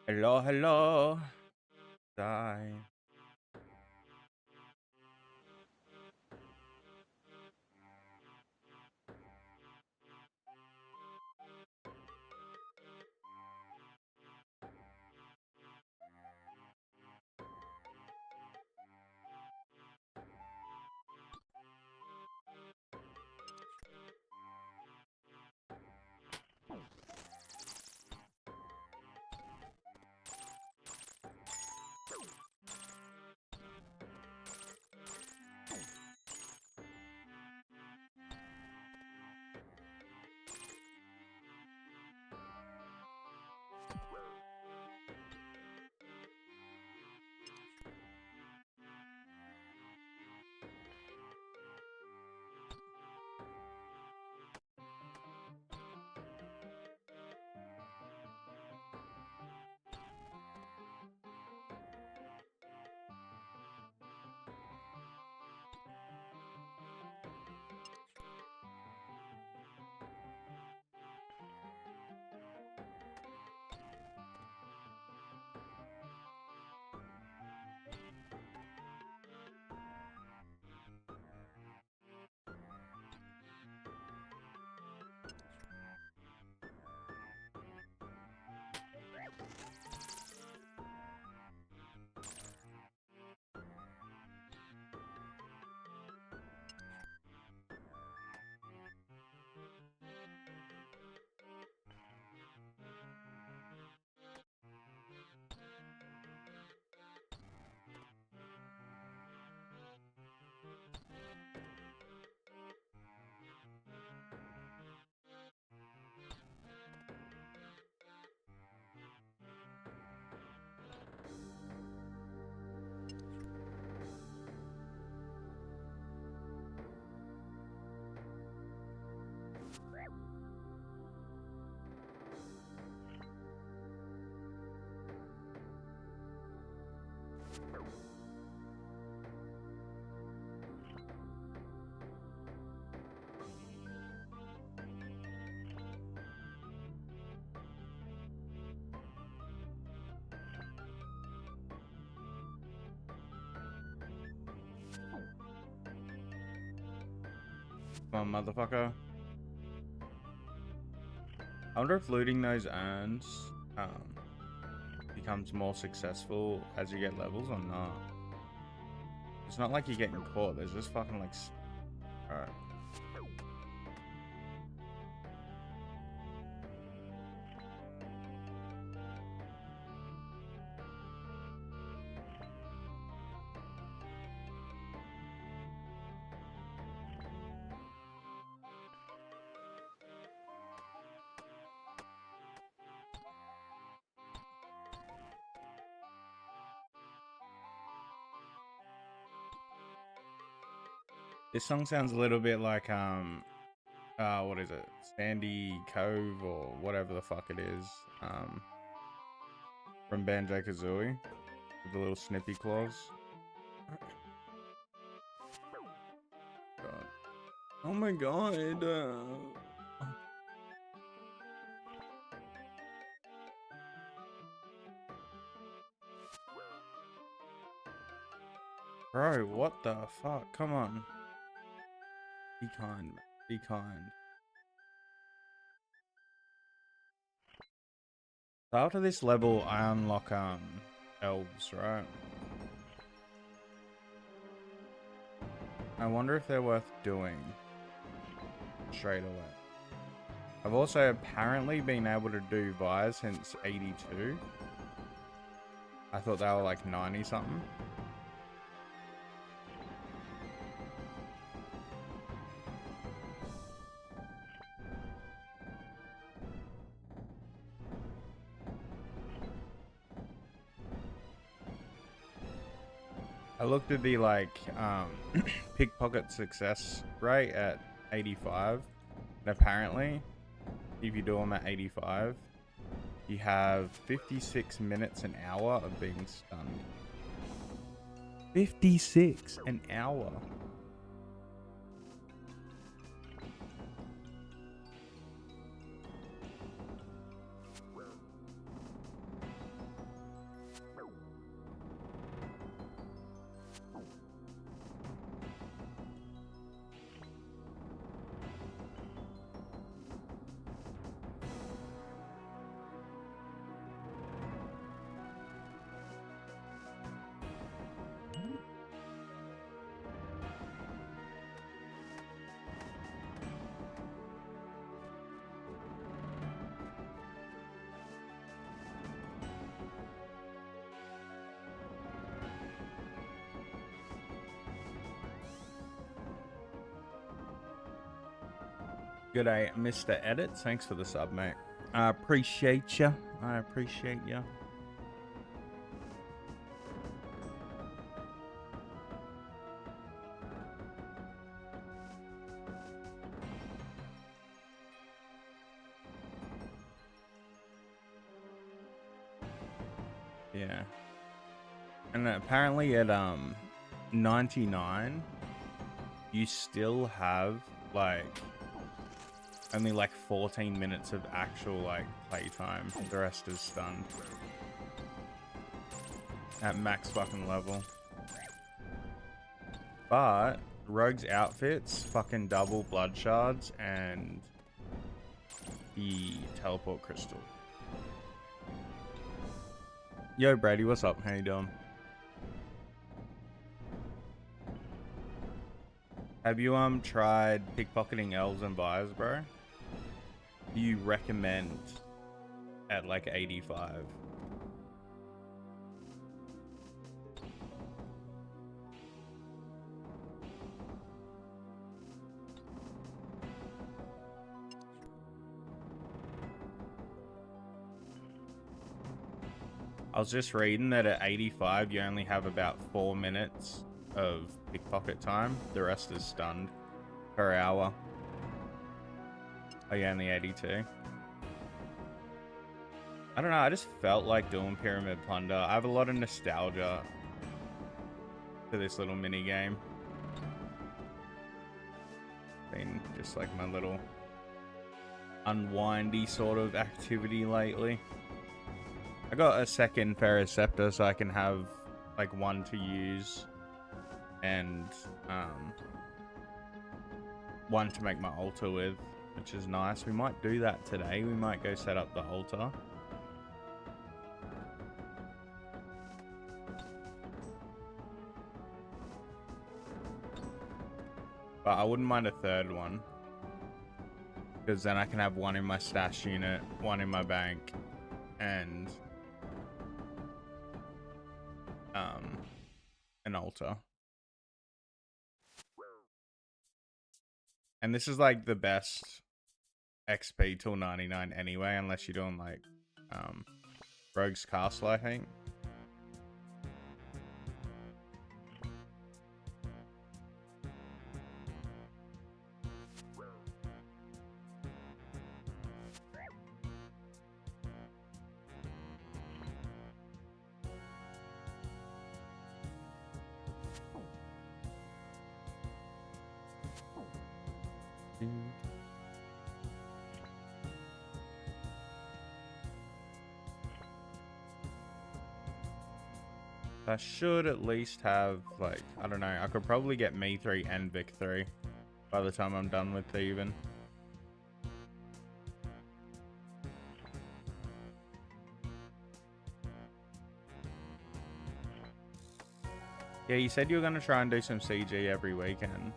Hello, hello. Die. Come on, motherfucker. I wonder if looting those urns becomes more successful as you get levels or not. It's not like you're getting caught. There's just fucking like... Alright. This song sounds a little bit like what is it? Sandy Cove or whatever the fuck it is. From Banjo-Kazooie with the little snippy claws. God. Oh my god. Bro, what the fuck? Come on. Be kind, man. Be kind. So after this level, I unlock elves, right? I wonder if they're worth doing straight away. I've also apparently been able to do Vires since 82. I thought they were like 90 something. I looked at the like pickpocket success rate at 85, and apparently if you do them at 85, you have 56 minutes an hour of being stunned. 56 an hour. Good day, Mr. Edits. Thanks for the sub, mate. I appreciate you. I appreciate you. Yeah. And apparently at 99, you still have like only like 14 minutes of actual like playtime. The rest is stunned. At max fucking level. But Rogue's outfits, fucking double blood shards and the teleport crystal. Yo, Brady, what's up? How you doing? Have you tried pickpocketing elves and Vires, bro? Do you recommend at like 85? I was just reading that at 85 you only have about 4 minutes of pickpocket time. The rest is stunned per hour. Oh yeah, only 82. I don't know, I just felt like doing Pyramid Plunder. I have a lot of nostalgia for this little mini game. Been just like my little unwindy sort of activity lately. I got a second Ferroceptor so I can have like one to use and one to make my altar with, which is nice. We might do that today. We might go set up the altar. But I wouldn't mind a third one, because then I can have one in my stash unit, one in my bank, and an altar. And this is like the best XP till 99 anyway, unless you're doing like Rogue's Castle, I think. I should at least have, like, I don't know, I could probably get me 3 and Vic 3 by the time I'm done with thieving. Yeah, you said you were going to try and do some CG every weekend.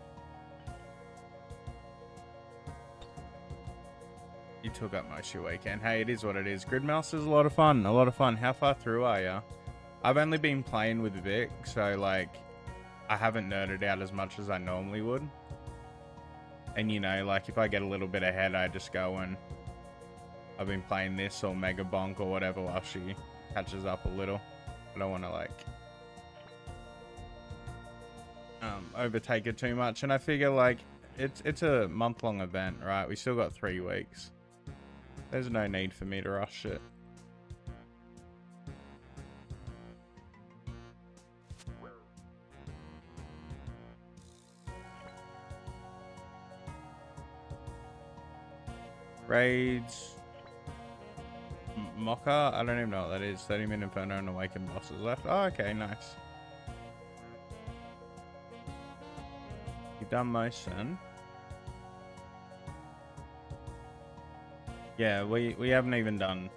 You took up most of your weekend. Hey, it is what it is. Gridmouse is a lot of fun. A lot of fun. How far through are you? I've only been playing with Vic, so like I haven't nerded out as much as I normally would. And you know, like if I get a little bit ahead, I just go and I've been playing this or Mega Bonk or whatever while she catches up a little. I don't want to like overtake it too much. And I figure like it's a month-long event, right? We still got 3 weeks. There's no need for me to rush it. Raids. Mocha? I don't even know what that is. 30-minute Inferno and Awakened bosses left. Oh, okay, nice. You've done most then. Yeah, we haven't even done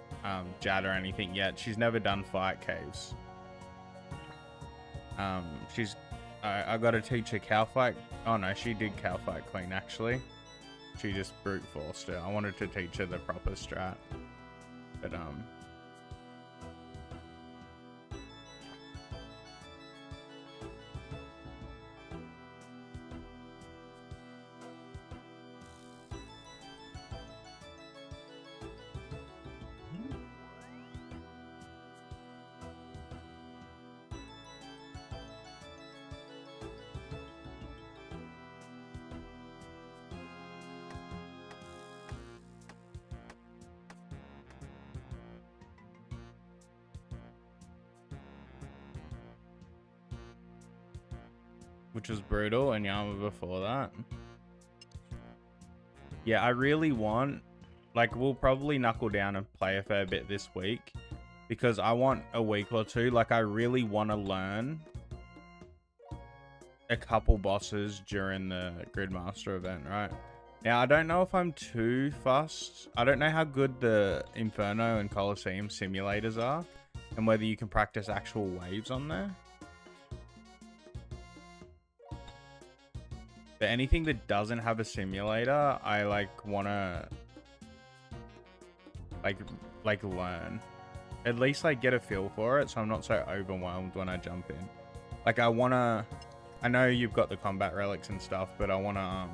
Jad or anything yet. She's never done fight caves. I got to teach her cow fight. Oh no, she did cow fight queen actually. She just brute forced it. I wanted to teach her the proper strat, but which was brutal, and Yama before that. Yeah, I really want, like, we'll probably knuckle down and play a fair bit this week, because I want a week or two. Like, I really want to learn a couple bosses during the Gridmaster event, right? Now, I don't know if I'm too fussed. I don't know how good the Inferno and Colosseum simulators are, and whether you can practice actual waves on there. But anything that doesn't have a simulator, I like wanna like learn. At least like get a feel for it, so I'm not so overwhelmed when I jump in. Like I know you've got the combat relics and stuff, but I wanna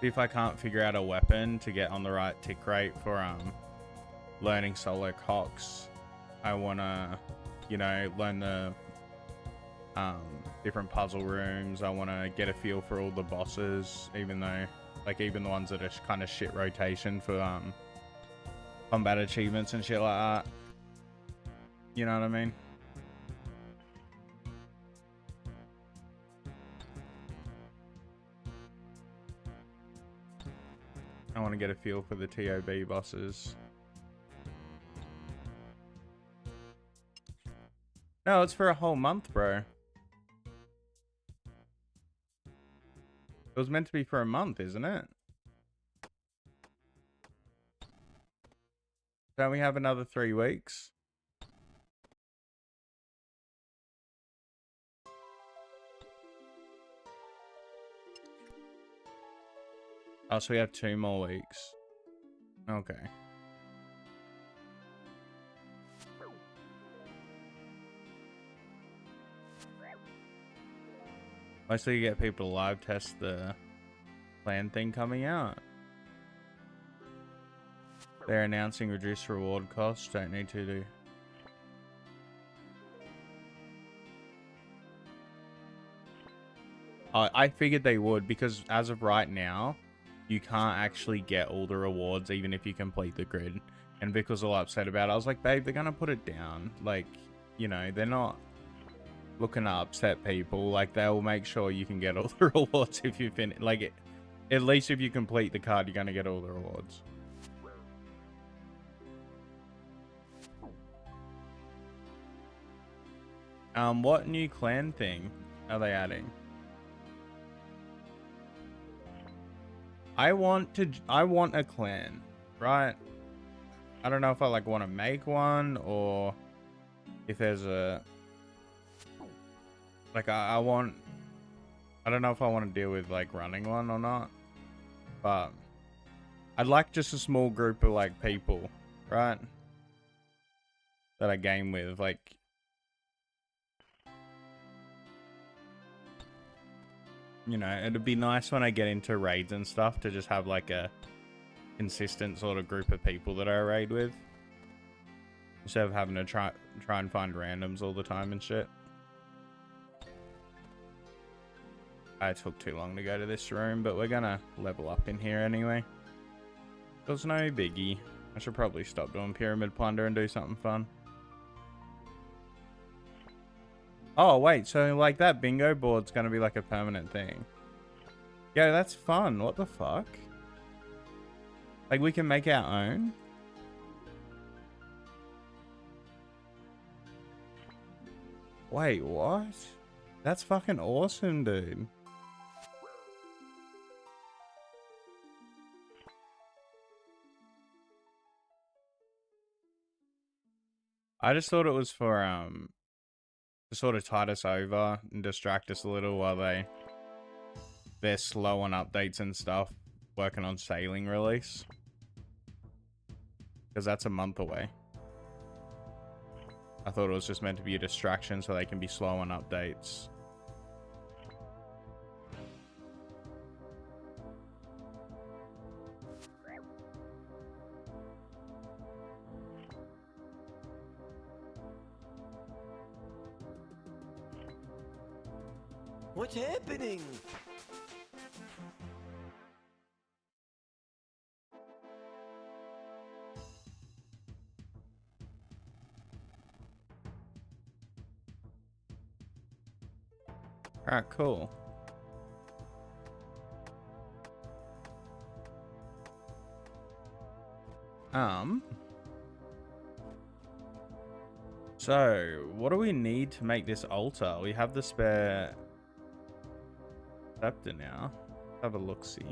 see if I can't figure out a weapon to get on the right tick rate for learning solo cox. I wanna, you know, learn the different puzzle rooms. I want to get a feel for all the bosses, even though, like, even the ones that are kind of shit rotation for combat achievements and shit like that. You know what I mean? I want to get a feel for the TOB bosses. No, it's for a whole month, bro. It was meant to be for a month, isn't it? Don't we have another 3 weeks? Oh, so we have 2 more weeks. Okay. Mostly you get people to live test the plan thing coming out. They're announcing reduced reward costs. Don't need to do. I figured they would, because as of right now, you can't actually get all the rewards even if you complete the grid. And Vic was all upset about it. I was like, babe, they're gonna put it down. Like, you know, they're not looking to upset people. Like, they'll make sure you can get all the rewards if you finish. Like, at least if you complete the card, you're gonna get all the rewards. What new clan thing are they adding? I want a clan, right? I don't know if I like want to make one, or if there's a like I don't know if I want to deal with like running one or not, but I'd like just a small group of like people, right, that I game with. Like, you know, it'd be nice when I get into raids and stuff to just have like a consistent sort of group of people that I raid with, instead of having to try and find randoms all the time and shit. I took too long to go to this room, but we're gonna level up in here anyway. There's no biggie. I should probably stop doing pyramid plunder and do something fun. Oh wait, so like that bingo board's gonna be like a permanent thing. Yo, that's fun. What the fuck? Like, we can make our own? Wait, what? That's fucking awesome, dude. I just thought it was for to sort of tide us over and distract us a little while they're slow on updates and stuff, working on sailing release, because that's a month away. I thought it was just meant to be a distraction so they can be slow on updates. What's happening? Alright, cool. So, what do we need to make this altar? We have the spare scepter now. Have a look-see.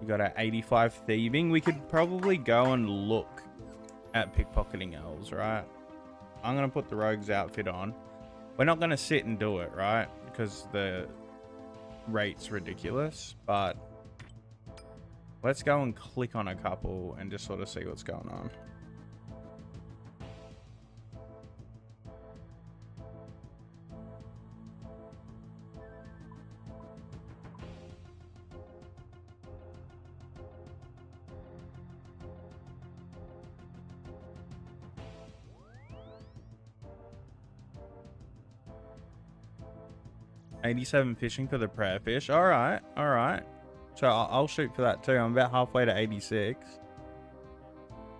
You got our 85 thieving. We could probably go and look at pickpocketing elves, right? I'm going to put the rogue's outfit on. We're not going to sit and do it, right? Because the rate's ridiculous, but let's go and click on a couple and just sort of see what's going on. $87 fishing for the prayer fish. All right, all right. So I'll shoot for that too. I'm about halfway to 86.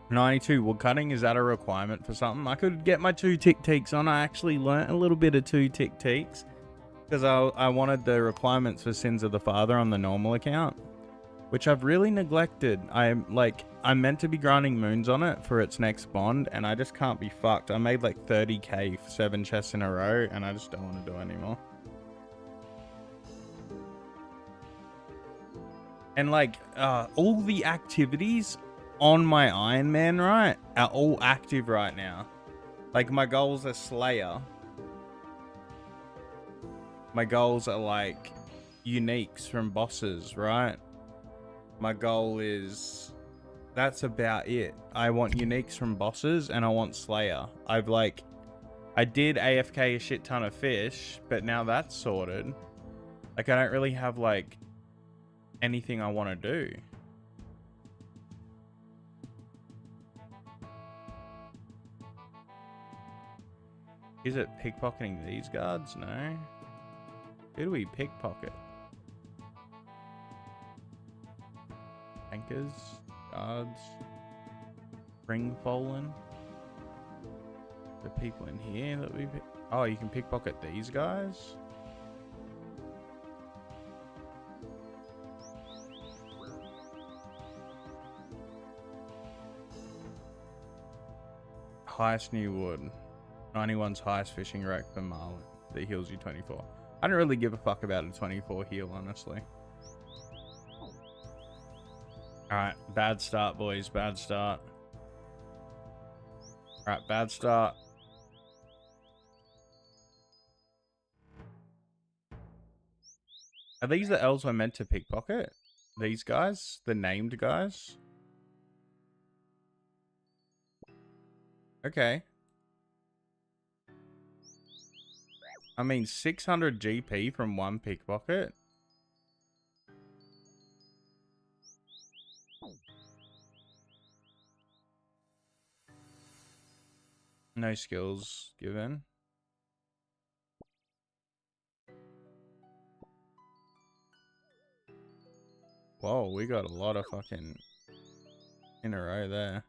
92 wood cutting. Is that a requirement for something? I could get my 2 tick-teaks on. I actually learnt a little bit of 2 tick-teaks because I wanted the requirements for Sins of the Father on the normal account, which I've really neglected. I'm meant to be grinding moons on it for its next bond, and I just can't be fucked. I made like 30k for 7 chests in a row, and I just don't want to do it anymore. And like, all the activities on my Ironman, right, are all active right now. Like, my goals are Slayer. My goals are like uniques from bosses, right? My goal is, that's about it. I want uniques from bosses and I want Slayer. I did AFK a shit ton of fish, but now that's sorted. Like, I don't really have like anything I want to do. Is it pickpocketing these guards? No. Who do we pickpocket? Anchors, guards, ring fallen. The people in here that we pick. Oh, you can pickpocket these guys? Highest new wood. 91's highest fishing rack for Marlin. That heals you 24. I don't really give a fuck about a 24 heal, honestly. Alright, bad start, boys. Bad start. Alright, bad start. Are these the elves I meant to pickpocket? These guys? The named guys? Okay. I mean, 600 GP from one pickpocket? No skills given. Whoa, we got a lot of fucking in a row there.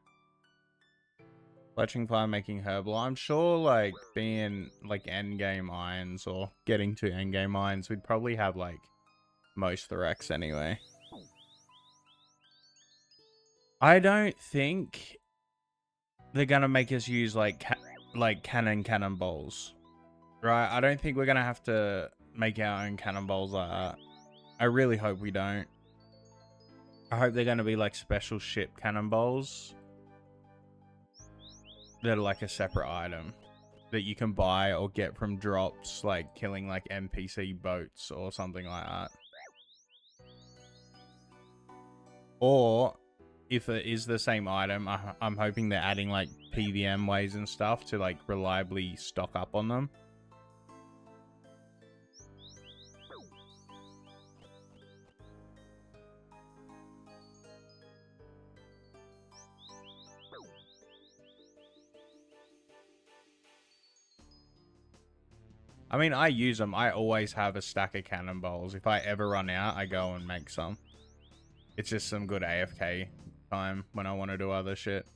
Fletching fire, making herbal. I'm sure, like, being, like, endgame irons or getting to endgame irons, we'd probably have, like, most of the wrecks anyway. I don't think they're gonna make us use, like cannonballs. Right? I don't think we're gonna have to make our own cannonballs like that. I really hope we don't. I hope they're gonna be, like, special ship cannonballs. They're like a separate item that you can buy or get from drops, like killing like NPC boats or something like that. Or if it is the same item, I'm hoping they're adding like PVM ways and stuff to like reliably stock up on them. I mean, I use them. I always have a stack of cannonballs. If I ever run out, I go and make some. It's just some good AFK time when I want to do other shit.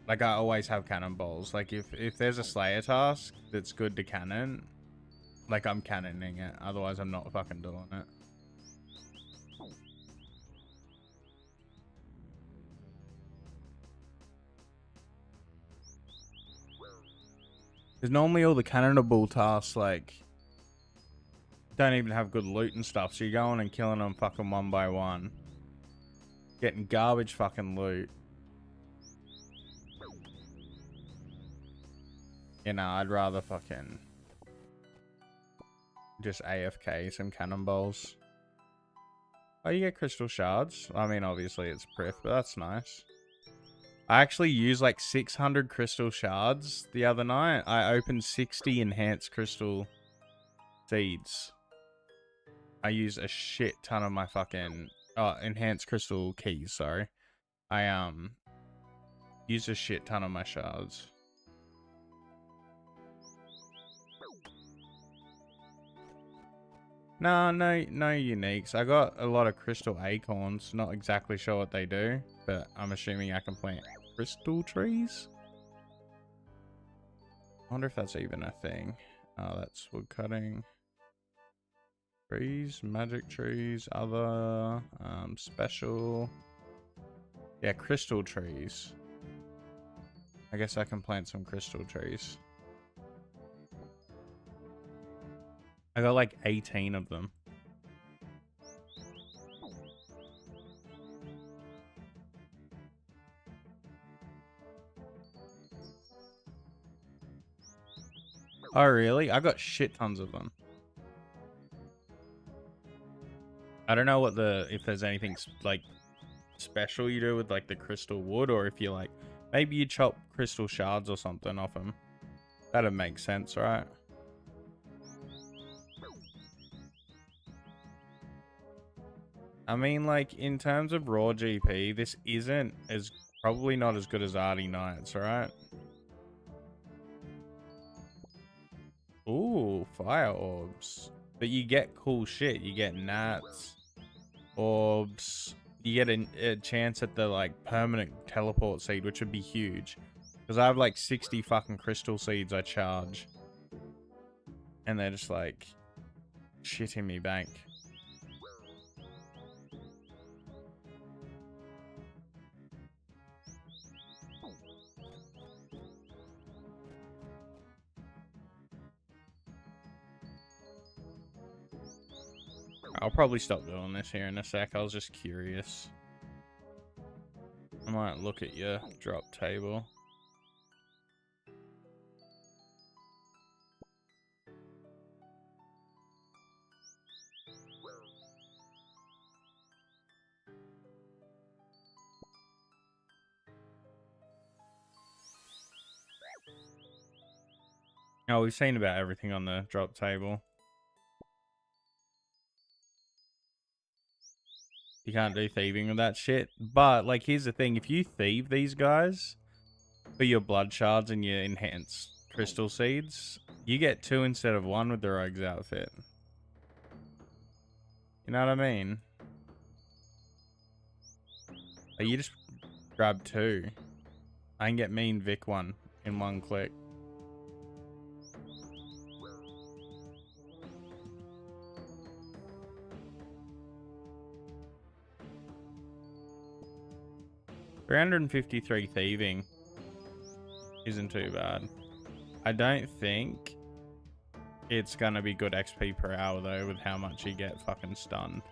Like, I always have cannonballs. Like, if there's a Slayer task that's good to cannon, like, I'm cannoning it. Otherwise, I'm not fucking doing it. Because normally all the cannonable tasks, like, don't even have good loot and stuff. So you're going and killing them fucking one by one. Getting garbage fucking loot. You know, I'd rather fucking just AFK some cannonballs. Oh, you get crystal shards. I mean, obviously it's Prith, but that's nice. I actually used like 600 crystal shards the other night. I opened 60 enhanced crystal seeds. I used a shit ton of my fucking enhanced crystal keys, sorry. I used a shit ton of my shards. No uniques. I got a lot of crystal acorns. Not exactly sure what they do, but I'm assuming I can plant crystal trees. I wonder if that's even a thing. Oh, that's wood cutting. Trees, magic trees, other, special. Yeah, crystal trees. I guess I can plant some crystal trees. I got like 18 of them. Oh, really? I got shit tons of them. I don't know what if there's anything like special you do with like the crystal wood, or if you like, maybe you chop crystal shards or something off them. That'd make sense, right? I mean, like, in terms of raw GP, this isn't probably not as good as Arty Knights, right? Ooh, fire orbs. But you get cool shit. You get gnats, orbs. You get a chance at the, like, permanent teleport seed, which would be huge. Because I have, like, 60 fucking crystal seeds I charge. And they're just, like, shit in me bank. I'll probably stop doing this here in a sec. I was just curious. I might look at your drop table. Oh, we've seen about everything on the drop table. You can't do thieving with that shit. But, like, here's the thing. If you thieve these guys for your blood shards and your enhanced crystal seeds, you get 2 instead of 1 with the rogue's outfit. You know what I mean? Like, you just grab 2. I can get Mean Vic 1 in 1 click. $353 thieving isn't too bad. I don't think it's gonna be good XP per hour though, with how much you get fucking stunned.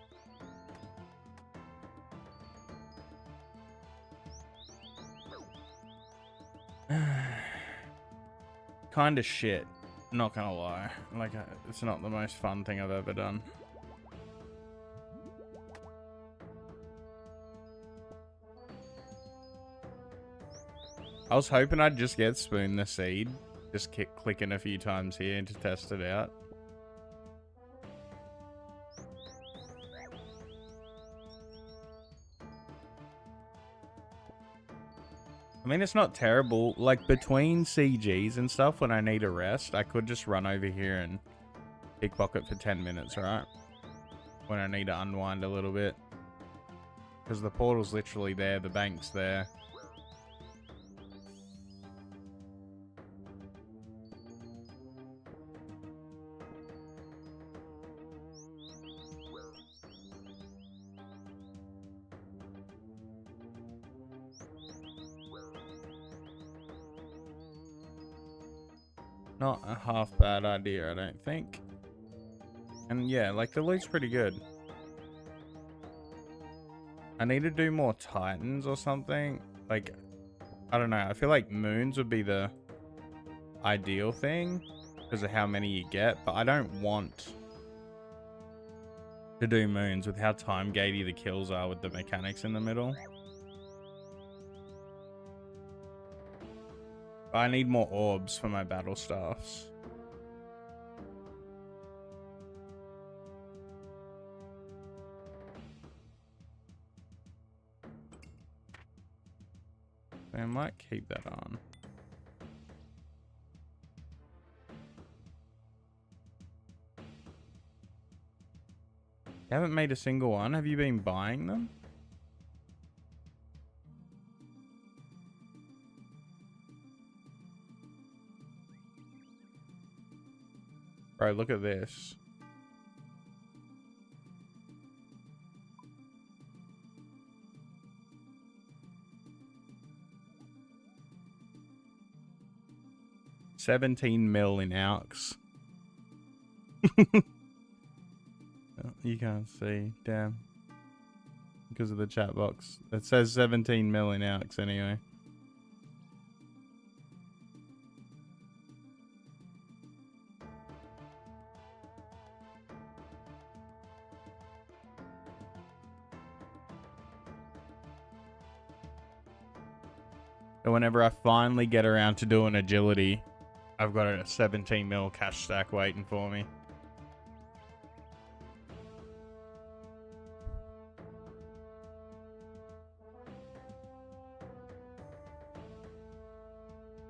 Kinda shit, not gonna lie. Like, it's not the most fun thing I've ever done. I was hoping I'd just get Spoon the Seed. Just keep clicking a few times here to test it out. I mean, it's not terrible. Like, between CGs and stuff, when I need a rest, I could just run over here and pickpocket for 10 minutes, right? When I need to unwind a little bit. Because the portal's literally there, the bank's there. Not a half bad idea, I don't think. And yeah, like the loot's pretty good. I need to do more titans or something. Like, I don't know. I feel like moons would be the ideal thing because of how many you get, but I don't want to do moons with how time gatey the kills are with the mechanics in the middle. But I need more orbs for my battle staffs. So I might keep that on. You haven't made a single one? Have you been buying them? Bro, look at this. $17 million in AUX. You can't see, damn. Because of the chat box. It says 17 million AUX anyway. So whenever I finally get around to doing agility, I've got a 17 mil cash stack waiting for me.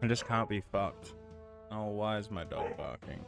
I just can't be fucked. Oh, why is my dog barking?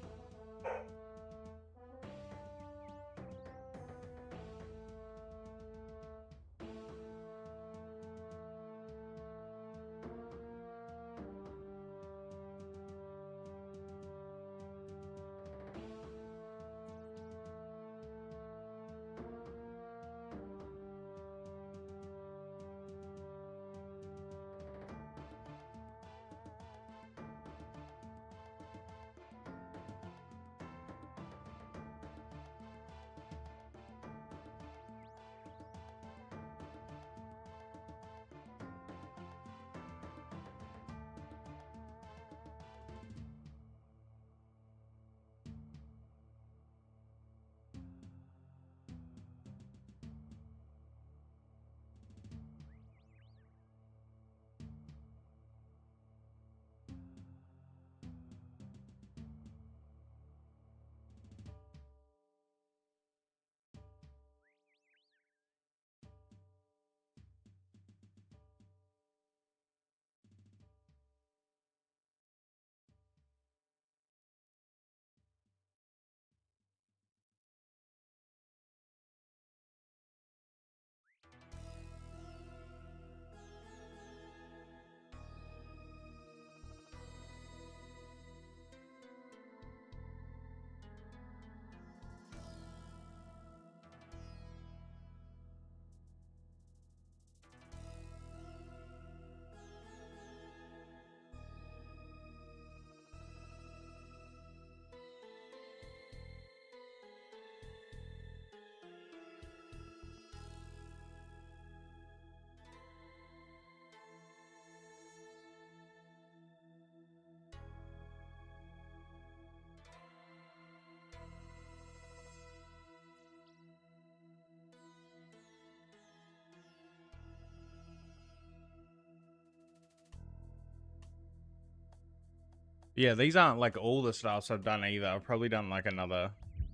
Yeah, these aren't like all the stuffs I've done either. I've probably done like another,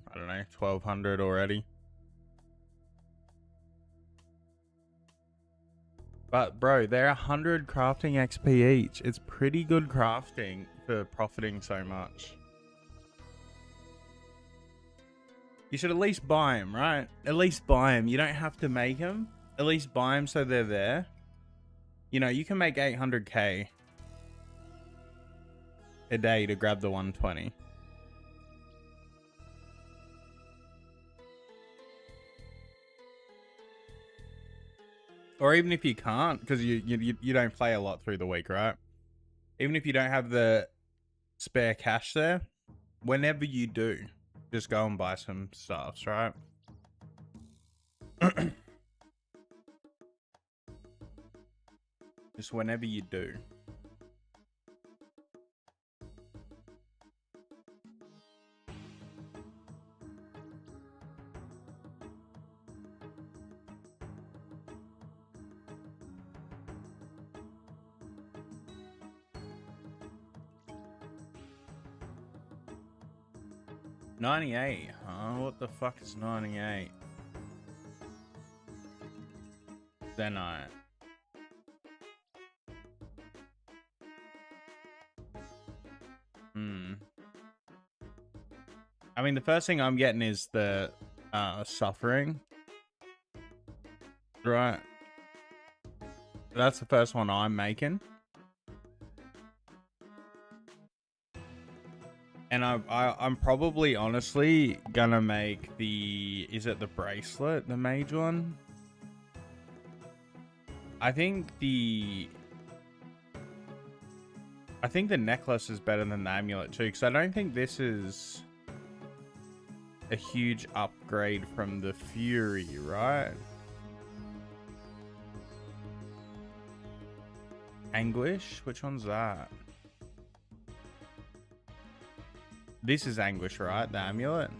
I don't know, 1200 already. But bro, they're 100 crafting XP each. It's pretty good crafting for profiting so much. You should at least buy them, right? At least buy them. You don't have to make them. At least buy them so they're there. You know, you can make 800k a day to grab the 120. Or even if you can't, because you don't play a lot through the week, right? Even if you don't have the spare cash there, whenever you do, just go and buy some stuffs, right? Just whenever you do. $98, huh? What the fuck is 98? Zenite. I mean, the first thing I'm getting is the suffering. Right. That's the first one I'm making. And I'm probably honestly gonna make the, is it the bracelet, the mage one? I think the necklace is better than the amulet too, because I don't think this is a huge upgrade from the Fury, right? Anguish? Which one's that? This is Anguish, right? The amulet?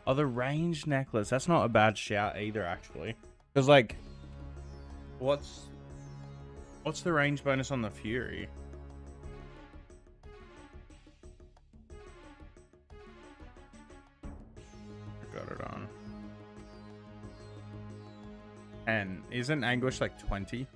Oh, the range necklace. That's not a bad shout either, actually. Because, like, what's the range bonus on the Fury? I got it on. And isn't Anguish like 20?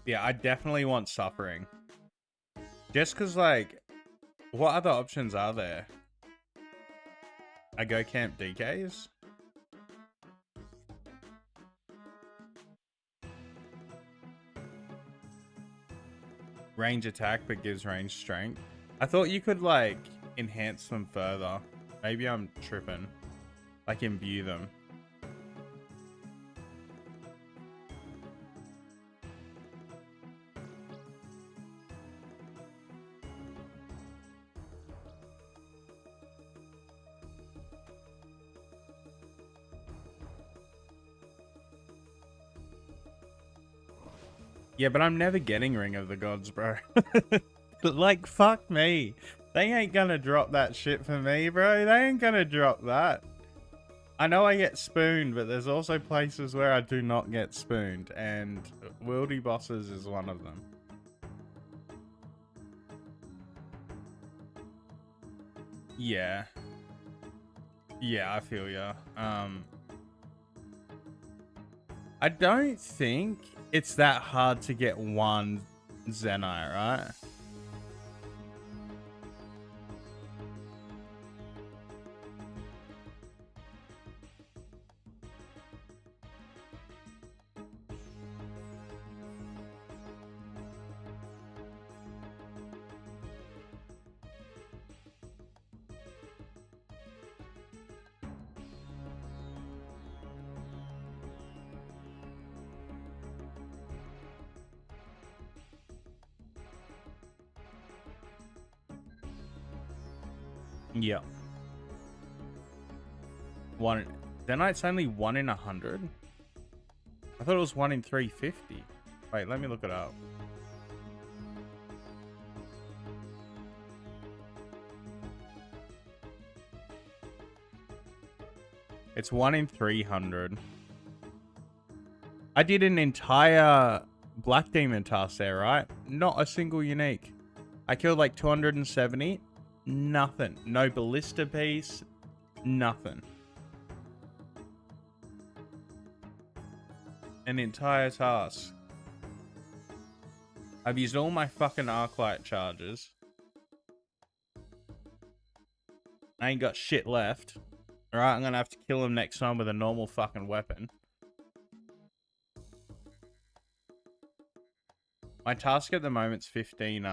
Yeah, I definitely want Suffering. Just because, like, what other options are there? I go camp DKs? Range attack, but gives range strength. I thought you could, like, enhance them further. Maybe I'm tripping. Like, imbue them. Yeah, but I'm never getting Ring of the Gods, bro. Like, fuck me. They ain't gonna drop that shit for me, bro. They ain't gonna drop that. I know I get spooned, but there's also places where I do not get spooned, and Wildy Bosses is one of them. Yeah. Yeah, I feel ya. I don't think it's that hard to get one Zenite, right? Yeah. Zenite's only 1 in 100? I thought it was 1 in 350. Wait, let me look it up. It's 1 in 300. I did an entire Black Demon task there, right? Not a single unique. I killed like 270. Nothing. No ballista piece. Nothing. An entire task. I've used all my fucking Arclight charges. I ain't got shit left. Alright, I'm gonna have to kill him next time with a normal fucking weapon. My task at the moment's 15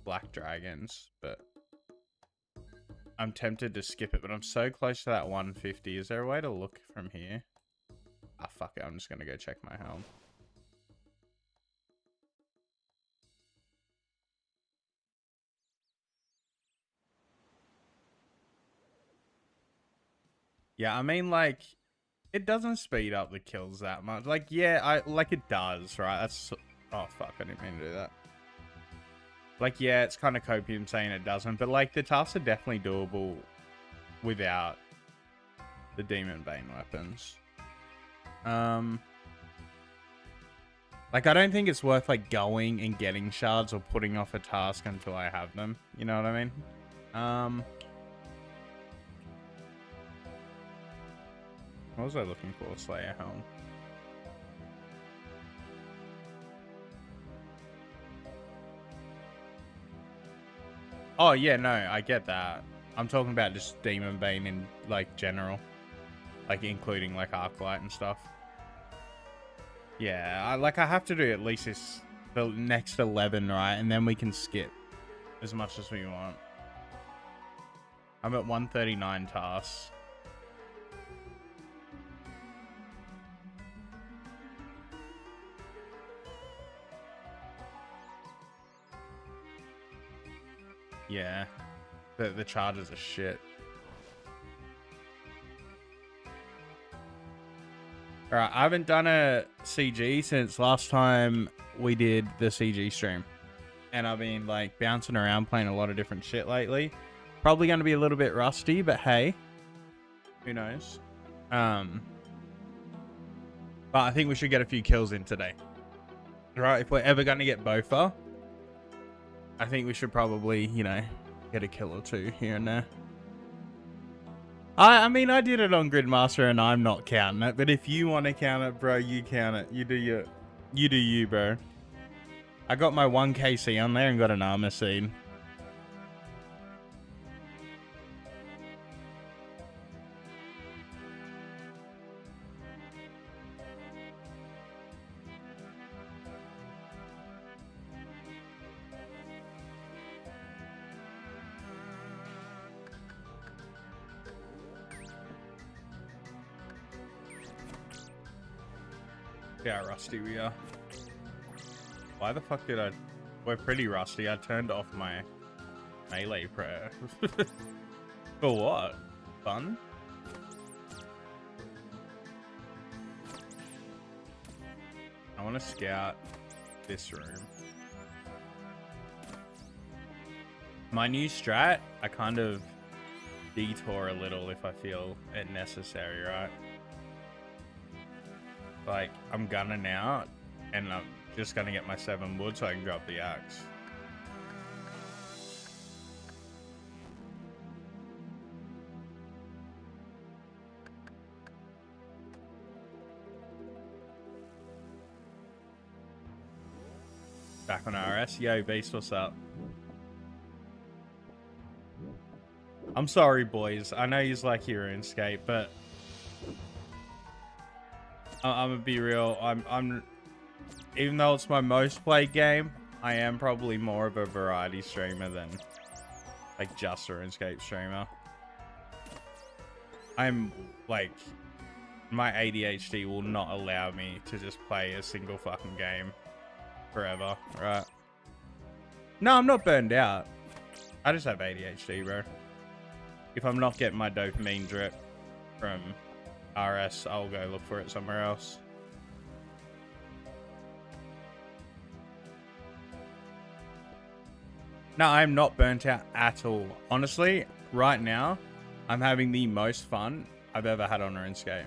black dragons, but I'm tempted to skip it, but I'm so close to that 150. Is there a way to look from here? Ah, fuck it. I'm just gonna go check my helm. Yeah, I mean, like, it doesn't speed up the kills that much. Like, yeah, it does, right? That's... Oh, fuck, I didn't mean to do that. Like, yeah, it's kind of copium saying it doesn't, but, like, the tasks are definitely doable without the Demon Bane weapons. Like, I don't think it's worth, like, going and getting shards or putting off a task until I have them. You know what I mean? What was I looking for? Slayer helm. Oh, yeah, no, I get that. I'm talking about just Demon Bane in, like, general. Like, including, like, Arclight and stuff. Yeah, I have to do at least the next 11, right? And then we can skip as much as we want. I'm at 139 tasks. Yeah, the charges are shit. Alright, I haven't done a CG since last time we did the CG stream. And I've been, like, bouncing around playing a lot of different shit lately. Probably going to be a little bit rusty, but hey. Who knows? But I think we should get a few kills in today. Right, if we're ever going to get Bowfa, I think we should probably, you know, get a kill or two here and there. I mean, I did it on Gridmaster and I'm not counting it, but if you want to count it, bro, you count it. You do you, bro. I got my 1 KC on there and got an armor seed. Yeah, rusty we are. Why the fuck did I... We're pretty rusty. I turned off my melee prayer. For what? Fun? I want to scout this room. My new strat, I kind of detour a little if I feel it necessary, right? Like, I'm gunning out, and I'm just gonna get my 7 wood so I can drop the axe. Back on RS. Yo, Beast, what's up? I'm sorry, boys. I know you like your RuneScape, but I'm gonna be real. I'm even though it's my most played game, I am probably more of a variety streamer than like just a RuneScape streamer. I'm like, my ADHD will not allow me to just play a single fucking game forever, right? No, I'm not burned out. I just have ADHD, bro. If I'm not getting my dopamine drip from RS, I'll go look for it somewhere else. No, I'm not burnt out at all. Honestly, right now, I'm having the most fun I've ever had on RuneScape.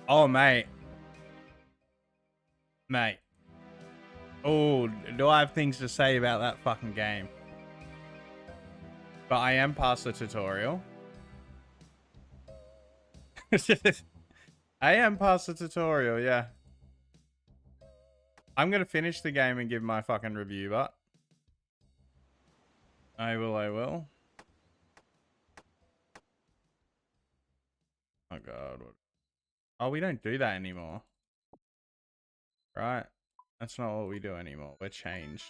Oh, mate. Mate. Oh, do I have things to say about that fucking game? But I am past the tutorial. I am past the tutorial, yeah. I'm going to finish the game and give my fucking review, but I will. Oh, God. Oh, we don't do that anymore. Right? That's not what we do anymore. We're changed.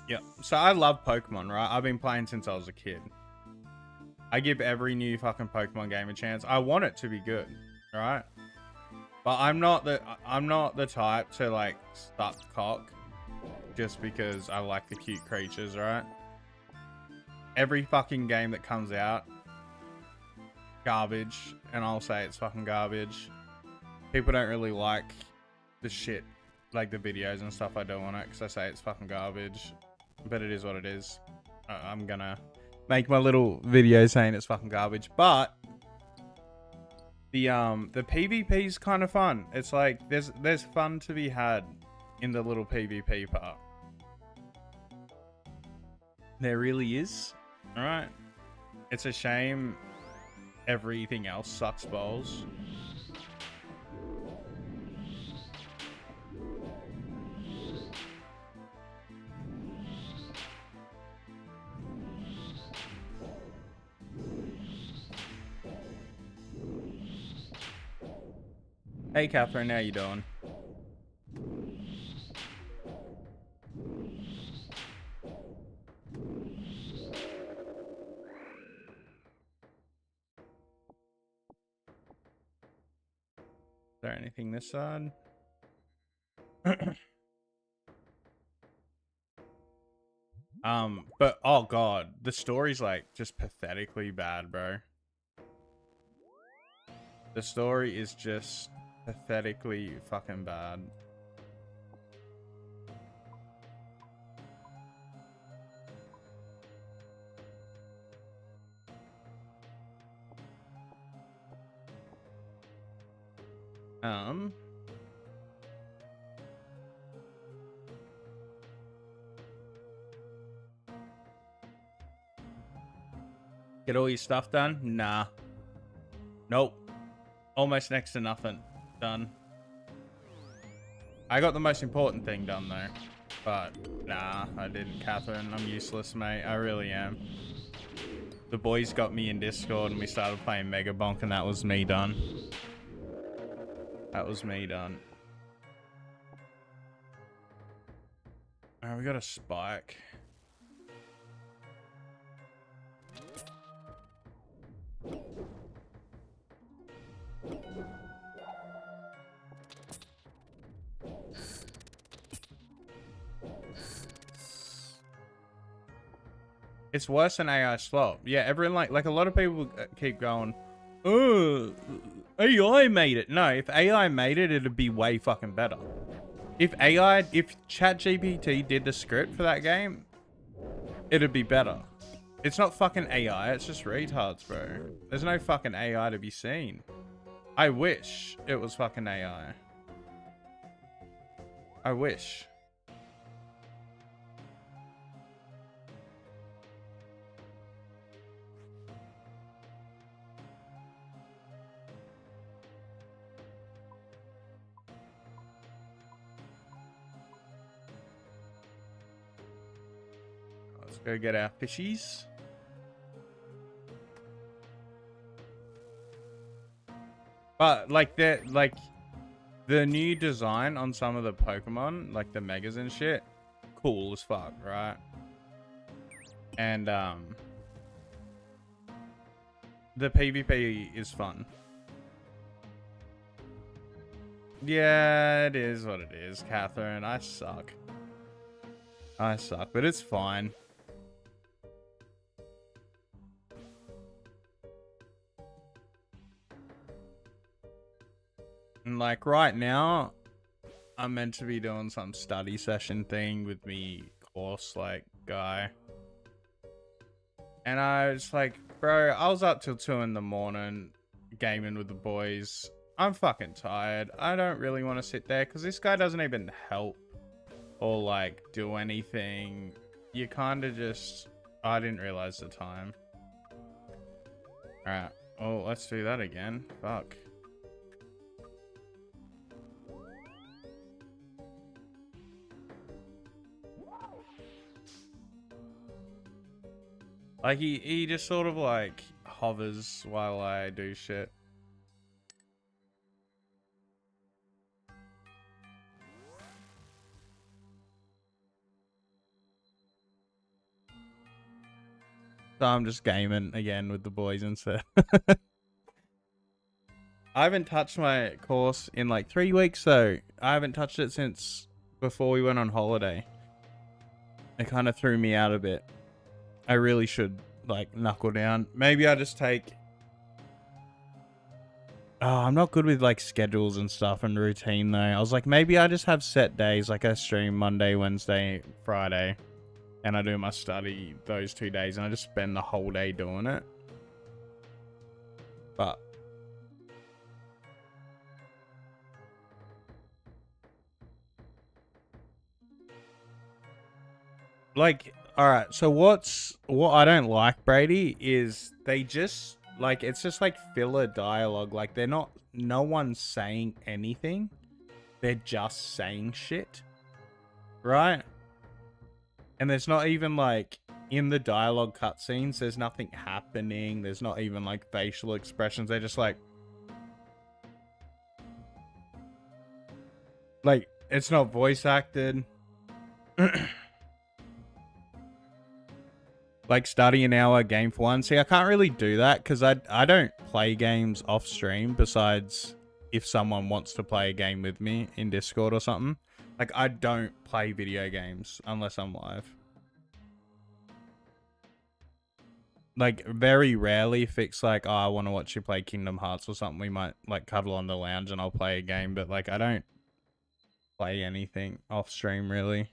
Yeah. So I love Pokemon, right? I've been playing since I was a kid. I give every new fucking Pokemon game a chance. I want it to be good, right? But I'm not the type to like stop cock just because I like the cute creatures, right? Every fucking game that comes out, garbage, and I'll say it's fucking garbage. People don't really like the shit, like the videos and stuff I do on it, because I say it's fucking garbage. But it is what it is. I'm gonna make my little video saying it's fucking garbage, but the PvP is kind of fun. It's like there's fun to be had in the little PvP part. There really is. All right. It's a shame everything else sucks balls. Hey Catherine, how you doing? Is there anything this side? But oh god, the story's like just pathetically bad, bro. The story is just pathetically fucking bad. Get all your stuff done? Nah. Nope. Almost next to nothing done. I got the most important thing done though. But nah, I didn't, Catherine. I'm useless, mate. I really am. The boys got me in Discord and we started playing Mega Bonk and that was me done. That was me done. Alright, we got a spike. It's worse than AI swap. Yeah, everyone like a lot of people keep going, oh, AI made it. No, if AI made it, it'd be way fucking better. If ChatGPT did the script for that game, it'd be better. It's not fucking AI, it's just retards, bro. There's no fucking AI to be seen. I wish it was fucking AI. I wish. Let's go get our fishies. But like the new design on some of the Pokemon, like the Megas and shit, cool as fuck, right? And the PvP is fun. Yeah, it is what it is, Catherine. I suck. I suck, but it's fine. And like right now, I'm meant to be doing some study session thing with me course like guy. And I was like, bro, I was up till 2 in the morning gaming with the boys. I'm fucking tired. I don't really want to sit there because this guy doesn't even help or like do anything. You kind of just... I didn't realize the time. Alright. Oh, let's do that again. Fuck. Like, he just sort of, like, hovers while I do shit. So I'm just gaming again with the boys instead. I haven't touched my course in, like, 3 weeks, though. I haven't touched it since before we went on holiday. It kind of threw me out a bit. I really should, like, knuckle down. Maybe I just take... Oh, I'm not good with, like, schedules and stuff and routine, though. I was like, maybe I just have set days. Like, I stream Monday, Wednesday, Friday. And I do my study those 2 days. And I just spend the whole day doing it. But... like... Alright, so what I don't like, Brady, is they just, like, it's just like filler dialogue. Like, they're not, no one's saying anything. They're just saying shit. Right? And there's not even, like, in the dialogue cutscenes, there's nothing happening. There's not even, like, facial expressions. They're just like, it's not voice acted. Like, study an hour, game for one. See, I can't really do that because I don't play games off stream besides if someone wants to play a game with me in Discord or something. Like, I don't play video games unless I'm live. Like, very rarely if it's like, oh, I want to watch you play Kingdom Hearts or something, we might, like, cuddle on the lounge and I'll play a game. But, like, I don't play anything off stream, really.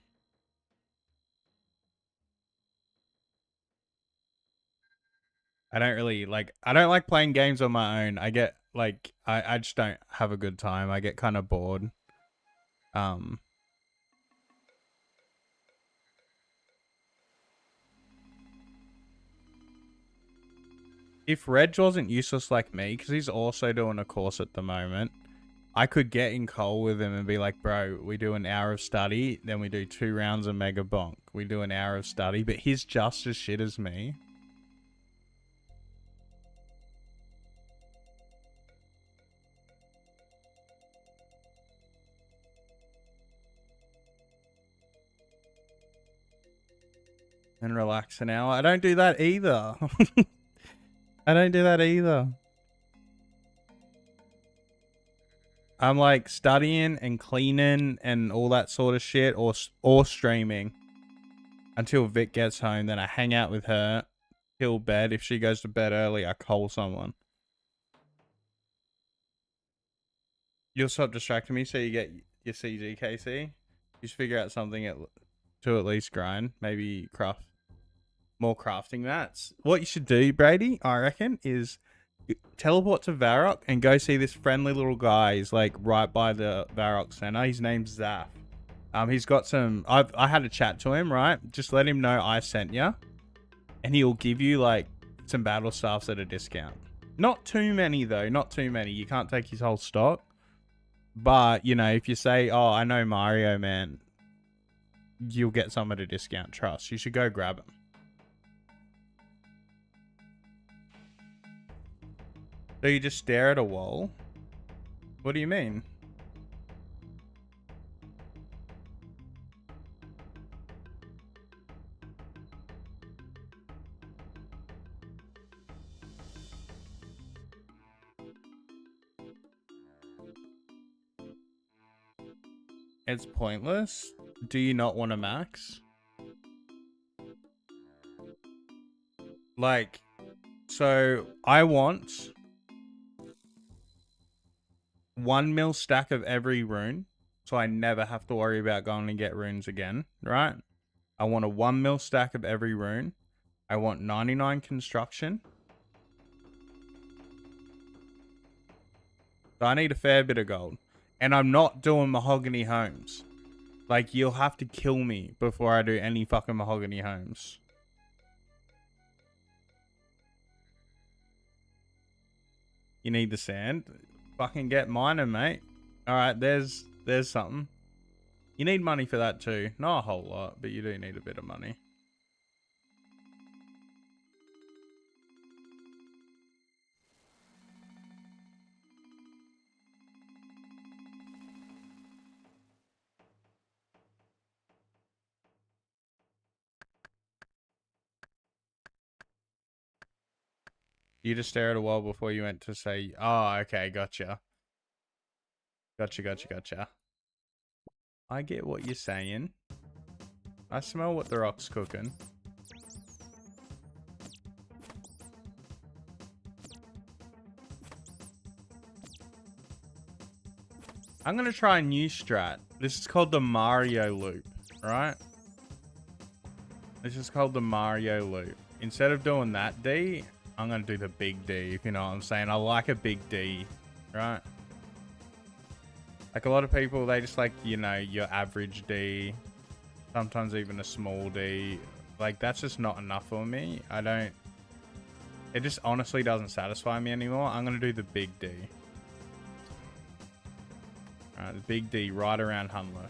I don't really like, I don't like playing games on my own. I get like, I just don't have a good time. I get kind of bored. If Reg wasn't useless like me, because he's also doing a course at the moment, I could get in Cole with him and be like, bro, we do an hour of study, then we do 2 rounds of Mega Bonk. We do an hour of study, but he's just as shit as me. And relax an hour. I don't do that either. I don't do that either. I'm like studying and cleaning and all that sort of shit, or streaming until Vic gets home. Then I hang out with her till bed. If she goes to bed early, I call someone. You'll stop distracting me so you get your CG, KC. You should figure out something to at least grind. Maybe craft more crafting mats. What you should do, Brady, I reckon, is teleport to Varrock and go see this friendly little guy. He's like right by the Varrock Center. His name's Zaf. He's got some... I had a chat to him, right? Just let him know I sent you. And he'll give you like some battle staffs at a discount. Not too many though. Not too many. You can't take his whole stock. But, you know, if you say, oh, I know Mario, man, you'll get some at a discount. Trust. You should go grab him. So you just stare at a wall? What do you mean? It's pointless? Do you not want to max? Like, so I want 1 mil stack of every rune, so I never have to worry about going and get runes again, right? I want a 1 mil stack of every rune. I want 99 construction. So I need a fair bit of gold. And I'm not doing mahogany homes. Like, you'll have to kill me before I do any fucking mahogany homes. You need the sand? Fucking get mining, mate. Alright, there's something. You need money for that too. Not a whole lot, but you do need a bit of money. You just stare at a wall before you went to say, oh, okay, gotcha. Gotcha. I get what you're saying. I smell what the rock's cooking. I'm going to try a new strat. This is called the Mario loop, right? This is called the Mario loop. Instead of doing that D, I'm going to do the big D, if you know what I'm saying. I like a big D, right? Like a lot of people, they just like, you know, your average D, sometimes even a small D. Like, that's just not enough for me. It just honestly doesn't satisfy me anymore. I'm going to do the big D. Alright, the big D right around Hunler.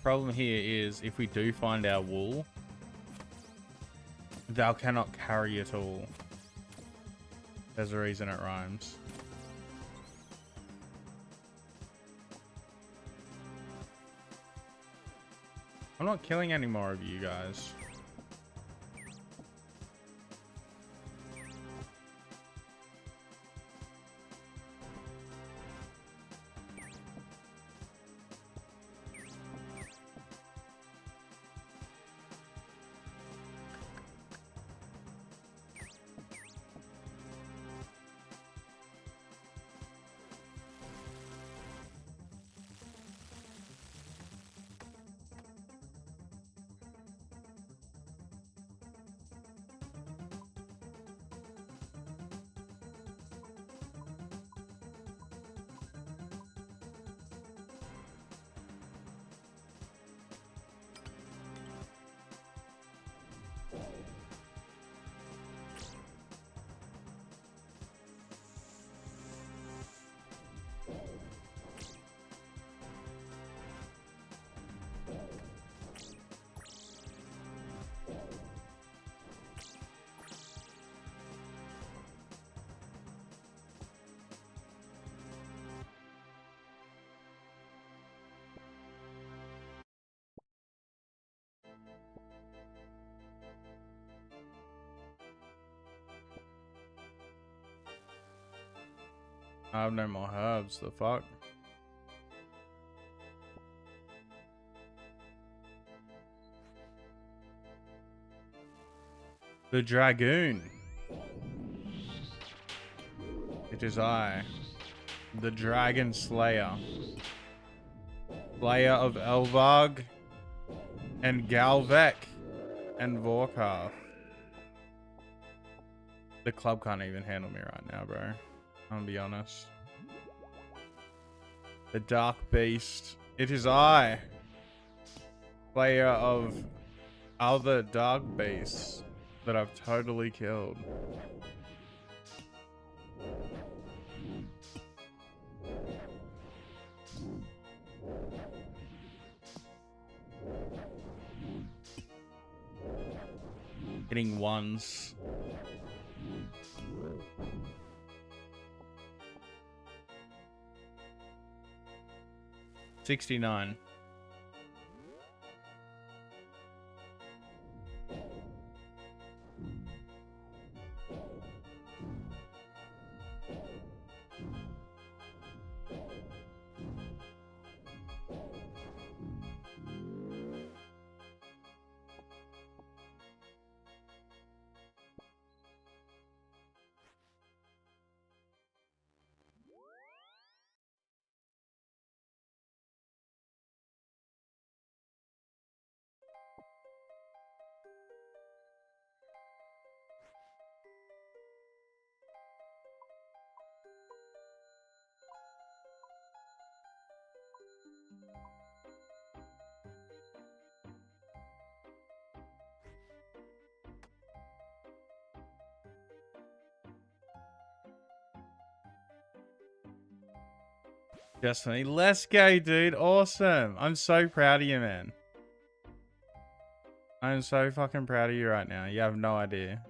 Problem here is if we do find our wool, thou cannot carry it all. There's a reason it rhymes. I'm not killing any more of you guys. I have no more herbs, the fuck? The Dragoon. It is I, the Dragon Slayer. Slayer of Elvarg and Galvek and Vorkar. The club can't even handle me right now, bro. I'm gonna be honest. The Dark Beast. It is I, player of other Dark Beasts that I've totally killed. Hitting ones. $69. Definitely. Let's go, dude. Awesome. I'm so proud of you, man. I'm so fucking proud of you right now. You have no idea.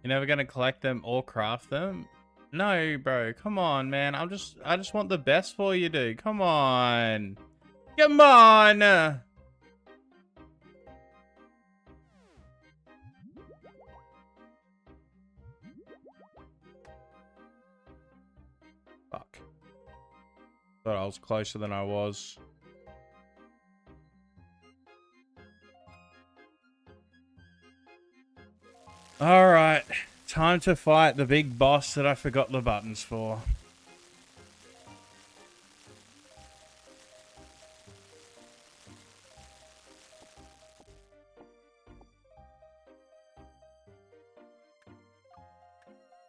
You're never gonna collect them or craft them? No, bro. Come on, man. I just want the best for you, dude. Come on. Come on. Fuck. Thought I was closer than I was. Alright. Time to fight the big boss that I forgot the buttons for.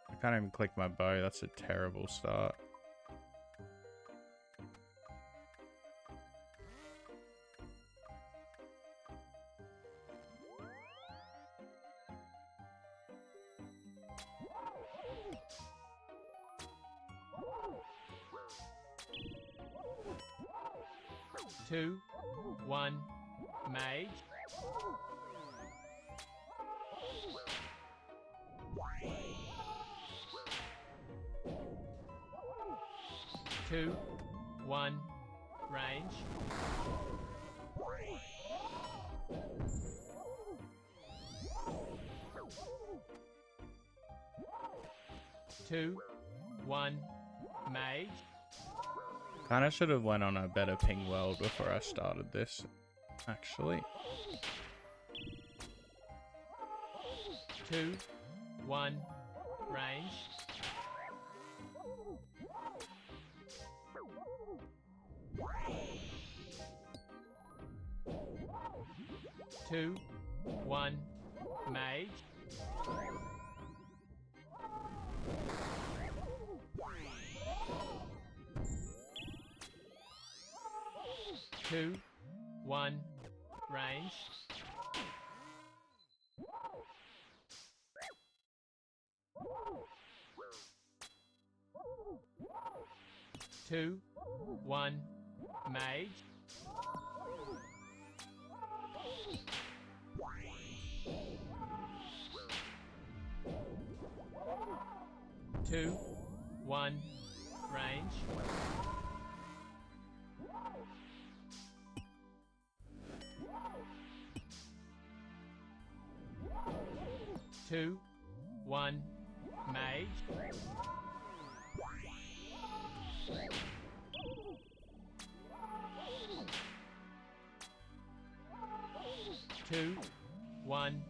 I can't even click my bow. That's a terrible start. Two, one, mage. Two, one, range. Two, one, mage. Kinda should have went on a better ping world before I started this, actually. Two, one, range. Two, one, mage. Two, one, range. Two, one, mage. Two, one, range. Two, one, mage. Two, one,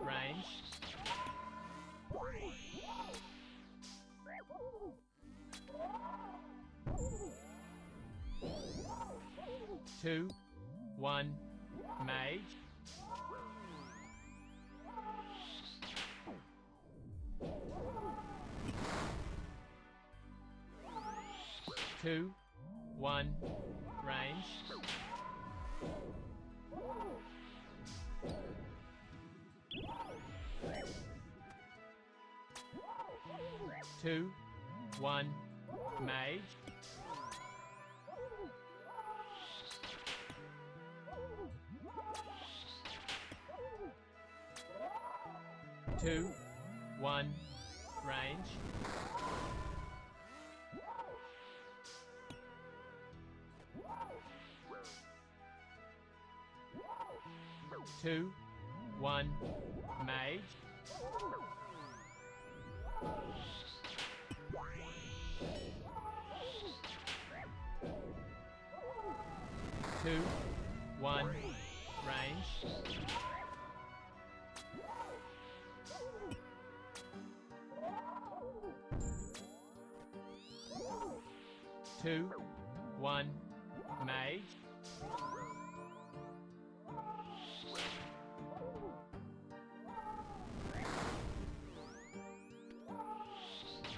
range. 2, 1, mage. 2, 1, range. 2, 1, mage. 2, 1, range. 2, 1, mage. 2, 1, range. 2, 1, mage.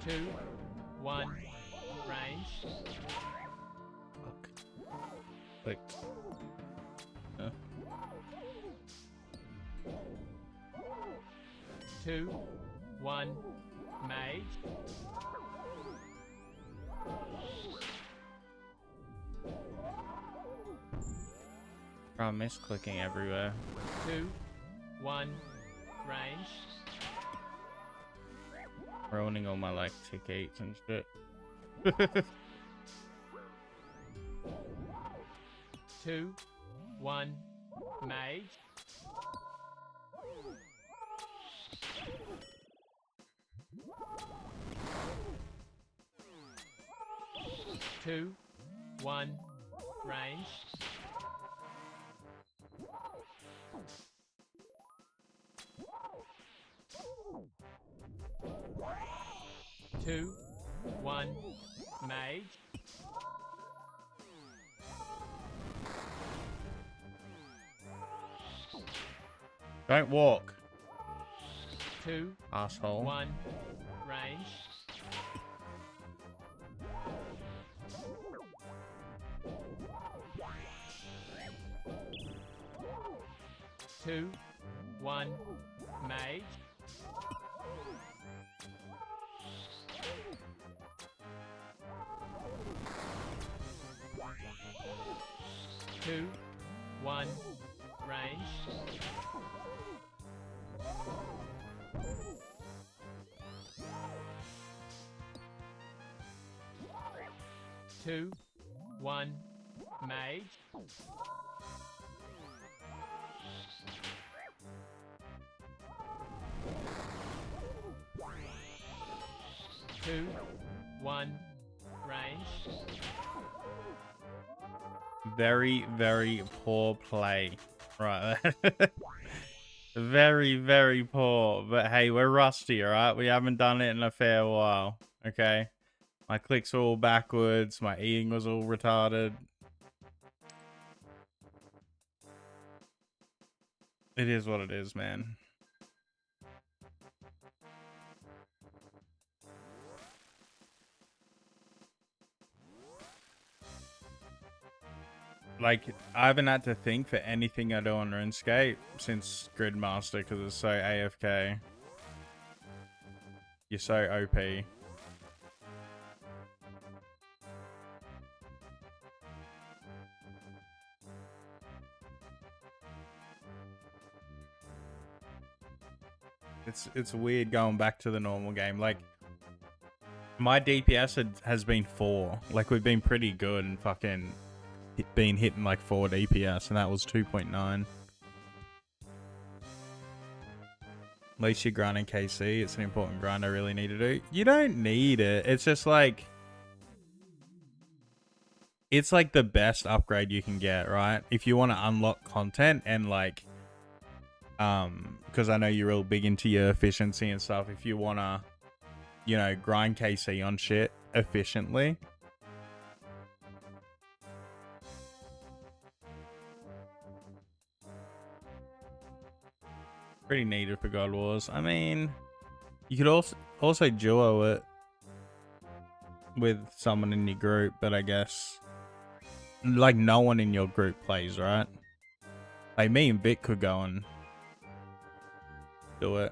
2, 1, range. Fuck. Clicked. 2, 1, mage. 'm misclicking everywhere. 2, 1, range. Ruining all my like tickets and shit. 2, 1, mage. 2, 1, range. 2, 1, mage. 'Don't walk, 2, asshole. 1, range. 2, 1, mage. 2, 1, range. 2, 1, mage. 2, 1, range. Very, very poor play. Right. Very, very poor. But hey, we're rusty, alright? We haven't done it in a fair while. Okay? My clicks were all backwards. My eating was all retarded. It is what it is, man. Like, I haven't had to think for anything I do on RuneScape since Gridmaster because it's so AFK. You're so OP. It's weird going back to the normal game. Like, my DPS has been 4. Like, we've been pretty good and fucking been hitting like 4 DPS, and that was 2.9. At least you're grinding KC. It's an important grind I really need to do. You don't need it. It's just like, it's like the best upgrade you can get, right? If you want to unlock content and like, because I know you're real big into your efficiency and stuff. If you want to, you know, grind KC on shit efficiently, Pretty needed for God Wars. I mean, you could also duo it with someone in your group, but I guess like no one in your group plays, right? Like me and Vic could go and do it.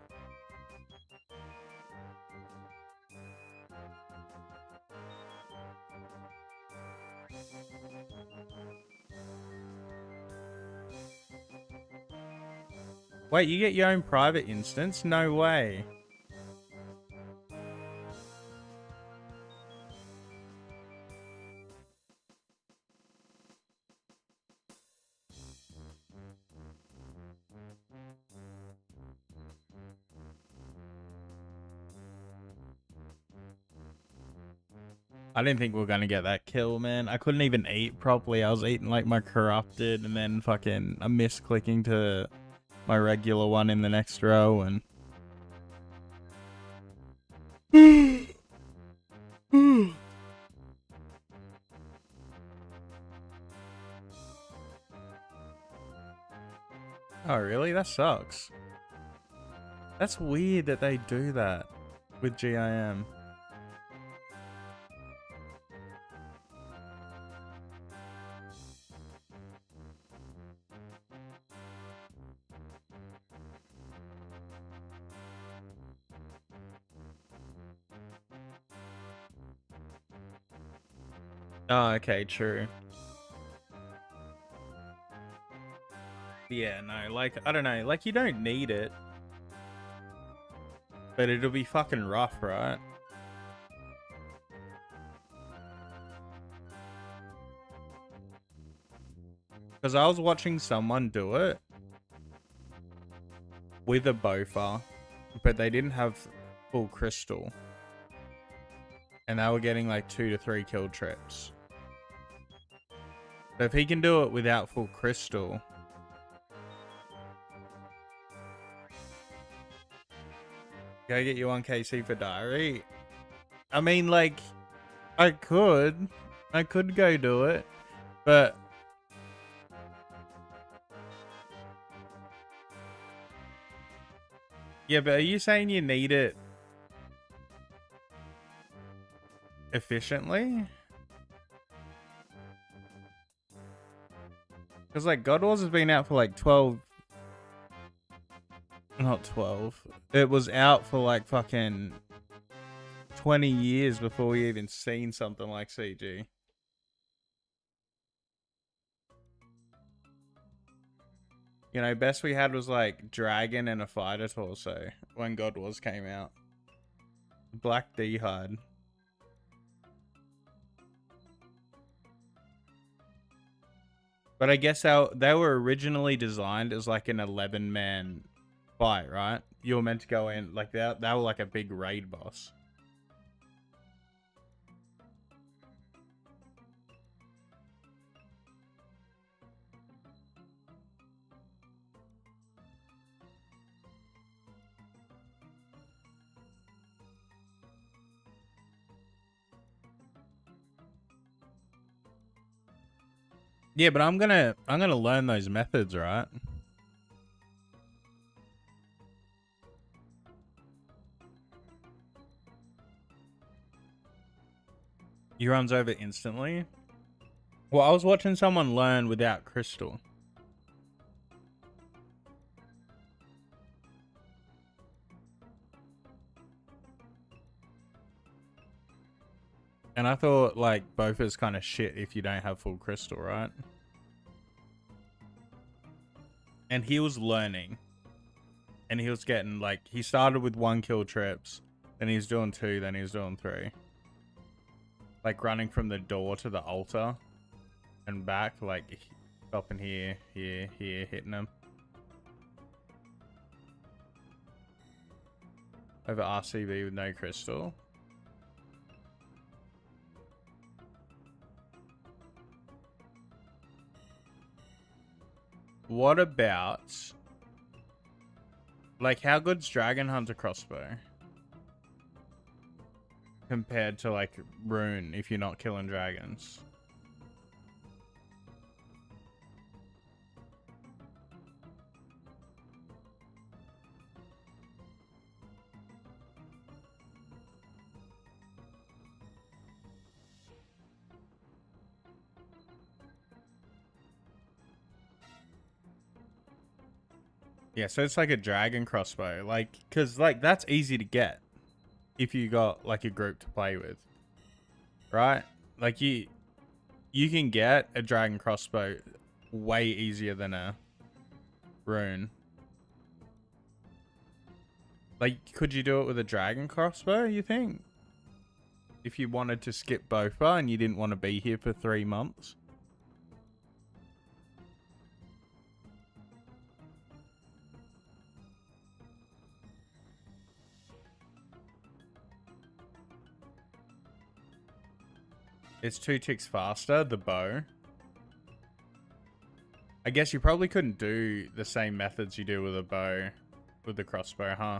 Wait, you get your own private instance? No way. I didn't think we were gonna get that kill, man. I couldn't even eat properly. I was eating like my corrupted and then fucking I missed clicking to my regular one in the next row and oh really? That sucks. That's weird that they do that with GIM. Oh, okay, true. Yeah, no, like, I don't know, like, you don't need it. But it'll be fucking rough, right? Because I was watching someone do it with a Bowfa, but they didn't have full crystal. And they were getting like 2 to 3 kill trips. So if he can do it without full crystal, go get you 1KC for diary. I mean, like, I could go do it, but yeah, but are you saying you need it efficiently? Because like God Wars has been out for like 12, not 12. It was out for like fucking 20 years before we even seen something like CG. You know, best we had was like Dragon and a Fighter Torso when God Wars came out. Black D-Hard. But I guess they were originally designed as like an 11-man fight, right? You were meant to go in, like, they were like a big raid boss. Yeah, but I'm gonna learn those methods, right? He runs over instantly. Well, I was watching someone learn without crystal. And I thought like Bowfa's kind of shit if you don't have full crystal, right? And he was learning. And he was getting like, he started with 1 kill trips, then he was doing 2, then he was doing 3. Like running from the door to the altar and back, like stopping here, hitting him. Over RCB with no crystal. What about, like, how good's Dragon Hunter crossbow compared to like Rune if you're not killing dragons? Yeah, so it's like a dragon crossbow. Like, because, like, that's easy to get if you got, like, a group to play with. Right? Like, you can get a dragon crossbow way easier than a rune. Like, could you do it with a dragon crossbow, you think? If you wanted to skip Bowfa and you didn't want to be here for 3 months? It's 2 ticks faster, the bow. I guess you probably couldn't do the same methods you do with a bow, with the crossbow, huh?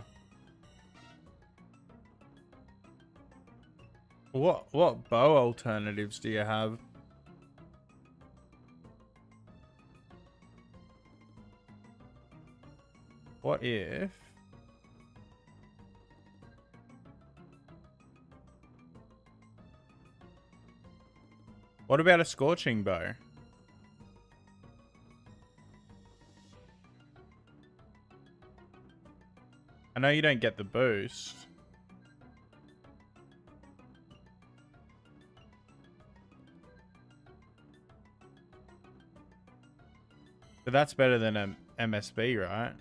What bow alternatives do you have? What if... What about a scorching bow? I know you don't get the boost. But that's better than a MSB, right?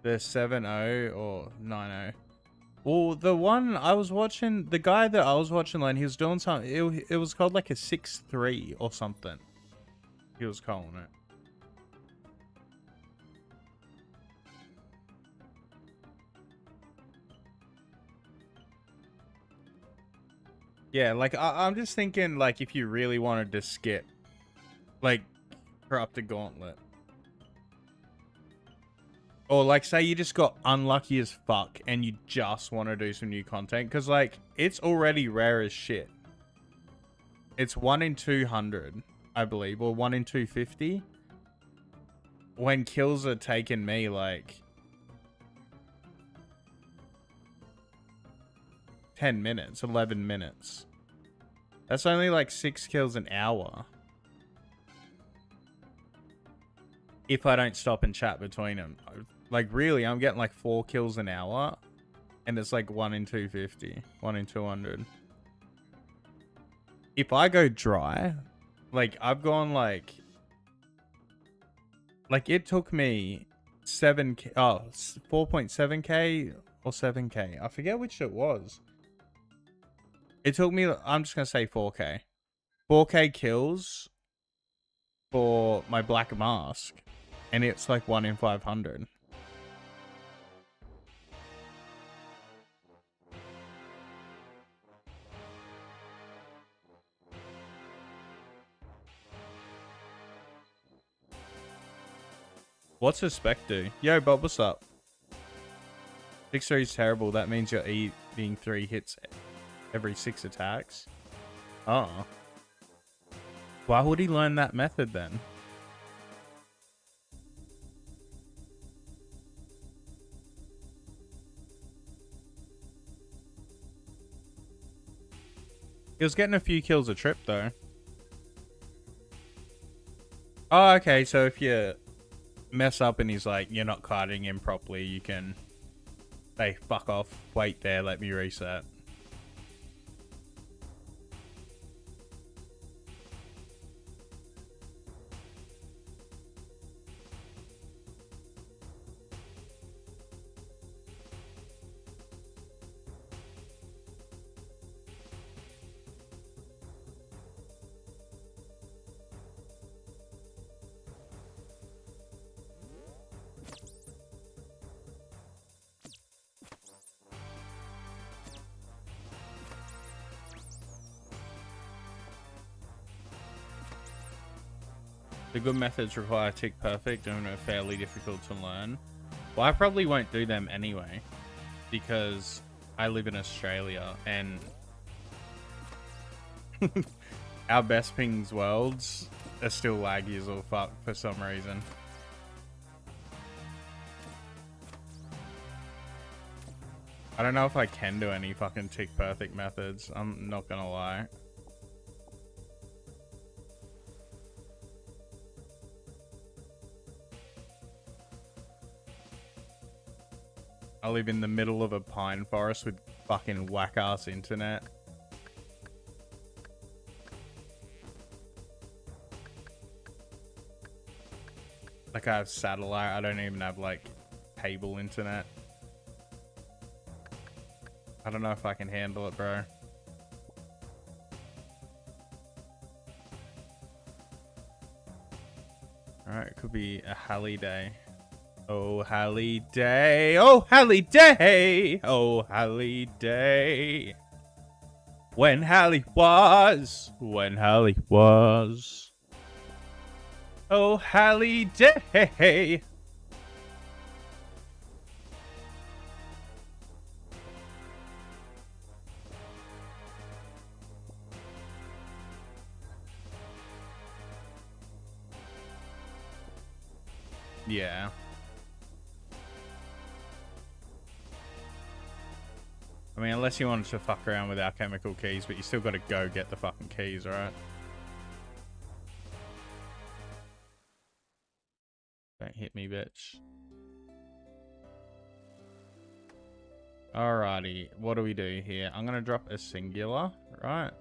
The 7.0 or 9.0. Well, the one I was watching, the guy that I was watching, like, he was doing something. It was called like a 6.3 or something. He was calling it. Yeah, like, I'm just thinking, like, if you really wanted to skip, like, Corrupted Gauntlet. Or, like, say you just got unlucky as fuck and you just want to do some new content. Because, like, it's already rare as shit. It's 1 in 200, I believe. Or 1 in 250. When kills are taking me, like... 10 minutes, 11 minutes. That's only like 6 kills an hour. If I don't stop and chat between them. Like, really, I'm getting like 4 kills an hour. And it's like 1 in 250. 1 in 200. If I go dry, like, I've gone like... Like, it took me 4.7k or 7k. I forget which it was. It took me, I'm just going to say 4k. 4k kills for my black mask. And it's like 1 in 500. What's a spec do? Yo, Bob, what's up? 6-3 is terrible. That means you're eating 3 hits every 6 attacks. Oh. Why would he learn that method then? He was getting a few kills a trip though. Oh, okay. So if you mess up and he's like, you're not carding him properly, you can say, fuck off, wait there, let me reset. The good methods require tick perfect and are fairly difficult to learn. Well, I probably won't do them anyway, because I live in Australia and our best pings worlds are still laggy as all fuck for some reason. I don't know if I can do any fucking tick perfect methods. I'm not gonna lie. I live in the middle of a pine forest with fucking whack-ass internet. Like, I have satellite. I don't even have, like, cable internet. I don't know if I can handle it, bro. Alright, it could be a Halley day. Oh, Halley day. Oh, Halley day. Oh, Halley day. When Halley was. When Halley was. Oh, Halley day. Yeah. I mean, unless you wanted to fuck around with alchemical keys, but you still got to go get the fucking keys, right? Don't hit me, bitch. Alrighty, what do we do here? I'm gonna drop a singular, right?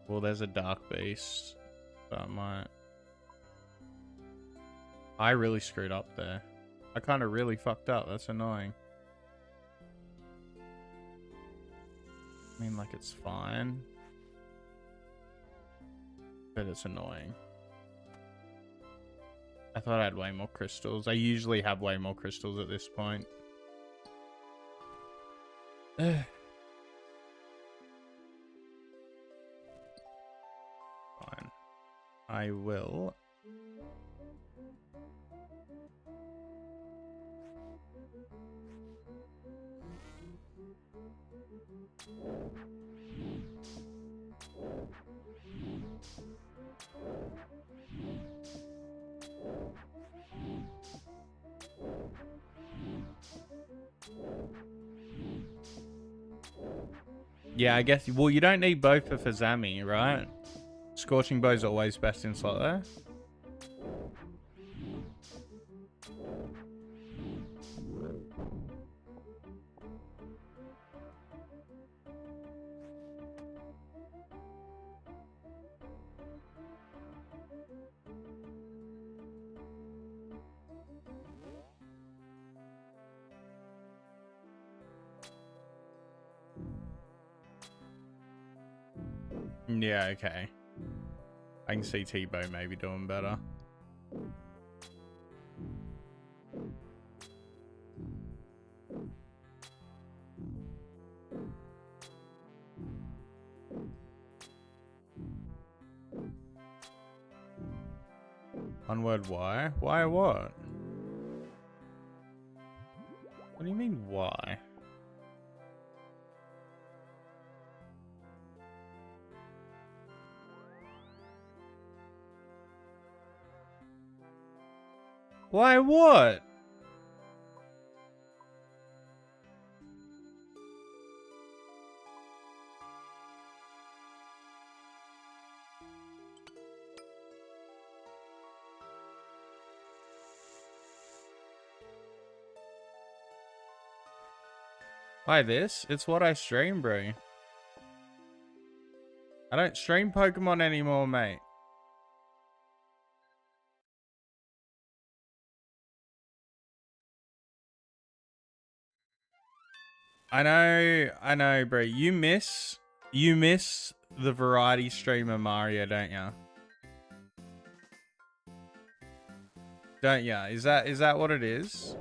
Well, there's a dark beast. That might... I really screwed up there. I kind of really fucked up. That's annoying. I mean, like, it's fine. But it's annoying. I thought I had way more crystals. I usually have way more crystals at this point. Fine. I will. Yeah, I guess. Well, you don't need both for Zami, right? Scorching Bow's always best in slot there. Yeah, okay. I can see T-Bow maybe doing better. One word, why? Why what? What do you mean, why? Why what? Why this? It's what I stream, bro. I don't stream Pokemon anymore, mate. I know, bro. You miss the variety streamer Mario, don't ya? Don't ya? Is that what it is?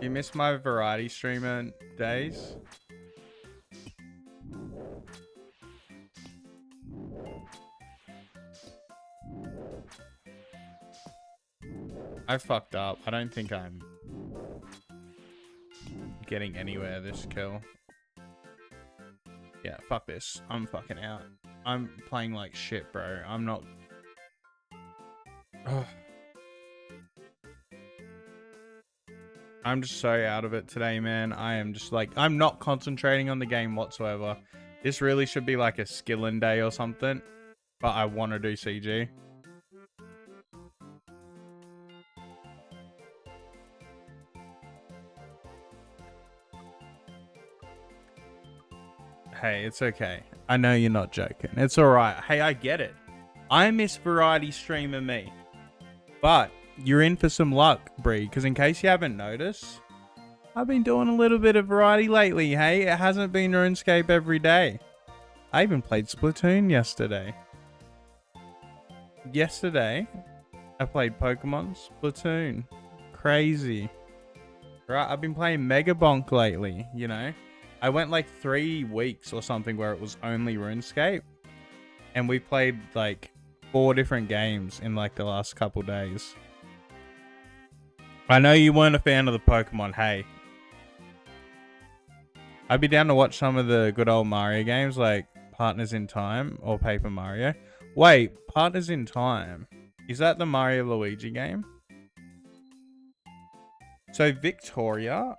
You miss my variety streamer days? I fucked up. I don't think I'm getting anywhere this kill. Yeah, fuck this. I'm fucking out. I'm playing like shit, bro. I'm not... Ugh. I'm just so out of it today, man. I am just like... I'm not concentrating on the game whatsoever. This really should be like a skilling day or something. But I want to do CG. Hey, it's okay. I know you're not joking. It's alright. Hey, I get it. I miss variety streamer me. But you're in for some luck, Bree, because in case you haven't noticed, I've been doing a little bit of variety lately, hey? It hasn't been RuneScape every day. I even played Splatoon yesterday. I played Pokemon Splatoon. Crazy. Right, I've been playing Mega Bonk lately, you know? I went like 3 weeks or something where it was only RuneScape. And we played like 4 different games in like the last couple days. I know you weren't a fan of the Pokemon, hey. I'd be down to watch some of the good old Mario games like Partners in Time or Paper Mario. Wait, Partners in Time. Is that the Mario Luigi game? So Victoria,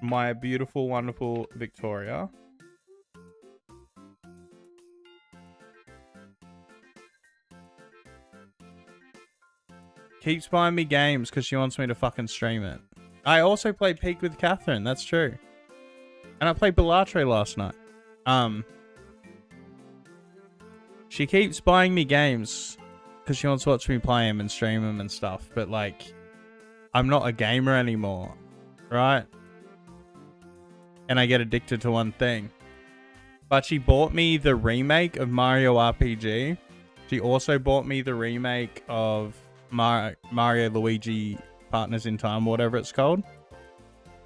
my beautiful, wonderful Victoria. Keeps buying me games because she wants me to fucking stream it. I also played Peak with Catherine, that's true. And I played Belatre last night. She keeps buying me games because she wants to watch me play them and stream them and stuff. But like, I'm not a gamer anymore, right? And I get addicted to one thing. But she bought me the remake of Mario RPG. She also bought me the remake of Mario Luigi Partners in Time, or whatever it's called,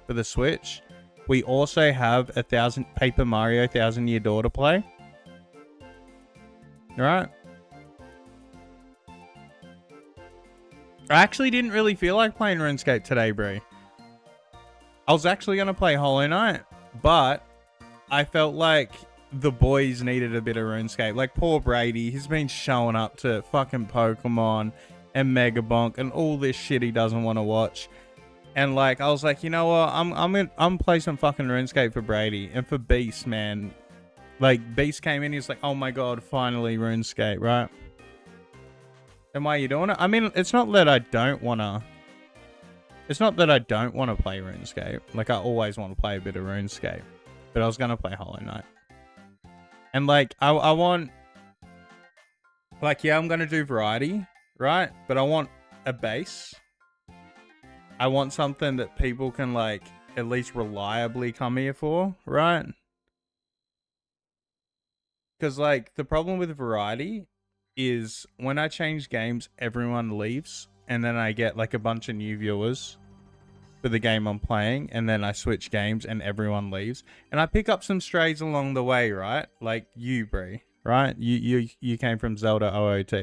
for the Switch. We also have Paper Mario 1000 Year Door to play. Right? I actually didn't really feel like playing RuneScape today, bro. I was actually going to play Hollow Knight, but I felt like the boys needed a bit of RuneScape. Like poor Brady, he's been showing up to fucking Pokemon and Mega Bonk and all this shit he doesn't want to watch. And like, I was like, you know what? I'm gonna play some fucking RuneScape for Brady and for Beast, man. Like Beast came in, he's like, oh my god, finally RuneScape, right? And why are you doing it? I mean, it's not that I don't wanna. It's not that I don't want to play RuneScape. Like I always want to play a bit of RuneScape, but I was gonna play Hollow Knight. And like, I want, like, yeah, I'm gonna do variety, right? But I want a base. I want something that people can like at least reliably come here for, right? Because like the problem with variety is when I change games, everyone leaves, and then I get like a bunch of new viewers for the game I'm playing, and then I switch games and everyone leaves, and I pick up some strays along the way, right? Like you, Bree, right? You came from Zelda OOT.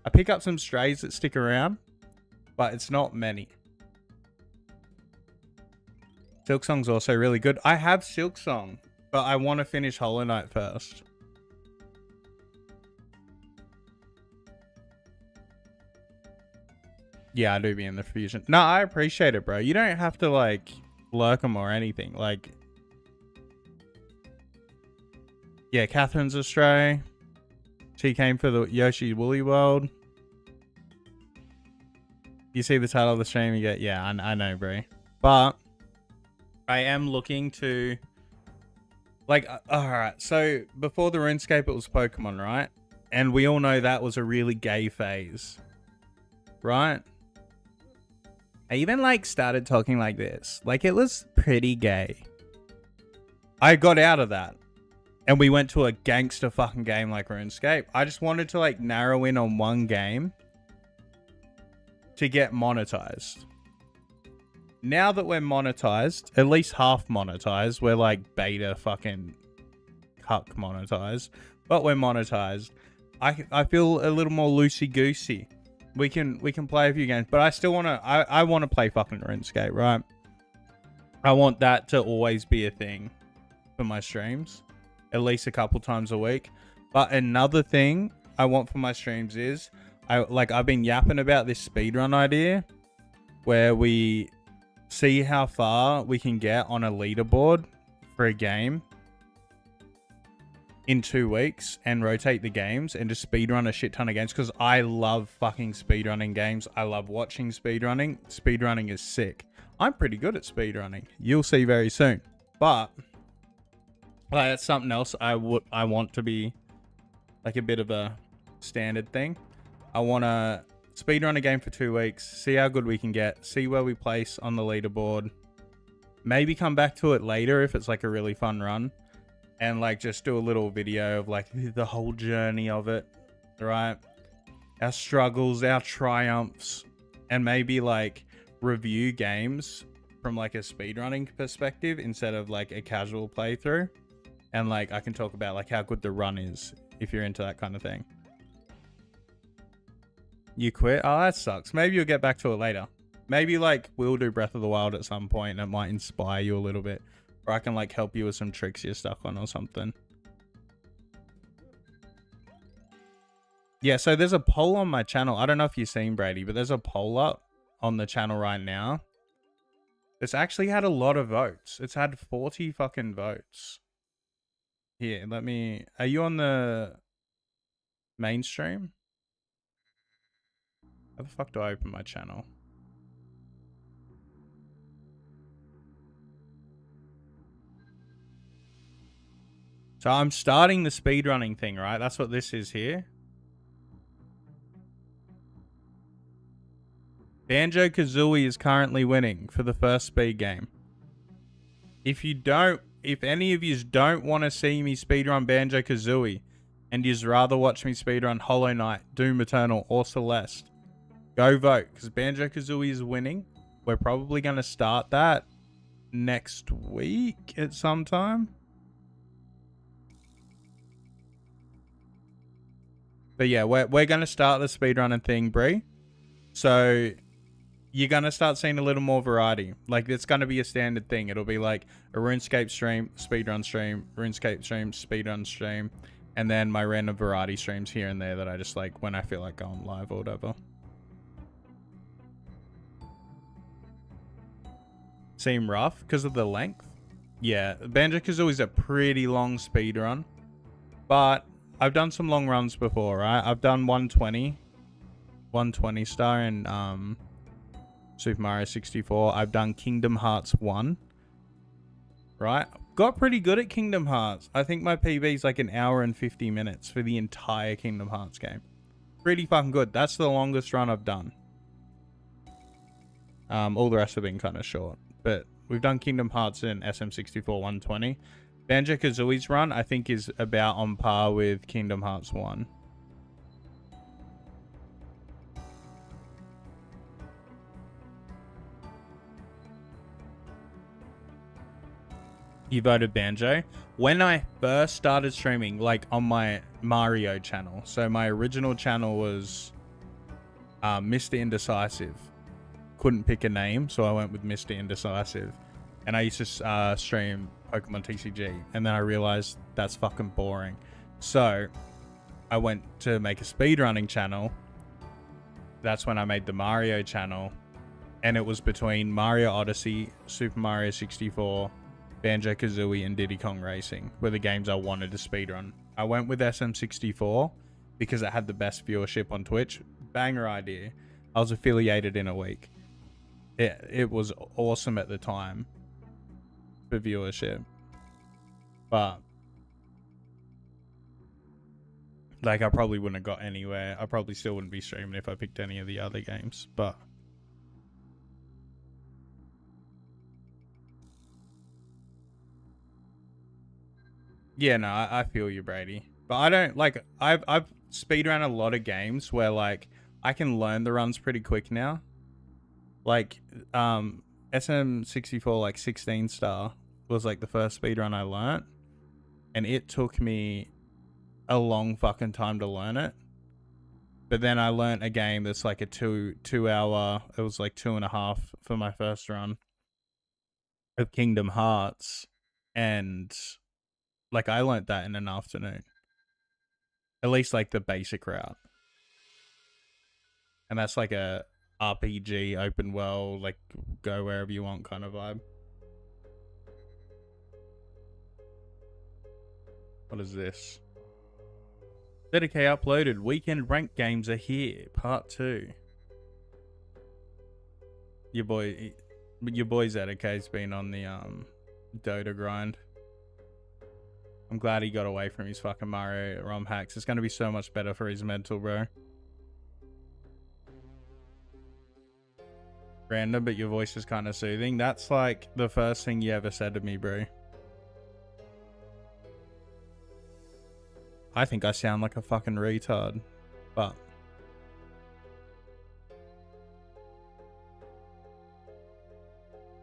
I pick up some strays that stick around, but it's not many. Silksong's also really good. I have Silksong, but I want to finish Hollow Knight first. Yeah, I do be in the fusion. No, I appreciate it, bro. You don't have to, like, lurk them or anything. Like, yeah, Catherine's a stray. She came for the Yoshi Woolly World. You see the title of the stream, you get, yeah, I know, bro. But I am looking to, like, alright, so before the RuneScape, it was Pokemon, right? And we all know that was a really gay phase, right? I even, like, started talking like this. Like, it was pretty gay. I got out of that. And we went to a gangster fucking game like RuneScape. I just wanted to, like, narrow in on one game to get monetized. Now that we're monetized, at least half monetized, we're like beta fucking cuck monetized, but we're monetized. I feel a little more loosey-goosey We can play a few games, but I still want to. I want to play fucking RuneScape, right? I want that to always be a thing for my streams, at least a couple times a week. But another thing I want for my streams is I've been yapping about this speedrun idea, where we see how far we can get on a leaderboard for a game in 2 weeks and rotate the games and just speedrun a shit ton of games, because I love fucking speedrunning games. I love watching speedrunning. Speedrunning is sick. I'm pretty good at speedrunning. You'll see very soon. But like, that's something else I want to be like a bit of a standard thing. I want to speedrun a game for 2 weeks, see how good we can get, see where we place on the leaderboard, maybe come back to it later if it's like a really fun run, and like just do a little video of like the whole journey of it, right? Our struggles, our triumphs, and maybe like review games from like a speedrunning perspective instead of like a casual playthrough. And like I can talk about like how good the run is if you're into that kind of thing. You quit? Oh, that sucks. Maybe you'll get back to it later. Maybe like we'll do Breath of the Wild at some point and it might inspire you a little bit. Or I can like help you with some tricks you're stuck on or something. Yeah, so there's a poll on my channel. I don't know if you've seen, Brady, but there's a poll up on the channel right now. It's actually had a lot of votes. It's had 40 fucking votes. Here, let me... Are you on the mainstream? How the fuck do I open my channel? So I'm starting the speedrunning thing, right? That's what this is here. Banjo-Kazooie is currently winning for the first speed game. If any of you don't want to see me speedrun Banjo-Kazooie and you'd rather watch me speedrun Hollow Knight, Doom Eternal, or Celeste, go vote, because Banjo-Kazooie is winning. We're probably going to start that next week at some time. But yeah, we're going to start the speedrunning thing, Bree. So you're going to start seeing a little more variety. Like, it's going to be a standard thing. It'll be like a RuneScape stream, speedrun stream, RuneScape stream, speedrun stream, and then my random variety streams here and there that I just like when I feel like going live or whatever. Seem rough because of the length? Yeah, Banjo-Kazooie is a pretty long speedrun, but I've done some long runs before, right? I've done 120 star in Super Mario 64. I've done Kingdom Hearts 1, right? Got pretty good at Kingdom Hearts. I think my PB is like 1 hour and 50 minutes for the entire Kingdom Hearts game. Pretty fucking good. That's the longest run I've done. All the rest have been kind of short, but we've done Kingdom Hearts in SM64 120. Banjo-Kazooie's run, I think, is about on par with Kingdom Hearts 1. You voted Banjo. When I first started streaming, like on my Mario channel, so my original channel was Mr. Indecisive. Couldn't pick a name, so I went with Mr. Indecisive. And I used to stream Pokemon TCG, and then I realized that's fucking boring. So I went to make a speedrunning channel. That's when I made the Mario channel, and it was between Mario Odyssey, Super Mario 64, Banjo-Kazooie, and Diddy Kong Racing were the games I wanted to speedrun. I went with SM64 because it had the best viewership on Twitch. Banger idea. I was affiliated in a week. It was awesome at the time for viewership, but like I probably wouldn't have got anywhere. I probably still wouldn't be streaming if I picked any of the other games, but yeah, no, I feel you, Brady. But I don't like, I've speedrun a lot of games where like I can learn the runs pretty quick now. Like SM64 like 16 star was like the first speedrun I learnt, and it took me a long fucking time to learn it. But then I learnt a game that's like a two hour. It was like 2.5 for my first run of Kingdom Hearts, and like I learnt that in an afternoon. At least like the basic route, and that's like a RPG open world, like go wherever you want kind of vibe. What is this? 30k uploaded. Weekend rank games are here. Part 2. Your boy ZK's been on the Dota grind. I'm glad he got away from his fucking Mario ROM hacks. It's gonna be so much better for his mental, bro. Random, but your voice is kind of soothing. That's like the first thing you ever said to me, bro. I think I sound like a fucking retard, but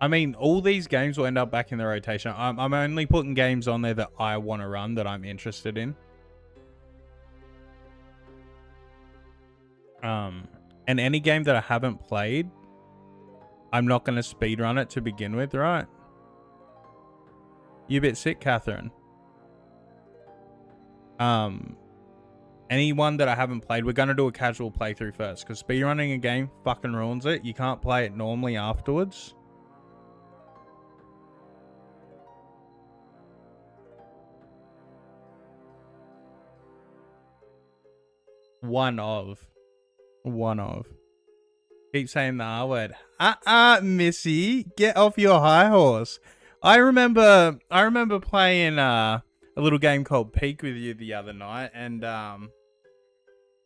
I mean, all these games will end up back in the rotation. I'm only putting games on there that I want to run, that I'm interested in. And any game that I haven't played, I'm not going to speedrun it to begin with, right? You a bit sick, Catherine? Anyone that I haven't played, we're going to do a casual playthrough first, because speedrunning a game fucking ruins it. You can't play it normally afterwards. One of. Keep saying the R word. Missy, get off your high horse. I remember playing a little game called Peak with you the other night, and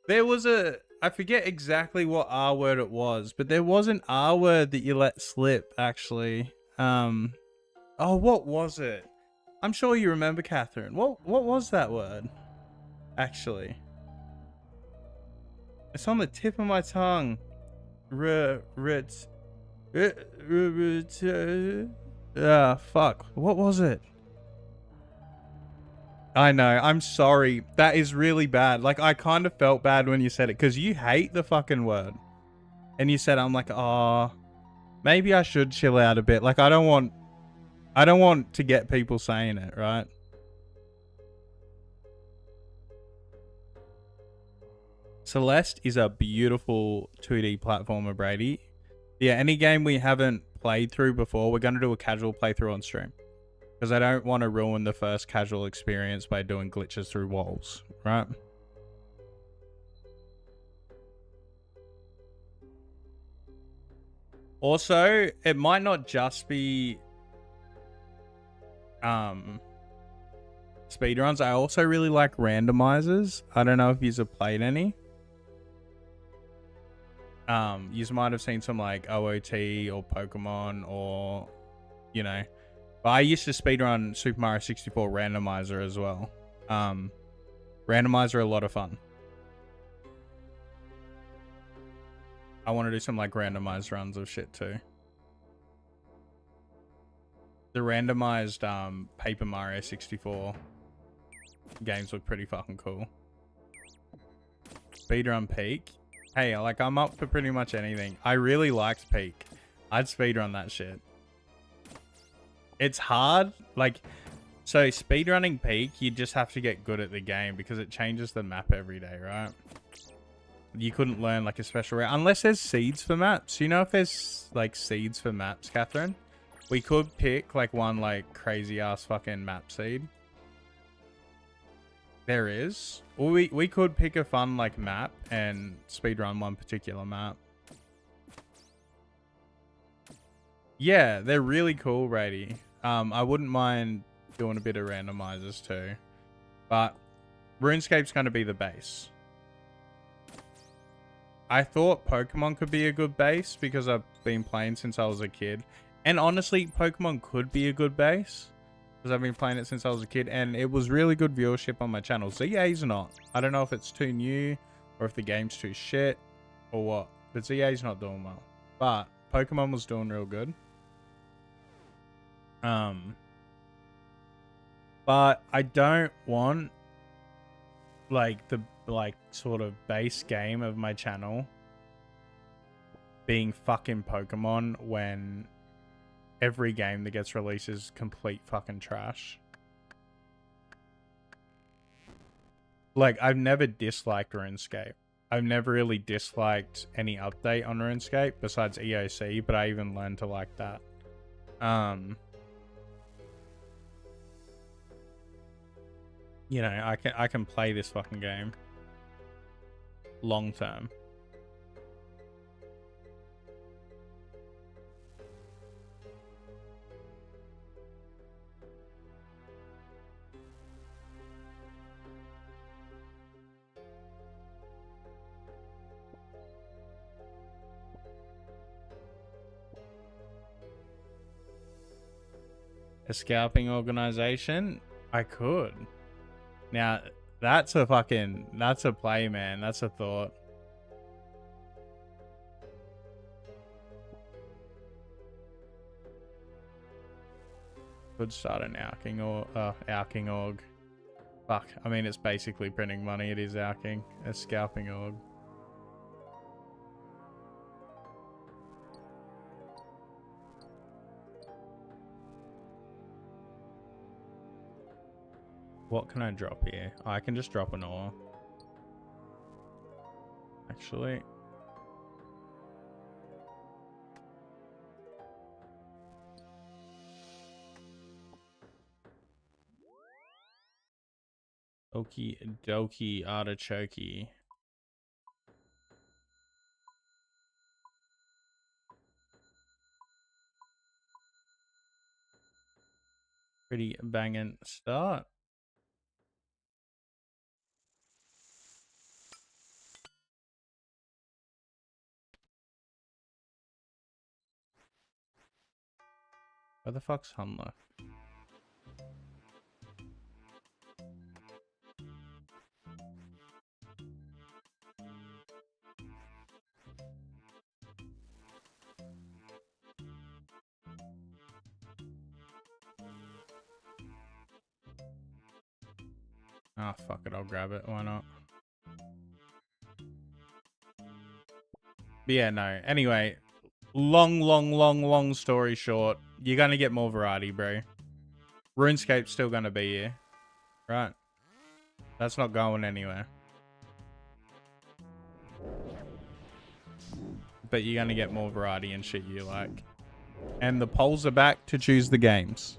there was I forget exactly what R word it was, but there was an R word that you let slip, actually. Oh, what was it? I'm sure you remember, Catherine. What was that word? Actually, it's on the tip of my tongue. Fuck. What was it? I know. I'm sorry. That is really bad. Like, I kind of felt bad when you said it, because you hate the fucking word. And you said, I'm like, oh, maybe I should chill out a bit. Like, I don't want to get people saying it, right? Celeste is a beautiful 2D platformer, Brady. Yeah, any game we haven't played through before, we're going to do a casual playthrough on stream. Because I don't want to ruin the first casual experience by doing glitches through walls, right? Also, it might not just be speedruns. I also really like randomizers. I don't know if you've played any. You might have seen some like OOT or Pokemon, or, you know. But I used to speedrun Super Mario 64 randomizer as well. Randomizer are a lot of fun. I want to do some like randomized runs of shit too. The randomized Paper Mario 64 games look pretty fucking cool. Speedrun Peak. Hey, like, I'm up for pretty much anything. I really liked Peak. I'd speedrun that shit. It's hard. Like, so speedrunning Peak, you just have to get good at the game, because it changes the map every day, right? You couldn't learn like a special route unless there's seeds for maps. You know, if there's like seeds for maps, Catherine, we could pick like one like crazy ass fucking map seed. There is. Or we could pick a fun like map and speedrun one particular map. Yeah, they're really cool, Brady. I wouldn't mind doing a bit of randomizers too. But RuneScape's going to be the base. I thought Pokemon could be a good base because I've been playing since I was a kid. And honestly, Pokemon could be a good base because I've been playing it since I was a kid. And it was really good viewership on my channel. ZA's not. I don't know if it's too new or if the game's too shit or what. But ZA's not doing well. But Pokemon was doing real good. But I don't want like the sort of base game of my channel being fucking Pokemon when every game that gets released is complete fucking trash. Like, I've never disliked RuneScape. I've never really disliked any update on RuneScape besides EOC, but I even learned to like that. You know, I can play this fucking game long term. A scalping organization? I could. Now, that's a play, man. That's a thought. Could start an ouking org. Fuck. I mean, it's basically printing money. It is ouking. A scalping org. What can I drop here? Oh, I can just drop an ore. Actually. Okie dokie artichoke. Pretty banging start. Where the fuck's Hun left? Ah, oh, fuck it, I'll grab it. Why not? But yeah, no. Anyway, long story short, you're gonna get more variety, bro. RuneScape's still gonna be here, right? That's not going anywhere. But you're gonna get more variety and shit you like. And the polls are back to choose the games.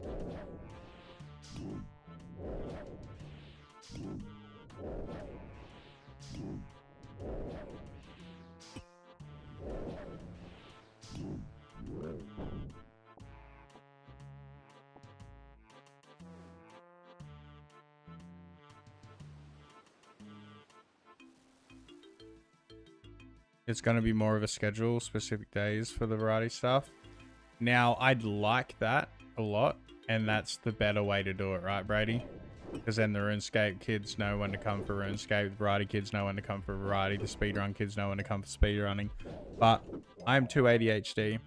It's going to be more of a schedule, specific days for the variety stuff. Now, I'd like that a lot, and that's the better way to do it, right, Brady? Because then the RuneScape kids know when to come for RuneScape, the variety kids know when to come for variety, the speedrun kids know when to come for speedrunning. But I am too ADHD.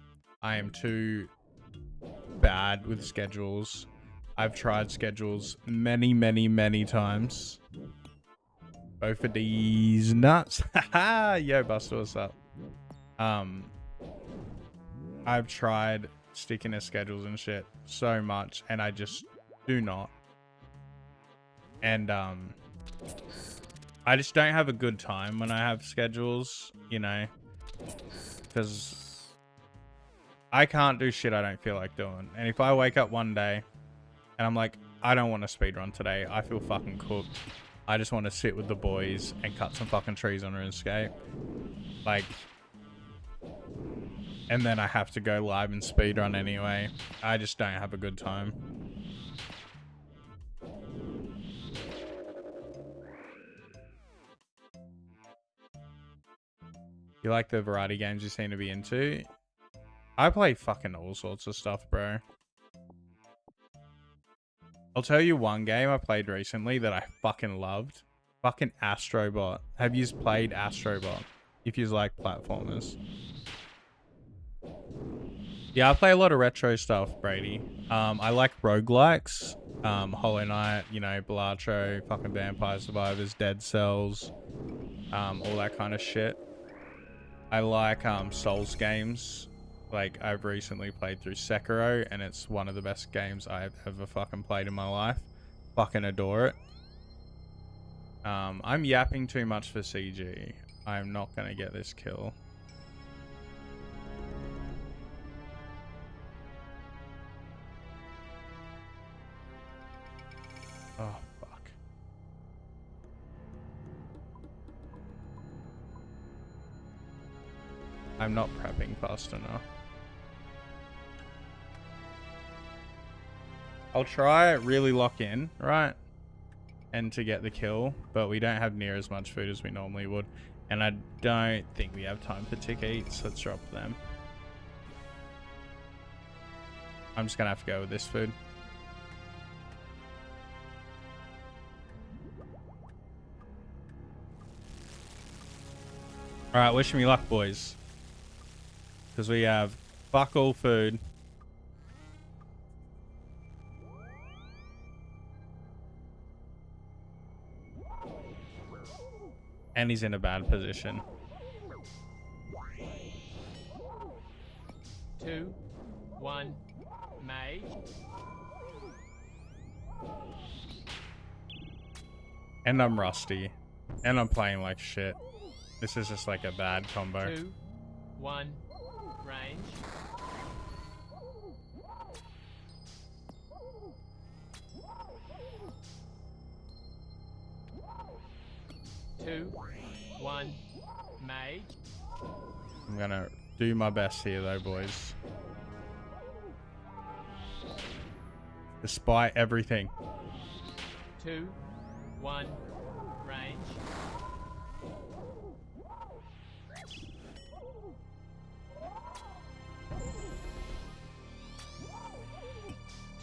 I am too bad with schedules. I've tried schedules many times. Both of these nuts. Haha, yo, Buster, what's up? I've tried sticking to schedules and shit so much, and I just do not. And I just don't have a good time when I have schedules, you know, because I can't do shit I don't feel like doing. And if I wake up one day and I'm like, I don't want to speedrun today, I feel fucking cooked. I just want to sit with the boys and cut some fucking trees on RuneScape. Like, and then I have to go live and speedrun anyway. I just don't have a good time. You like the variety games you seem to be into? I play fucking all sorts of stuff, bro. I'll tell you one game I played recently that I fucking loved. Fucking Astrobot. Have you played Astrobot? If you like platformers. Yeah, I play a lot of retro stuff, Brady. I like roguelikes. Hollow Knight, you know, Balatro, fucking Vampire Survivors, Dead Cells, all that kind of shit. I like Souls games. Like, I've recently played through Sekiro, and it's one of the best games I've ever fucking played in my life. Fucking adore it. I'm yapping too much for CG. I'm not gonna get this kill. Oh, fuck. I'm not prepping fast enough. I'll try really lock in, right? And to get the kill, but we don't have near as much food as we normally would. And I don't think we have time for tick eats. Let's drop them. I'm just gonna have to go with this food. Alright, wish me luck, boys. Because we have fuck all food. And he's in a bad position. 2, 1, made. And I'm rusty. And I'm playing like shit. This is just like a bad combo. 2, 1, range. 2, 1, made. I'm gonna do my best here though, boys. Despite everything. 2, 1, range.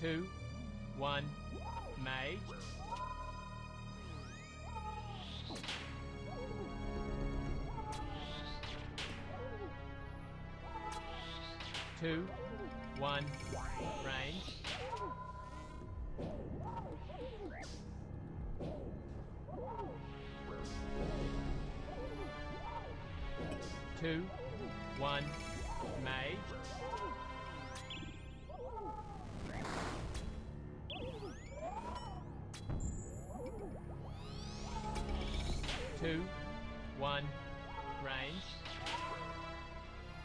2, 1, made. 2, 1, range. 2, 1, made. 2, 1, range. 2,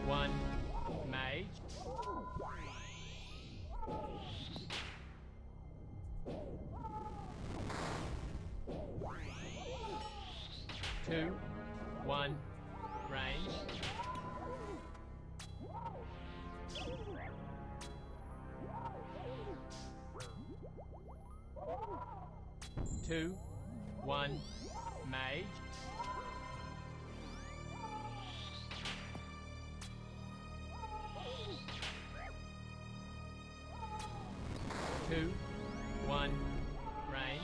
1, made. 2, 1, range. 2, 1, made. 2, 1, range.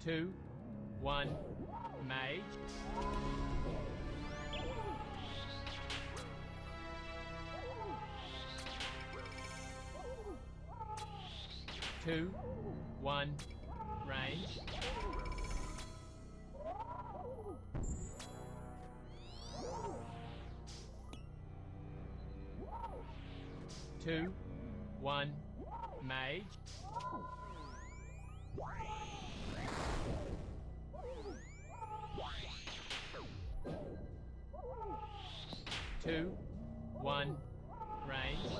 2, 1, made. 2, 1, range. 2, 1, made. 2, 1, range.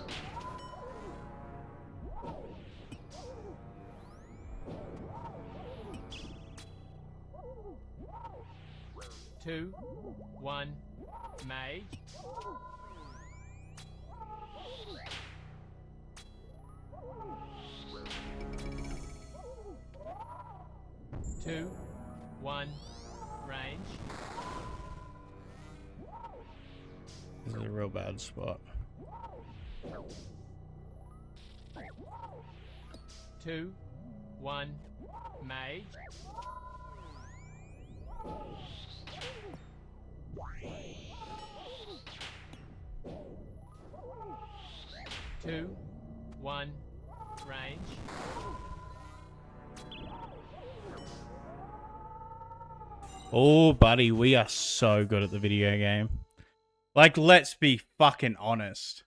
2, 1, made. 2, 1, range. This is a real bad spot. 2, 1, mage. 2, 1, range. Oh, buddy, we are so good at the video game. Like, let's be fucking honest.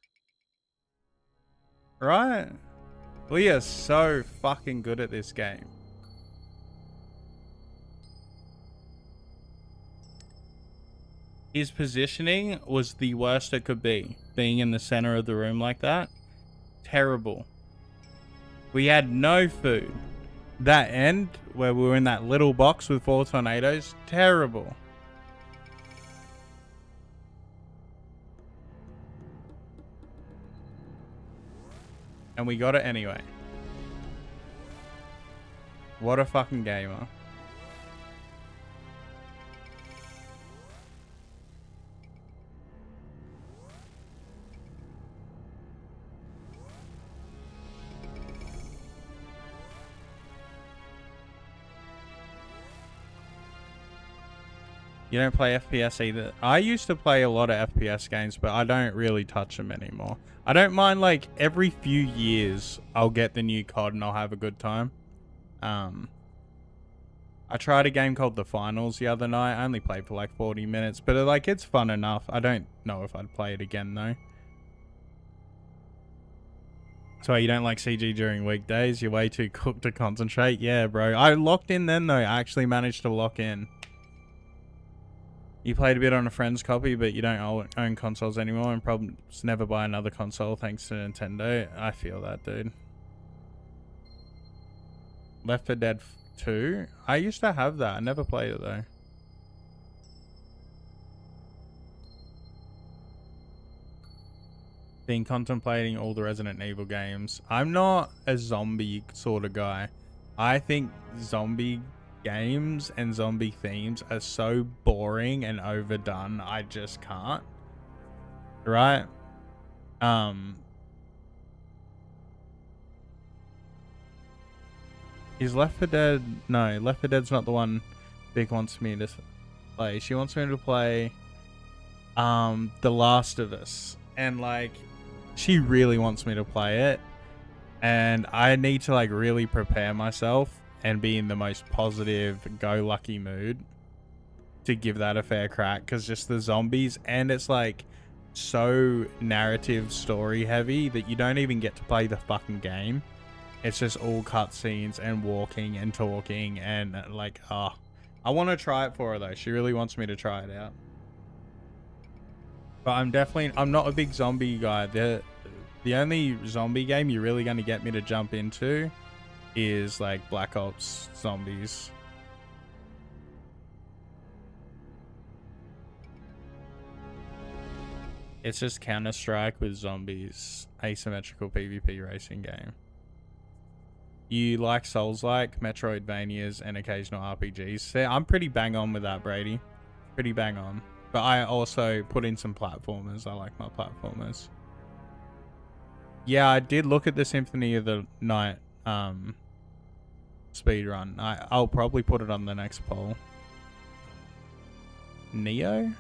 Right? We are so fucking good at this game. His positioning was the worst it could be. Being in the center of the room like that. Terrible. We had no food. That end, where we were in that little box with 4 tornadoes, terrible. And we got it anyway. What a fucking gamer. You don't play FPS either. I used to play a lot of FPS games, but I don't really touch them anymore. I don't mind, like, every few years I'll get the new COD and I'll have a good time. I tried a game called The Finals the other night. I only played for like 40 minutes, but like, it's fun enough. I don't know if I'd play it again though. So you don't like CG during weekdays? You're way too cooked to concentrate? Yeah, bro. I locked in then though. I actually managed to lock in. You played a bit on a friend's copy, but you don't own consoles anymore and probably never buy another console thanks to Nintendo. I feel that, dude. Left 4 Dead 2? I used to have that. I never played it, though. Been contemplating all the Resident Evil games. I'm not a zombie sort of guy. I think zombie games and zombie themes are so boring and overdone. I just can't. Right? Is Left 4 Dead... No, Left 4 Dead's not the one Vic wants me to play. She wants me to play The Last of Us. And like, she really wants me to play it. And I need to like really prepare myself and be in the most positive, go-lucky mood to give that a fair crack. Because just the zombies, and it's like so narrative story heavy that you don't even get to play the fucking game. It's just all cutscenes and walking and talking and like, I want to try it for her though. She really wants me to try it out. But I'm not a big zombie guy. The only zombie game you're really going to get me to jump into is like Black Ops Zombies. It's just Counter-Strike with zombies. Asymmetrical PvP racing game. You like Souls-like, Metroidvanias, and occasional RPGs. See, I'm pretty bang on with that, Brady. Pretty bang on. But I also put in some platformers. I like my platformers. Yeah, I did look at the Symphony of the Night speedrun. I'll probably put it on the next poll. Neo?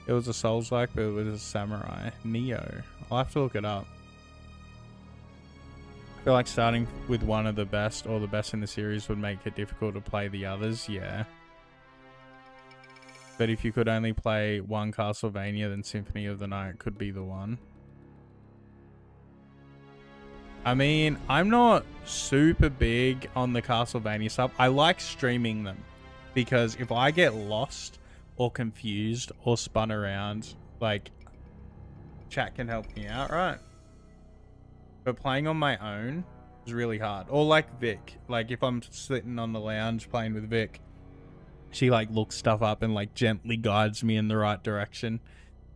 It was a Souls-like, but it was a samurai. Neo. I'll have to look it up. I feel like starting with one of the best or the best in the series would make it difficult to play the others. Yeah. But if you could only play one Castlevania, then Symphony of the Night could be the one. I mean, I'm not super big on the Castlevania stuff. I like streaming them because if I get lost or confused or spun around, like, chat can help me out, right? But playing on my own is really hard. Or like Vic. Like if I'm sitting on the lounge playing with Vic, she like looks stuff up and like gently guides me in the right direction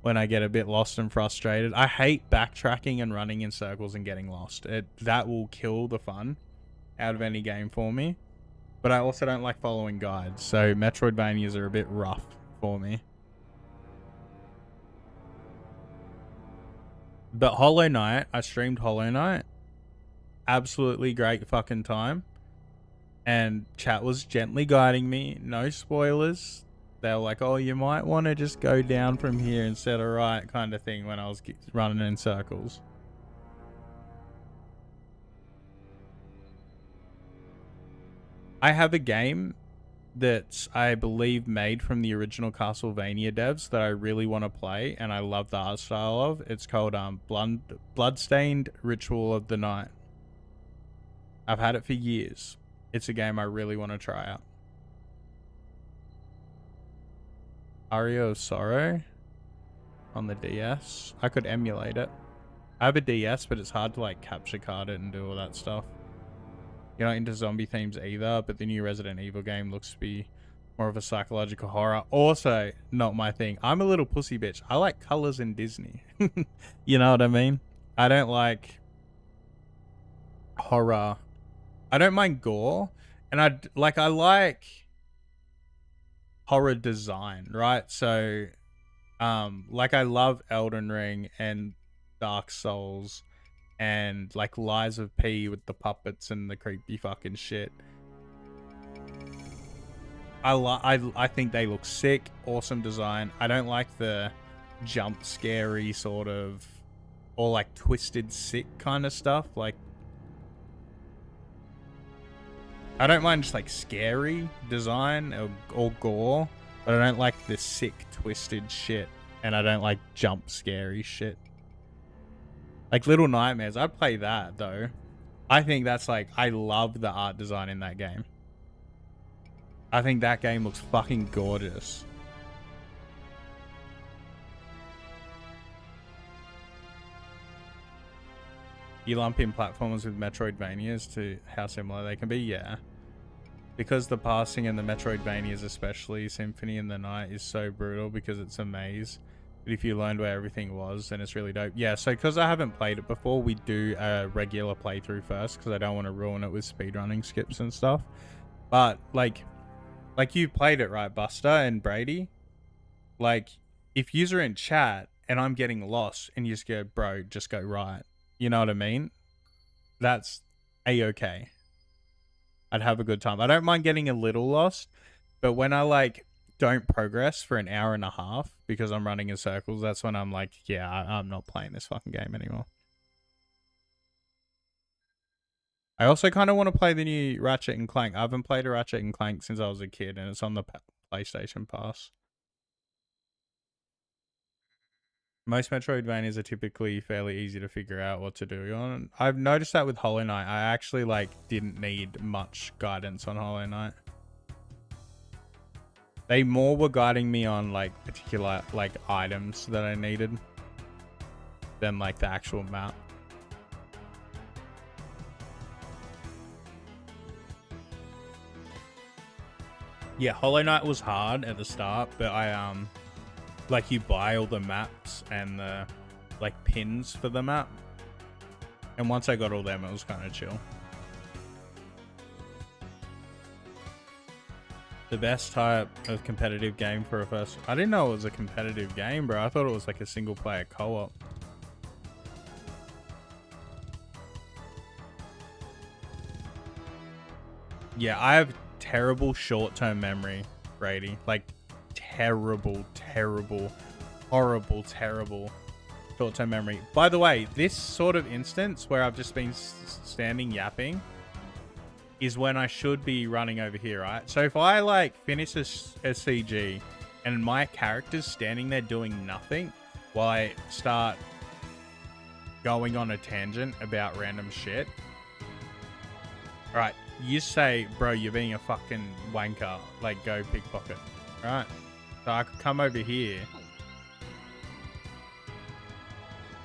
when I get a bit lost and frustrated. I hate backtracking and running in circles and getting lost. That will kill the fun out of any game for me. But I also don't like following guides. So Metroidvanias are a bit rough for me. But Hollow Knight, I streamed Hollow Knight. Absolutely great fucking time. And chat was gently guiding me. No spoilers. They were like, oh, you might want to just go down from here instead of right, kind of thing, when I was running in circles. I have a game that's, I believe, made from the original Castlevania devs that I really want to play, and I love the art style of. It's called Bloodstained Ritual of the Night. I've had it for years. It's a game I really want to try out. Aria of Sorrow on the DS. I could emulate it. I have a DS, but it's hard to like capture card it and do all that stuff. You're not into zombie themes either, but the new Resident Evil game looks to be more of a psychological horror. Also, not my thing. I'm a little pussy bitch. I like colors in Disney. You know what I mean? I don't like horror. I don't mind gore. And I like horror design, right? So, like I love Elden Ring and Dark Souls and like Lies of P with the puppets and the creepy fucking shit. I think they look sick, awesome design. I don't like the jump scary sort of, or like twisted sick kind of stuff. Like, I don't mind just like scary design or gore, but I don't like the sick twisted shit, and I don't like jump scary shit. Like Little Nightmares, I'd play that though. I think that's like, I love the art design in that game. I think that game looks fucking gorgeous. You lump in platformers with Metroidvanias to how similar they can be, yeah. Because the passing in the Metroidvanias, especially Symphony in the Night, is so brutal because it's a maze. But if you learned where everything was, then it's really dope. Yeah, so because I haven't played it before, we do a regular playthrough first because I don't want to ruin it with speedrunning skips and stuff. But like you played it, right, Buster and Brady? Like, if you're in chat and I'm getting lost and you just go, bro, just go right. You know what I mean? That's a-okay. I'd have a good time. I don't mind getting a little lost, but when I like don't progress for an hour and a half because I'm running in circles, that's when I'm like, yeah, I'm not playing this fucking game anymore. I also kind of want to play the new Ratchet and Clank. I haven't played a Ratchet and Clank since I was a kid, and it's on the PlayStation Pass. Most Metroidvanias are typically fairly easy to figure out what to do on. I've noticed that with Hollow Knight. I actually like didn't need much guidance on Hollow Knight. They more were guiding me on like particular like items that I needed than like the actual map. Yeah, Hollow Knight was hard at the start, but I like you buy all the maps and the like pins for the map. And once I got all them, it was kind of chill. The best type of competitive game for a first... I didn't know it was a competitive game, bro. I thought it was like a single player co-op. Yeah, I have terrible short-term memory, Brady. Like, terrible, horrible, terrible short-term memory. By the way, this sort of instance where I've just been standing yapping is when I should be running over here, right? So if I like finish a CG and my character's standing there doing nothing while I start going on a tangent about random shit, all right, you say, bro, you're being a fucking wanker, like go pickpocket, right? So I could come over here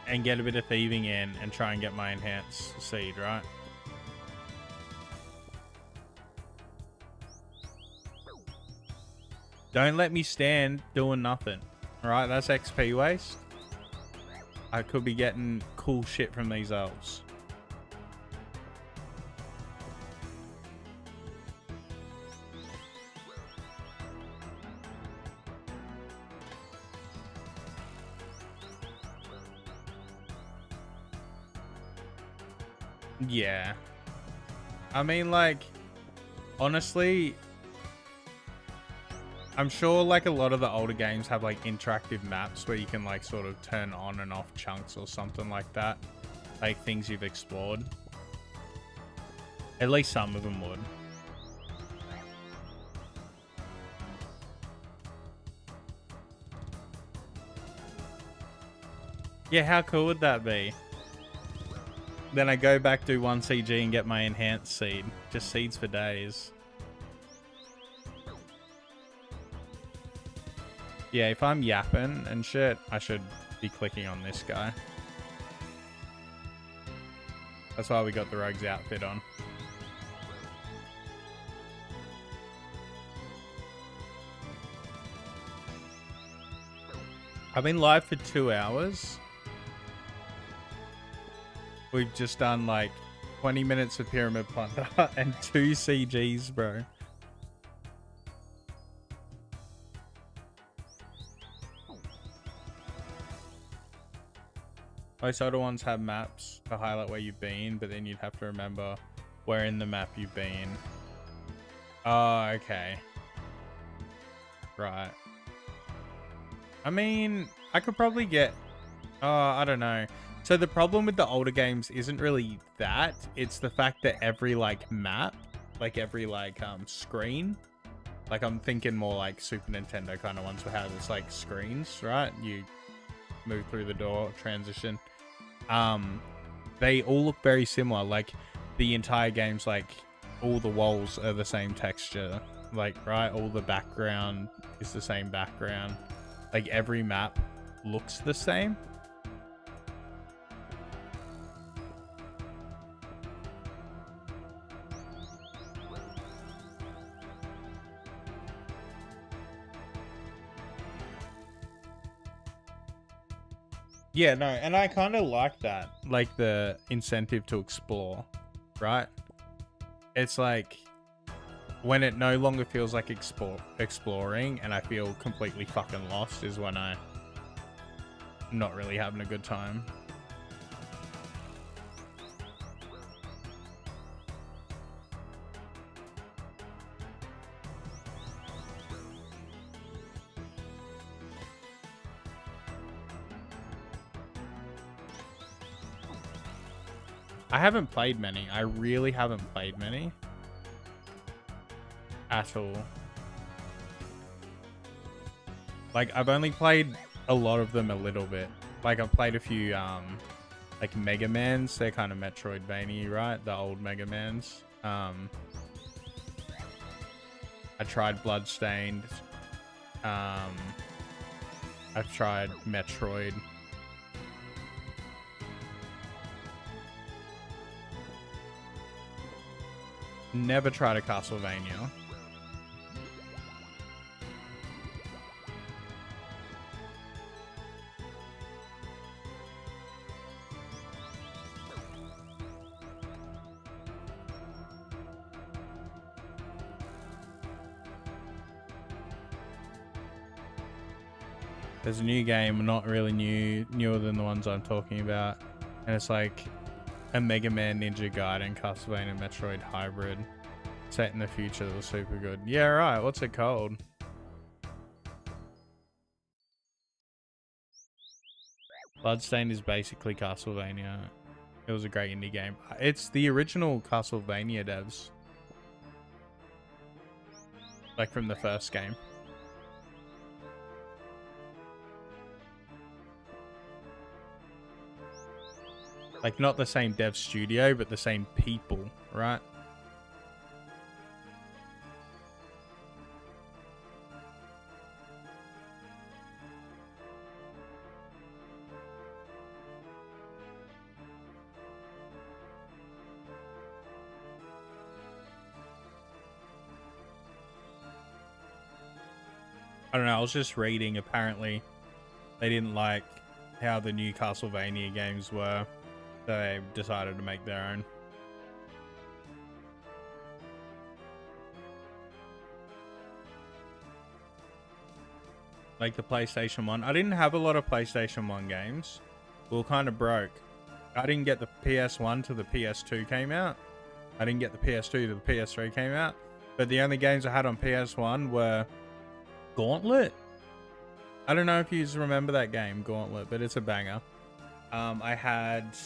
and get a bit of thieving in and try and get my enhanced seed, right? Don't let me stand doing nothing. Alright, that's XP waste. I could be getting cool shit from these elves. Yeah. I mean, like, honestly, I'm sure like a lot of the older games have like interactive maps where you can like sort of turn on and off chunks or something like that. Like things you've explored. At least some of them would. Yeah, how cool would that be? Then I go back, do 1 CG and get my enhanced seed. Just seeds for days. Yeah, if I'm yapping and shit, I should be clicking on this guy. That's why we got the Rogue's outfit on. I've been live for 2 hours. We've just done like 20 minutes of Pyramid Plunder and 2 CGs, bro. Most other ones have maps to highlight where you've been, but then you'd have to remember where in the map you've been. Oh, okay. Right. I mean, I could probably get... Oh, I don't know. So the problem with the older games isn't really that. It's the fact that every, like, map, like, every, like, screen... Like, I'm thinking more like Super Nintendo kind of ones where how there's, like, screens, right? You move through the door, transition. They all look very similar. Like, the entire game's, like, all the walls are the same texture. Like, right? All the background is the same background. Like, every map looks the same. Yeah, no, and I kind of like that. Like, the incentive to explore, right? It's like, when it no longer feels like exploring and I feel completely fucking lost is when I'm not really having a good time. I haven't played many. I really haven't played many. At all. Like, I've only played a lot of them a little bit. Like, I've played a few, like, Mega Mans. They're kind of Metroidvania, right? The old Mega Mans. I tried Bloodstained. I've tried Metroid. Never tried a Castlevania. There's a new game, not really newer than the ones I'm talking about. And it's like a Mega Man Ninja Gaiden Castlevania Metroid hybrid set in the future that was super good. Yeah, right. What's it called? Bloodstained is basically Castlevania. It was a great indie game. It's the original Castlevania devs. Like from the first game. Like, not the same dev studio, but the same people, right? I don't know, I was just reading, apparently they didn't like how the new Castlevania games were. They decided to make their own. Like the PlayStation 1. I didn't have a lot of PlayStation 1 games. We were kind of broke. I didn't get the PS1 till the PS2 came out. I didn't get the PS2 till the PS3 came out. But the only games I had on PS1 were Gauntlet. I don't know if you remember that game, Gauntlet, but it's a banger. I had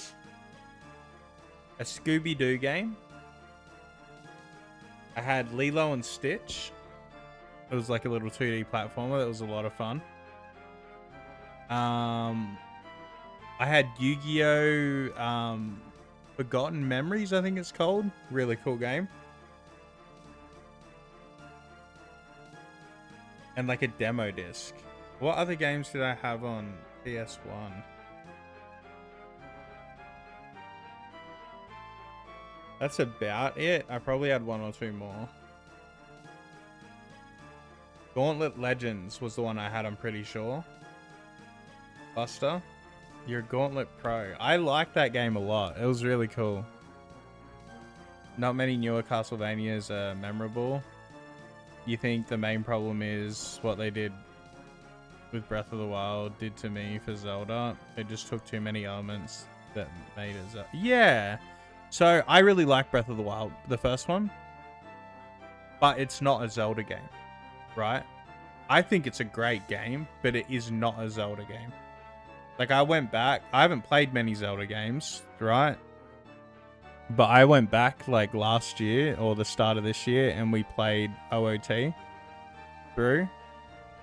a Scooby-Doo game. I had Lilo and Stitch. It was like a little 2D platformer that was a lot of fun. I had Yu-Gi-Oh! Forgotten Memories, I think it's called. Really cool game. And like a demo disc. What other games did I have on PS1? That's about it. I probably had one or two more. Gauntlet Legends was the one I had, I'm pretty sure. Buster, you're a Gauntlet Pro. I liked that game a lot. It was really cool. Not many newer Castlevanias are memorable. You think the main problem is what they did with Breath of the Wild did to me for Zelda? It just took too many elements that made it Zelda. Yeah. So I really like Breath of the Wild, the first one. But it's not a Zelda game, right? I think it's a great game, but it is not a Zelda game. Like, I went back. I haven't played many Zelda games, right? But I went back, like, last year or the start of this year, and we played OOT through.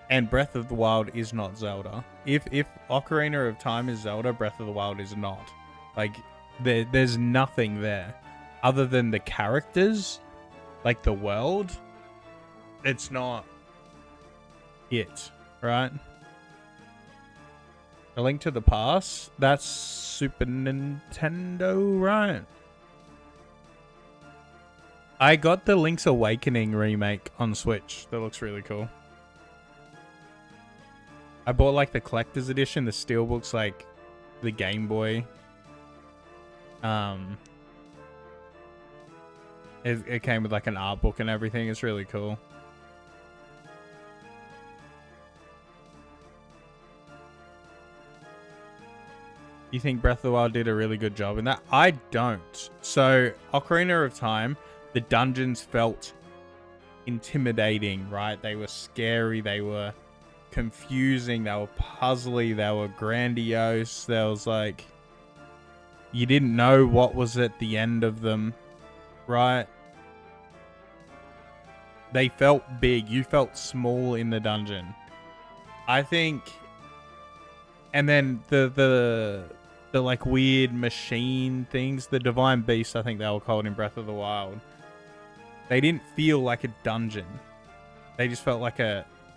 And Breath of the Wild is not Zelda. If Ocarina of Time is Zelda, Breath of the Wild is not. Like, there's nothing there. Other than the characters, like the world, it's not it, right? A Link to the Past, that's Super Nintendo, right? I got the Link's Awakening remake on Switch. That looks really cool. I bought like the collector's edition. The steelbook's like the Game Boy. It came with like an art book and everything. It's really cool. You think Breath of the Wild did a really good job in that? I don't. So, Ocarina of Time, the dungeons felt intimidating, right? They were scary. They were confusing. They were puzzly. They were grandiose. There was like, you didn't know what was at the end of them, right? They felt big. You felt small in the dungeon. I think, and then the like weird machine things, the Divine Beasts, I think they were called in Breath of the Wild. They didn't feel like a dungeon. They just felt like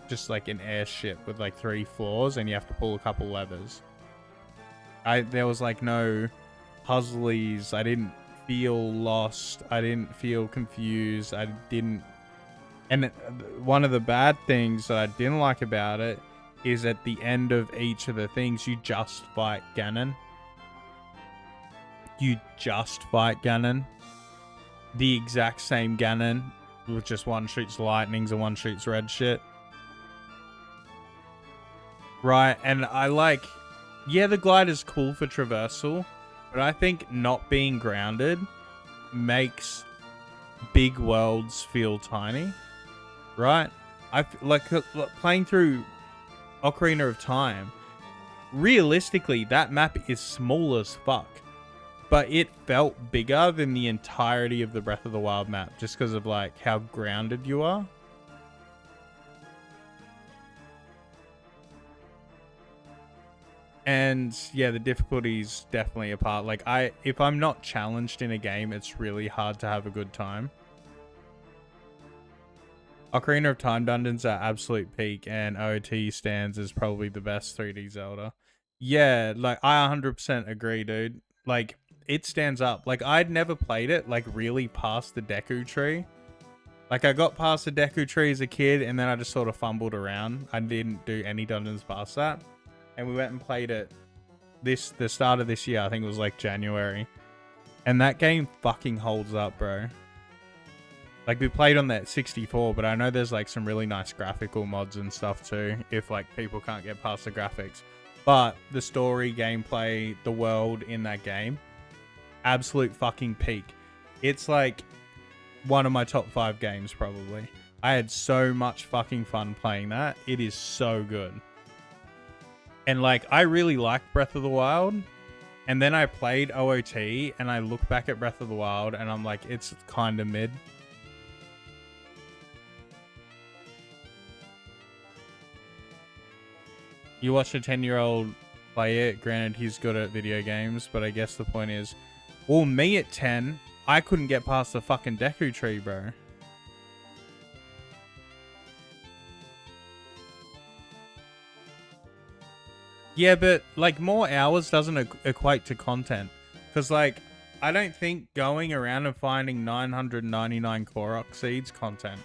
just like an airship with like 3 floors, and you have to pull a couple levers. There was like no puzzlies. I didn't feel lost. I didn't feel confused. And one of the bad things that I didn't like about it is at the end of each of the things, you just fight Ganon. You just fight Ganon. The exact same Ganon, with just one shoots lightnings and one shoots red shit. Right, and I like, yeah, the glide is cool for traversal, but I think not being grounded makes big worlds feel tiny, right? Like playing through Ocarina of Time, realistically, that map is small as fuck, but it felt bigger than the entirety of the Breath of the Wild map, just because of like how grounded you are. And yeah, the difficulty's definitely a part. Like if I'm not challenged in a game, it's really hard to have a good time. Ocarina of Time dungeons are absolute peak, and OOT stands as probably the best 3D Zelda. Yeah, like I 100% agree, dude. Like it stands up. Like I'd never played it like really past the Deku Tree. Like I got past the Deku Tree as a kid, and then I just sort of fumbled around. I didn't do any dungeons past that. And we went and played it the start of this year. I think it was like January. And that game fucking holds up, bro. Like we played on that 64, but I know there's like some really nice graphical mods and stuff too, if like people can't get past the graphics. But the story, gameplay, the world in that game, absolute fucking peak. It's like one of my top 5 games probably. I had so much fucking fun playing that. It is so good. And like, I really liked Breath of the Wild. And then I played OOT and I look back at Breath of the Wild and I'm like, it's kind of mid. You watch a 10-year-old play it. Granted, he's good at video games, but I guess the point is, well, me at 10, I couldn't get past the fucking Deku tree, bro. Yeah, but like more hours doesn't equate to content. Because like, I don't think going around and finding 999 Korok seeds content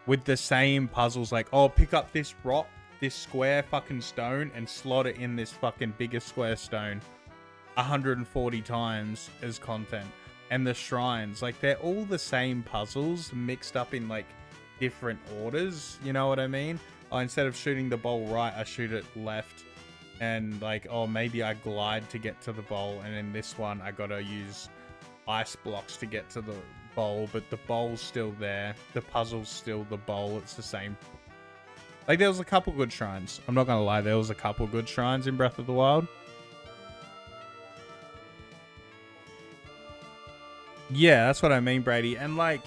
with the same puzzles, like, oh, pick up this rock, this square fucking stone and slot it in this fucking bigger square stone 140 times as content. And the shrines, like, they're all the same puzzles mixed up in like different orders, you know what I mean? Oh, instead of shooting the bowl right, I shoot it left. And like, oh, maybe I glide to get to the bowl, and in this one I gotta use ice blocks to get to the bowl, but the bowl's still there, the puzzle's still the bowl, it's the same. Like, there was a couple good shrines, I'm not gonna lie, there was a couple good shrines in Breath of the Wild. Yeah, that's what I mean, Brady. And like,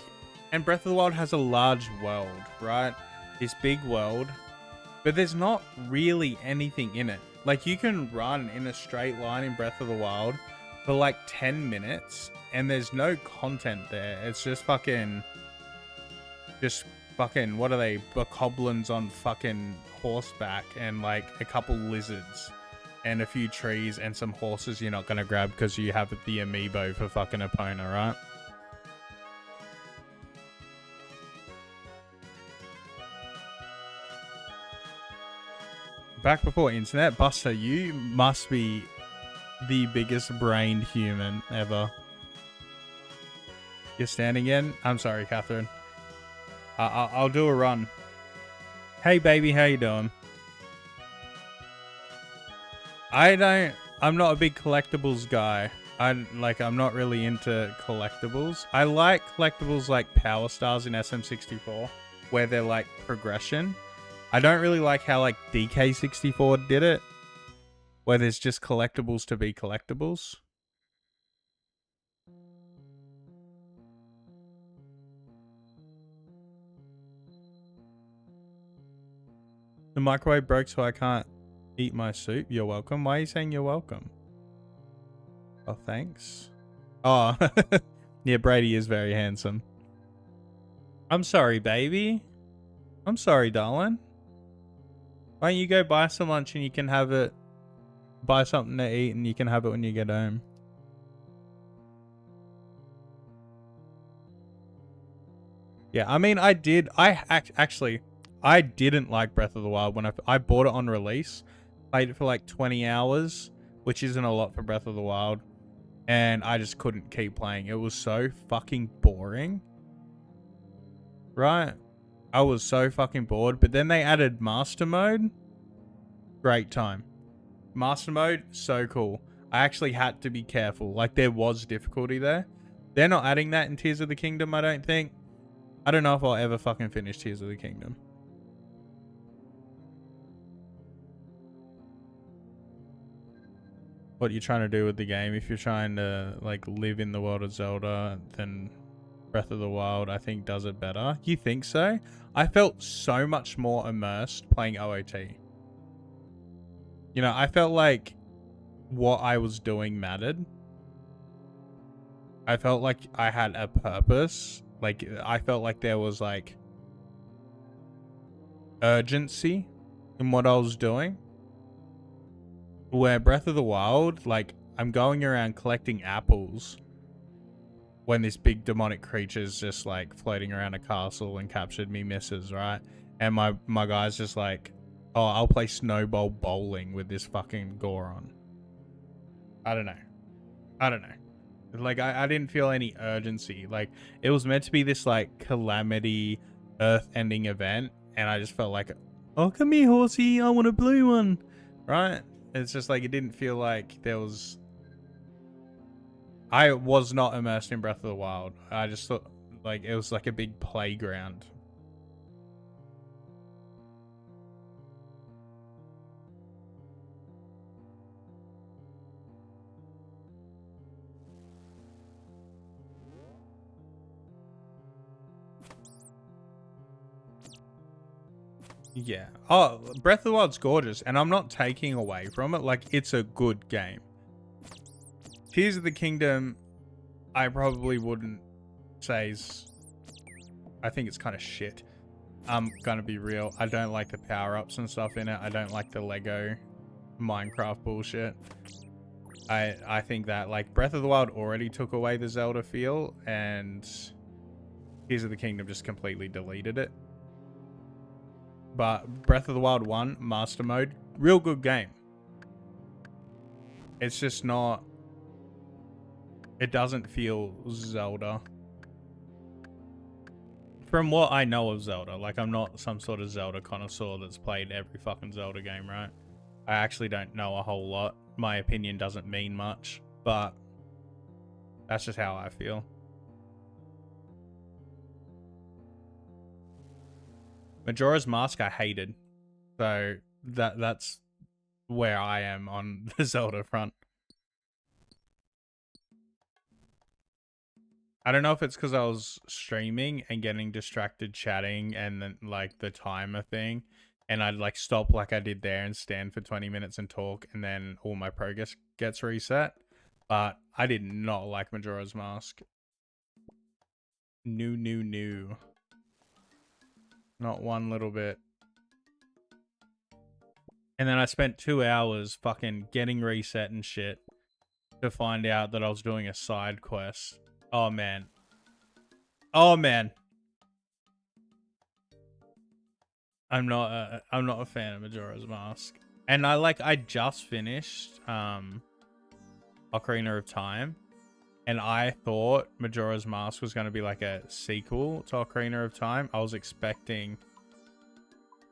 and Breath of the Wild has a large world, right? This big world, but there's not really anything in it. Like, you can run in a straight line in Breath of the Wild for like 10 minutes and there's no content there. It's just fucking, what are they? Bokoblins on fucking horseback and like a couple lizards and a few trees and some horses you're not gonna grab because you have the amiibo for fucking Epona, right? Back before internet, Buster, you must be the biggest brained human ever. You're standing in? I'm sorry, Catherine. I'll do a run. Hey, baby, how you doing? I'm not a big collectibles guy. I'm not really into collectibles. I like collectibles like Power Stars in SM64, where they're like progression. I don't really like how like DK64 did it, where there's just collectibles to be collectibles. The microwave broke, so I can't eat my soup. You're welcome. Why are you saying you're welcome? Oh, thanks. Oh, yeah, Brady is very handsome. I'm sorry, baby. I'm sorry, darling. Why don't you go buy some lunch and you can have it, buy something to eat and you can have it when you get home. Yeah, I mean, I didn't like Breath of the Wild when I bought it on release. Played it for like 20 hours, which isn't a lot for Breath of the Wild. And I just couldn't keep playing. It was so fucking boring. Right? I was so fucking bored. But then they added Master Mode. Great time. Master Mode, so cool. I actually had to be careful. Like, there was difficulty there. They're not adding that in Tears of the Kingdom, I don't think. I don't know if I'll ever fucking finish Tears of the Kingdom. What you're trying to do with the game. If you're trying to like live in the world of Zelda, then Breath of the Wild I think does it better. You think so? I felt so much more immersed playing OOT. You know, I felt like what I was doing mattered. I felt like I had a purpose. Like, I felt like there was like urgency in what I was doing. Where Breath of the Wild, like, I'm going around collecting apples when this big demonic creature's just like floating around a castle and captured me misses, right? And my guy's just like, oh, I'll play snowball bowling with this fucking Goron. I don't know. Like, I didn't feel any urgency. Like, it was meant to be this like calamity earth ending event, and I just felt like, oh, come here, horsey, I want a blue one. right? It's just like, it didn't feel like there was... I was not immersed in Breath of the Wild. I just thought like it was like a big playground. Yeah. Oh, Breath of the Wild's gorgeous, and I'm not taking away from it. Like, it's a good game. Tears of the Kingdom, I probably wouldn't say is... I think it's kind of shit. I'm gonna be real. I don't like the power-ups and stuff in it. I don't like the Lego Minecraft bullshit. I think that, like, Breath of the Wild already took away the Zelda feel, and Tears of the Kingdom just completely deleted it. But Breath of the Wild 1, Master Mode, real good game. It's just not... It doesn't feel Zelda. From what I know of Zelda, like, I'm not some sort of Zelda connoisseur that's played every fucking Zelda game, right? I actually don't know a whole lot. My opinion doesn't mean much, but that's just how I feel. Majora's Mask I hated, so that's where I am on the Zelda front. I don't know if it's because I was streaming and getting distracted chatting and then like the timer thing, and I'd like stop like I did there and stand for 20 minutes and talk, and then all my progress gets reset. But I did not like Majora's Mask. No. Not one little bit. And then I spent 2 hours fucking getting reset and shit to find out that I was doing a side quest. Oh, man. Oh, man. I'm not a fan of Majora's Mask. And I just finished Ocarina of Time, and I thought Majora's Mask was going to be like a sequel to Ocarina of Time. I was expecting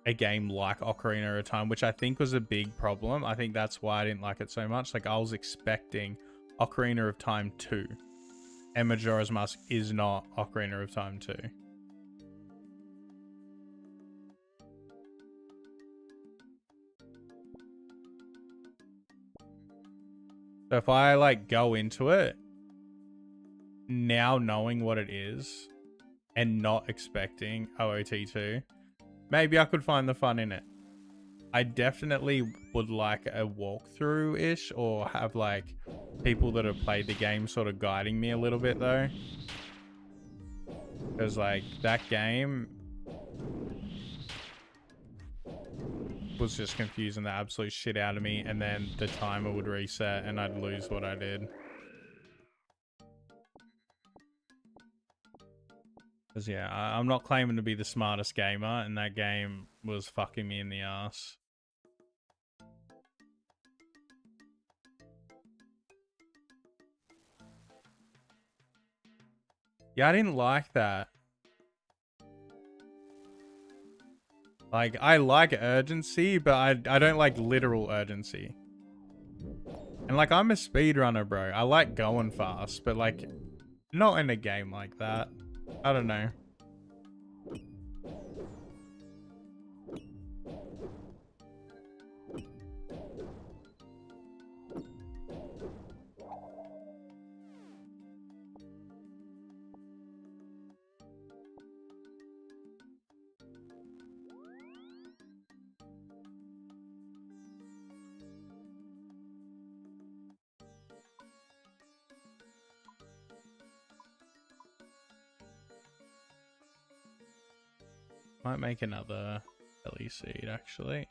a game like Ocarina of Time, which I think was a big problem. I think that's why I didn't like it so much. Like, I was expecting Ocarina of Time 2, and Majora's Mask is not Ocarina of Time 2. So if I like go into it now knowing what it is and not expecting OOT2, maybe I could find the fun in it. I definitely would like a walkthrough-ish, or have like people that have played the game sort of guiding me a little bit though. Because like that game was just confusing the absolute shit out of me, and then the timer would reset and I'd lose what I did. Because yeah, I'm not claiming to be the smartest gamer, and that game was fucking me in the ass. Yeah, I didn't like that. Like, I like urgency, but I don't like literal urgency. And like, I'm a speedrunner, bro. I like going fast, but like, not in a game like that. I don't know. Might make another belly seed, actually.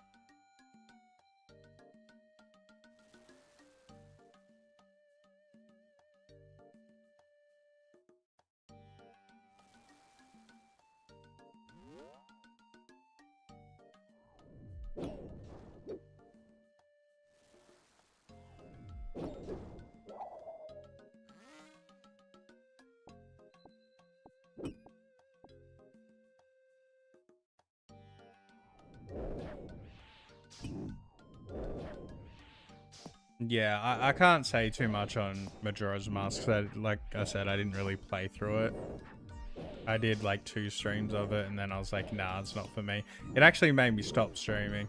Yeah, I can't say too much on Majora's Mask. Like I said, I didn't really play through it. I did like 2 streams of it, and then I was like, nah, it's not for me. It actually made me stop streaming.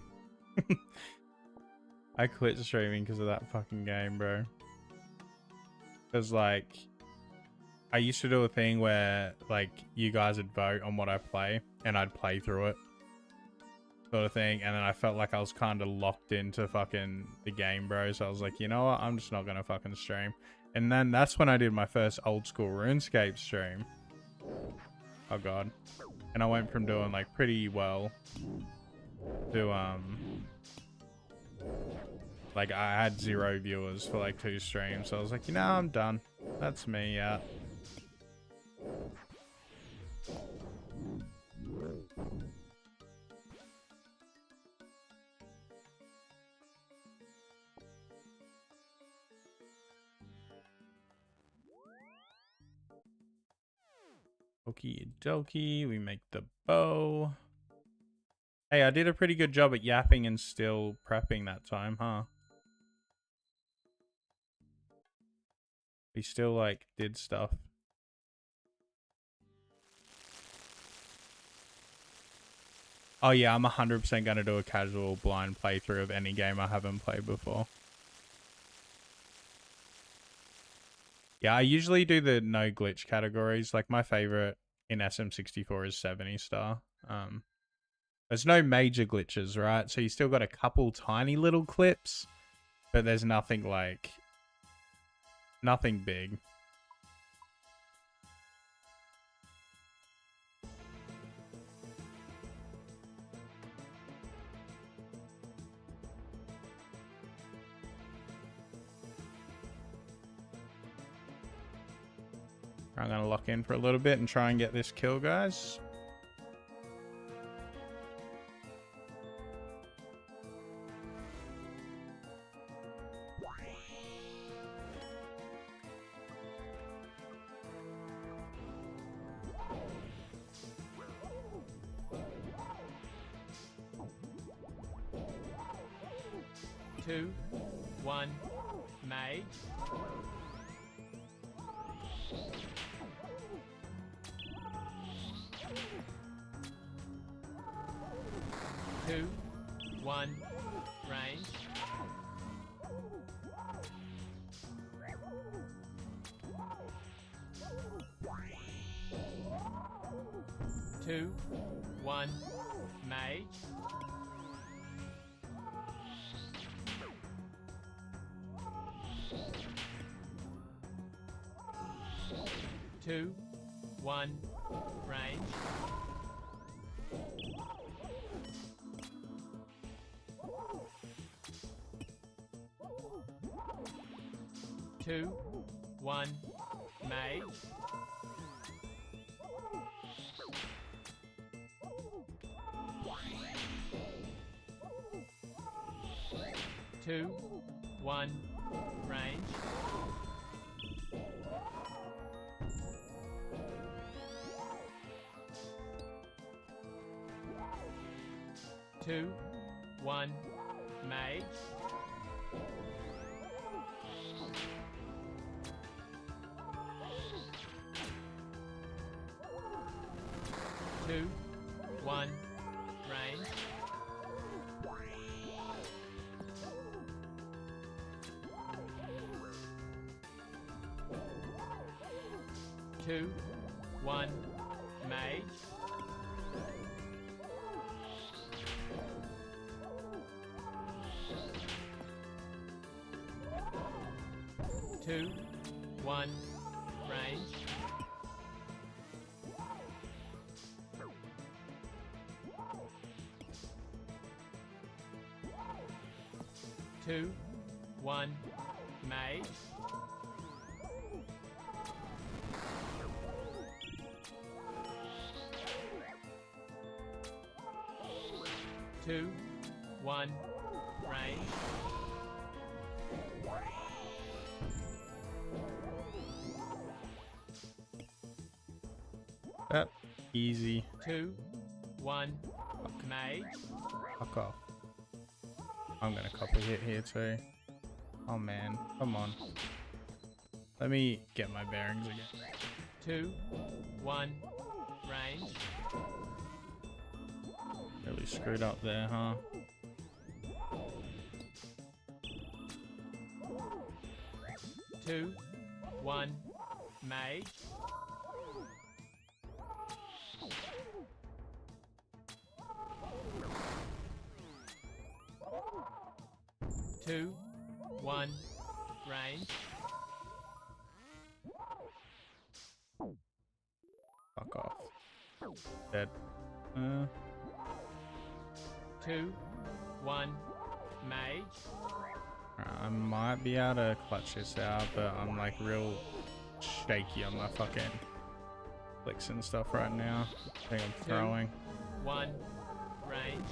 I quit streaming because of that fucking game, bro. Because, like, I used to do a thing where, like, you guys would vote on what I play, and I'd play through it. Sort of thing. And then I felt like I was kind of locked into fucking the game, bro. So I was like, you know what? I'm just not going to fucking stream. And then that's when I did my first Old School RuneScape stream. Oh, God. And I went from doing, like, pretty well to, like, I had 0 viewers for, like, 2 streams. So I was like, you know, I'm done. That's me, yeah. Okie dokie, we make the bow. Hey, I did a pretty good job at yapping and still prepping that time, huh? We still, like, did stuff. Oh yeah, I'm 100% gonna do a casual blind playthrough of any game I haven't played before. Yeah, I usually do the no glitch categories. Like, my favorite in SM64 is 70 star. There's no major glitches, right? So you still got a couple tiny little clips, but there's nothing like... nothing big. I'm gonna lock in for a little bit and try and get this kill, guys. Two, one, mage. Two, one, range. Two, one, mage. Two, one, range. Two, one, mage. Two, one, range. Two, one, mage. Two, one, range. Two, one, mage. Two, one, range. Two, one, mage. Two, one, range. That easy. Two, one, mage. Fuck off. I'm gonna copy hit here too. Oh man, come on. Let me get my bearings again. 2, 1, range. Really screwed up there, huh? Two, 1, mage. 2, 1, range. Fuck off. Dead. 2, 1, mage. I might be able to clutch this out, but I'm like real shaky on my fucking clicks and stuff right now. I think I'm throwing. 1, range.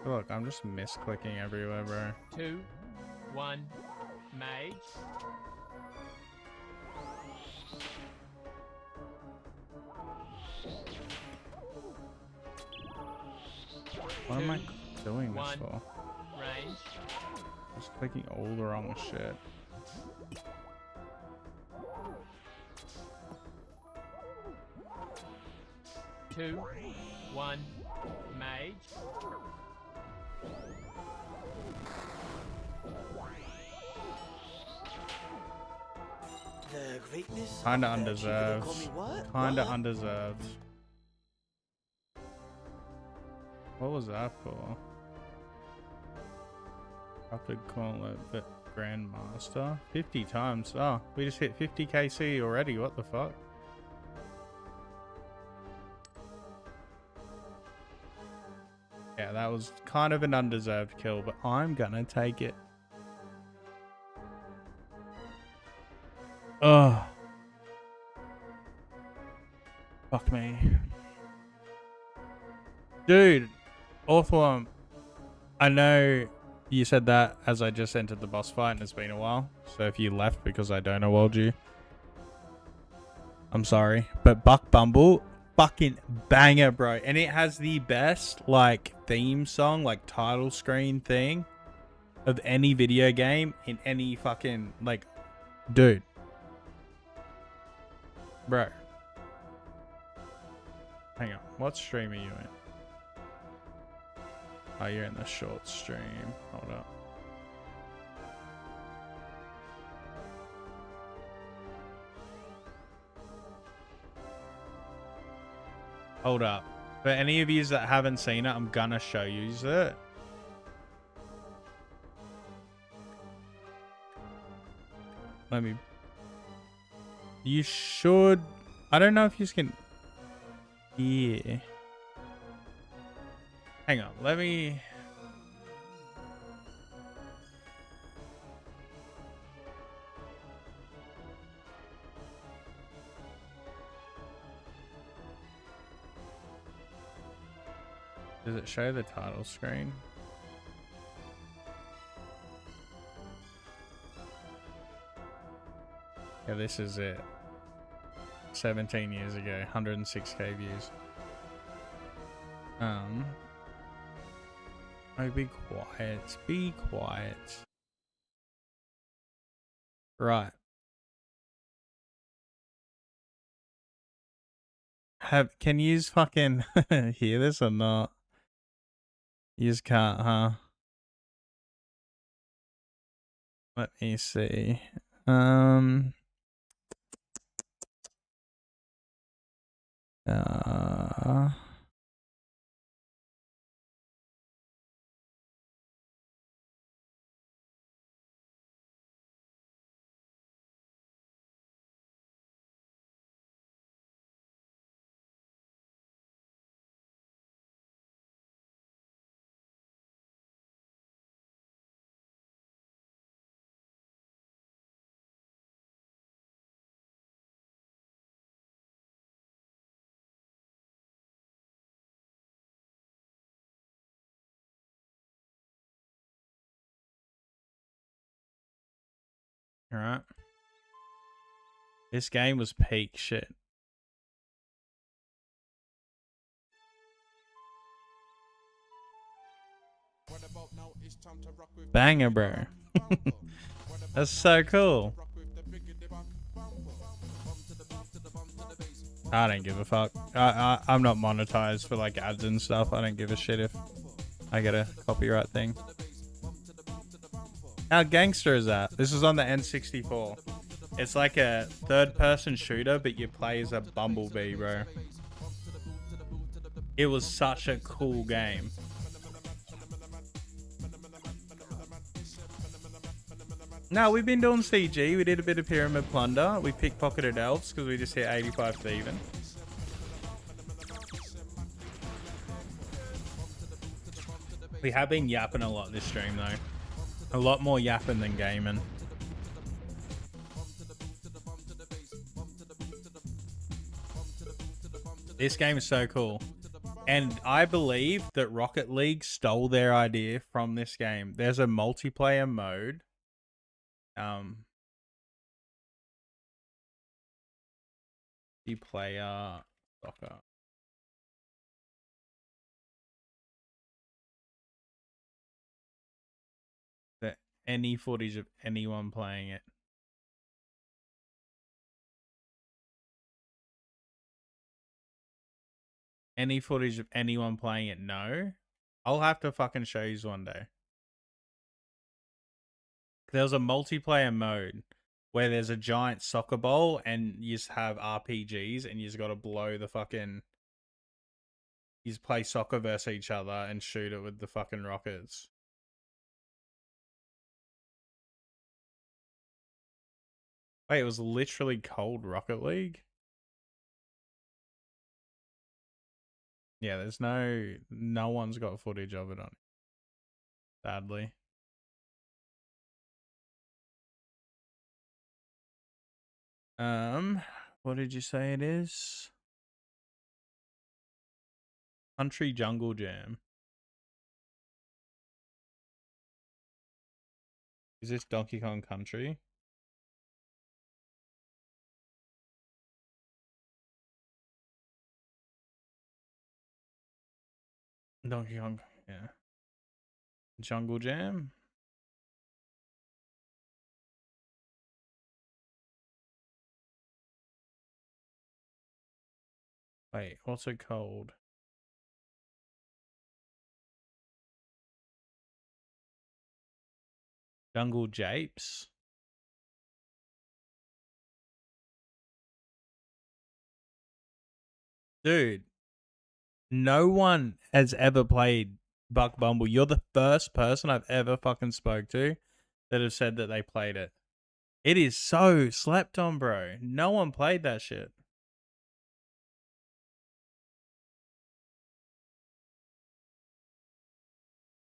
Look, I'm just misclicking everywhere, bro. 2, 1, mage. What am I doing this 1, for? range. Just clicking all the wrong shit. Two, 1, mage. The greatness Kinda of the undeserved. call me what? Kinda What? undeserved. What was that for? Corrupted Gauntlet, but Grandmaster? 50 times. Oh, we just hit 50 KC already. What the fuck? Yeah, that was kind of an undeserved kill, but I'm gonna take it. Ugh. Fuck me. Dude, Orthworm, I know you said that as I just entered the boss fight and it's been a while. So if you left because I don't award you, I'm sorry. But Buck Bumble, fucking banger, bro. And it has the best, like, theme song, like, title screen thing of any video game in any fucking, like, dude. Bro. Hang on. What stream are you in? Oh, you're in the short stream. Hold up. Hold up. For any of you that haven't seen it, I'm gonna show you it. Let me... You should... I don't know if you can... Yeah. Hang on, let me... Does it show the title screen? Yeah, this is it. 17 years ago, 106k views. Oh, be quiet. Be quiet. Right. Can you fucking hear this or not? You just can't, huh? Let me see. All right. This game was peak shit. Banger, bro. That's so cool. I don't give a fuck. I'm not monetized for like ads and stuff. I don't give a shit if I get a copyright thing. How gangster is that? This is on the N64. It's like a third-person shooter, but you play as a bumblebee, bro. It was such a cool game. No, we've been doing CG. We did a bit of Pyramid Plunder. We pickpocketed elves because we just hit 85 thieving. We have been yapping a lot this stream, though. A lot more yapping than gaming. This game is so cool. And I believe that Rocket League stole their idea from this game. There's a multiplayer mode. Multiplayer soccer. Any footage of anyone playing it. Any footage of anyone playing it? No. I'll have to fucking show you one day. There's a multiplayer mode where there's a giant soccer ball and you just have RPGs and you just got to blow the fucking... You just play soccer versus each other and shoot it with the fucking rockets. Wait, it was literally called Rocket League? Yeah, there's no one's got footage of it on it. Sadly. What did you say it is? Country Jungle Jam. Is this Donkey Kong Country? Donkey Kong, yeah. Jungle Jam? Wait, what's it called? Jungle Japes? Dude, no one has ever played Buck Bumble. You're the first person I've ever fucking spoke to that have said that they played it. It is so slept on, bro. No one played that shit.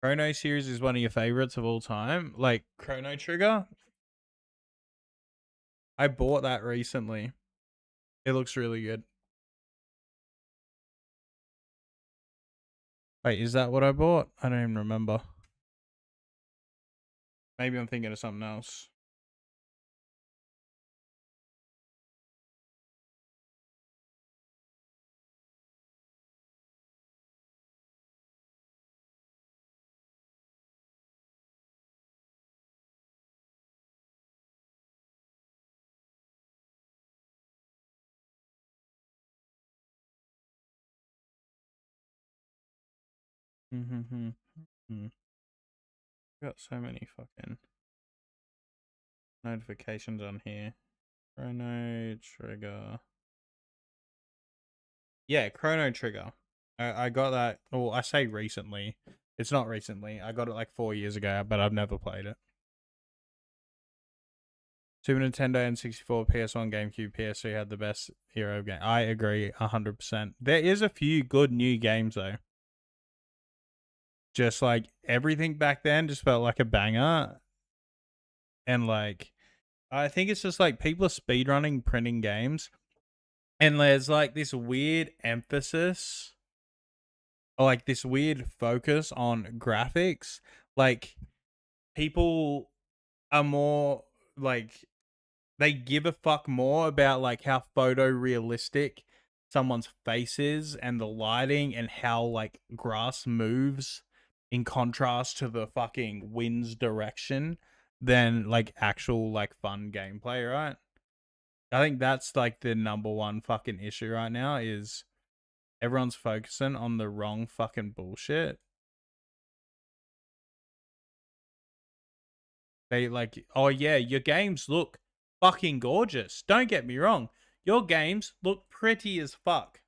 Chrono series is one of your favorites of all time. Like Chrono Trigger. I bought that recently. It looks really good. Wait, is that what I bought? I don't even remember. Maybe I'm thinking of something else. Got so many fucking notifications on here. Chrono Trigger. Yeah, Chrono Trigger. I got that. Well, I say recently. It's not recently. I got it like 4 years ago, but I've never played it. Super Nintendo, N64, PS1, GameCube, PS3 had the best hero game. I agree 100%. There is a few good new games though. Just like everything back then just felt like a banger. And like, I think it's just like people are speedrunning printing games. And there's like this weird emphasis or like this weird focus on graphics. Like people are more like, they give a fuck more about like how photorealistic someone's face is and the lighting and how like grass moves in contrast to the fucking wind's direction than like actual like fun gameplay, right? I think that's like the number one fucking issue right now is everyone's focusing on the wrong fucking bullshit. They like, oh yeah, your games look fucking gorgeous. Don't get me wrong. Your games look pretty as fuck.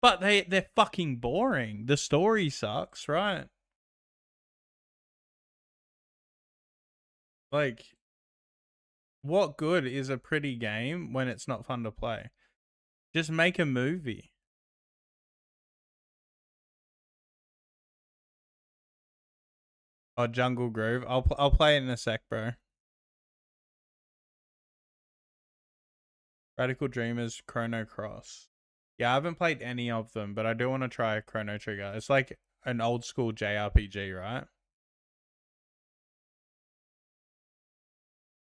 But they're fucking boring. The story sucks, right? Like, what good is a pretty game when it's not fun to play? Just make a movie. Oh, Jungle Groove. I'll play it in a sec, bro. Radical Dreamers, Chrono Cross. Yeah, I haven't played any of them, but I do want to try Chrono Trigger. It's like an old school JRPG, right?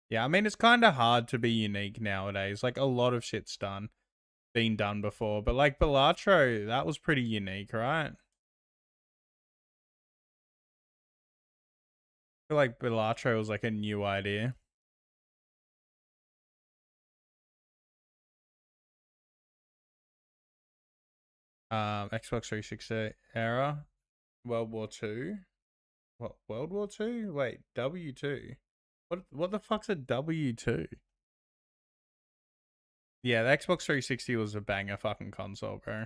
Yeah, I mean, it's kind of hard to be unique nowadays. Like, a lot of shit's been done before. But, like, Balatro, that was pretty unique, right? I feel like Balatro was, like, a new idea. Xbox 360 era. World War II. What, World War II? Wait, W2. What the fuck's a W2? Yeah, the Xbox 360 was a banger fucking console, bro.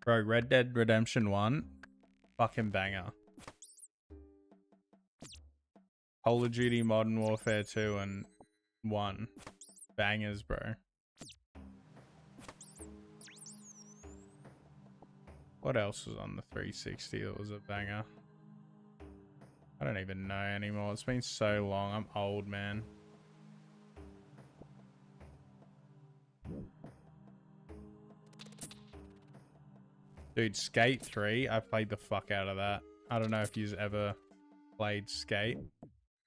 Bro, Red Dead Redemption 1, fucking banger. Call of Duty Modern Warfare 2 and 1. Bangers, bro. What else was on the 360 that was a banger? I don't even know anymore. It's been so long. I'm old, man. Dude, Skate 3, I played the fuck out of that. I don't know if you've ever played Skate.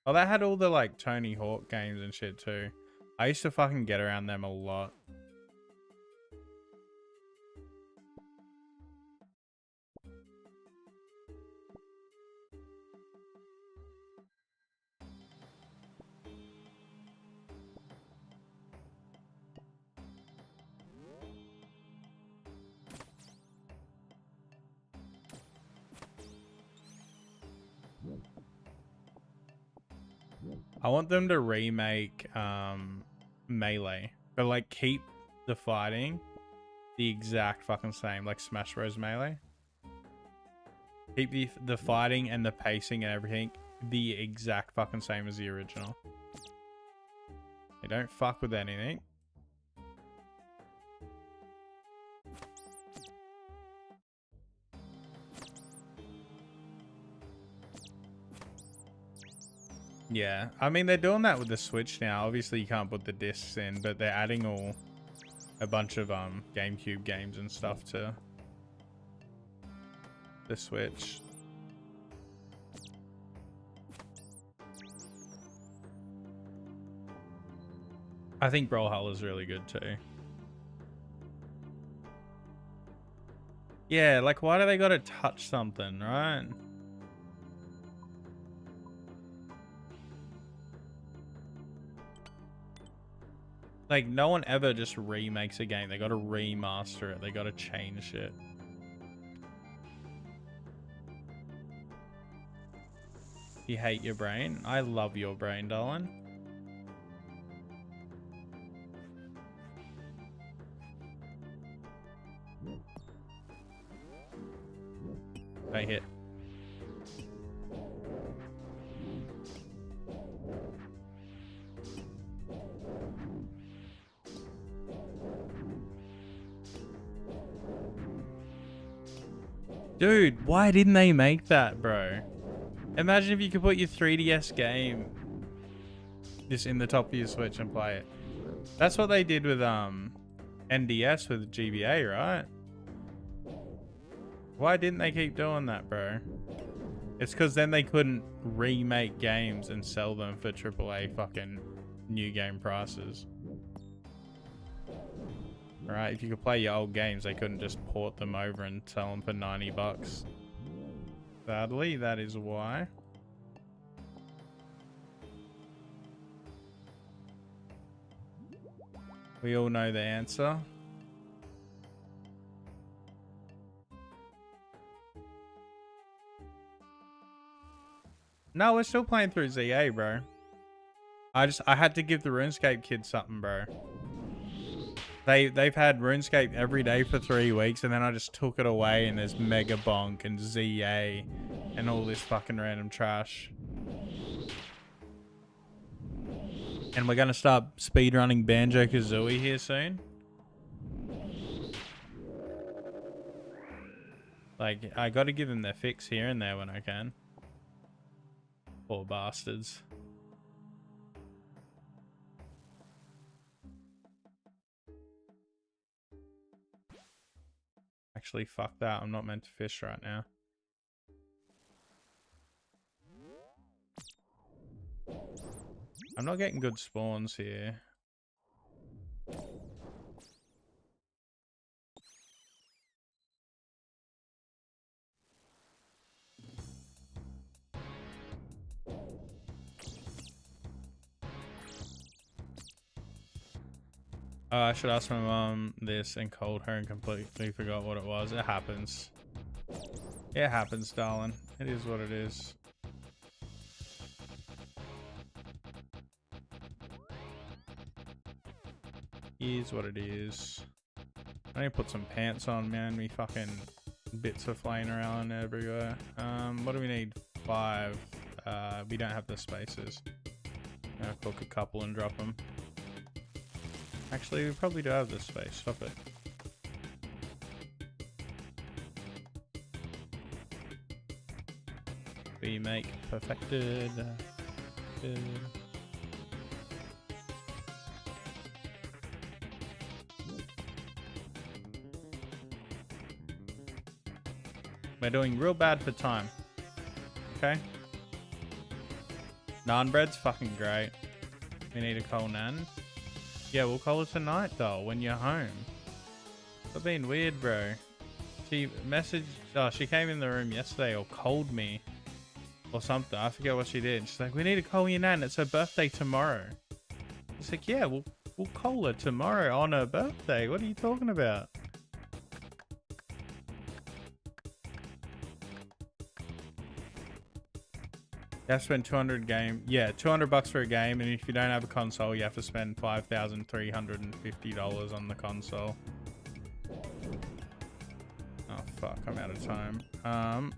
Oh, that had all the like Tony Hawk games and shit too. I used to fucking get around them a lot. I want them to remake Melee, but like keep the fighting the exact fucking same, like Smash Bros. Melee. Keep the fighting and the pacing and everything the exact fucking same as the original. They don't fuck with anything. Yeah, I mean, they're doing that with the Switch now. Obviously, you can't put the discs in, but they're adding a bunch of GameCube games and stuff to the Switch. I think Brawlhalla is really good too. Yeah, like why do they gotta touch something, right? Like, no one ever just remakes a game. They gotta remaster it. They gotta change it. You hate your brain? I love your brain, darling. They hit. Dude, why didn't they make that, bro? Imagine if you could put your 3DS game just in the top of your Switch and play it. That's what they did with NDS with GBA, right? Why didn't they keep doing that, bro? It's because then they couldn't remake games and sell them for AAA fucking new game prices. Alright, if you could play your old games, they couldn't just port them over and sell them for 90 bucks. Sadly, that is why. We all know the answer. No, we're still playing through ZA, bro. I had to give the RuneScape kids something, bro. They've had RuneScape every day for 3 weeks, and then I just took it away, and there's Mega Bonk and ZA and all this fucking random trash. And we're gonna start speedrunning Banjo-Kazooie here soon. Like, I gotta give them their fix here and there when I can. Poor bastards. Actually, fuck that. I'm not meant to fish right now. I'm not getting good spawns here. I should ask my mom this and called her and completely forgot what it was. It happens. It happens, darling. It is what it is. Is what it is. I need to put some pants on, man. Me fucking bits are flying around everywhere. What do we need? 5. We don't have the spaces. I'll cook a couple and drop them. Actually, we probably do have this space. Stop it. We make perfected. We're doing real bad for time. Okay. Naan bread's fucking great. We need a coal nan. Yeah, we'll call it tonight, though, when you're home. Stop being weird, bro. She messaged... Oh, she came in the room yesterday or called me. Or something. I forget what she did. She's like, we need to call your nan. It's her birthday tomorrow. It's like, yeah, we'll call her tomorrow on her birthday. What are you talking about? You have to spend 200 game. Yeah, 200 bucks for a game, and if you don't have a console, you have to spend $5,350 on the console. Oh fuck, I'm out of time. I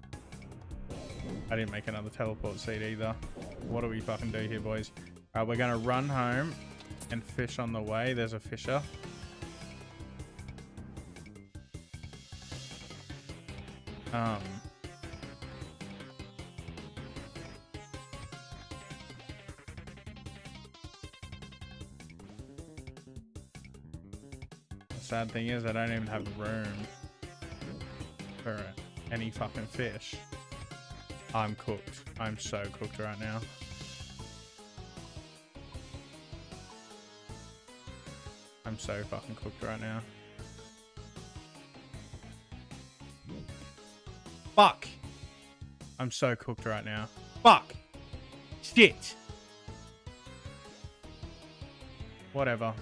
didn't make another teleport seed either. What do we fucking do here, boys? Alright, we're gonna run home and fish on the way. There's a fisher. Sad thing is I don't even have room for any fucking fish. I'm cooked. I'm so cooked right now. I'm so fucking cooked right now. Fuck! I'm so cooked right now. Fuck! Shit! Whatever.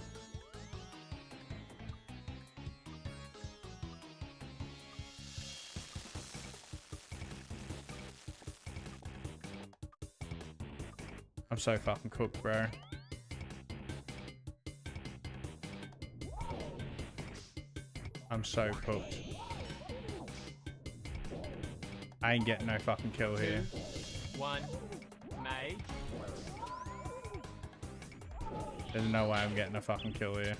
I'm so fucking cooked, bro. I'm so cooked. I ain't getting no fucking kill here. 1. Mage. There's no way I'm getting a fucking kill here.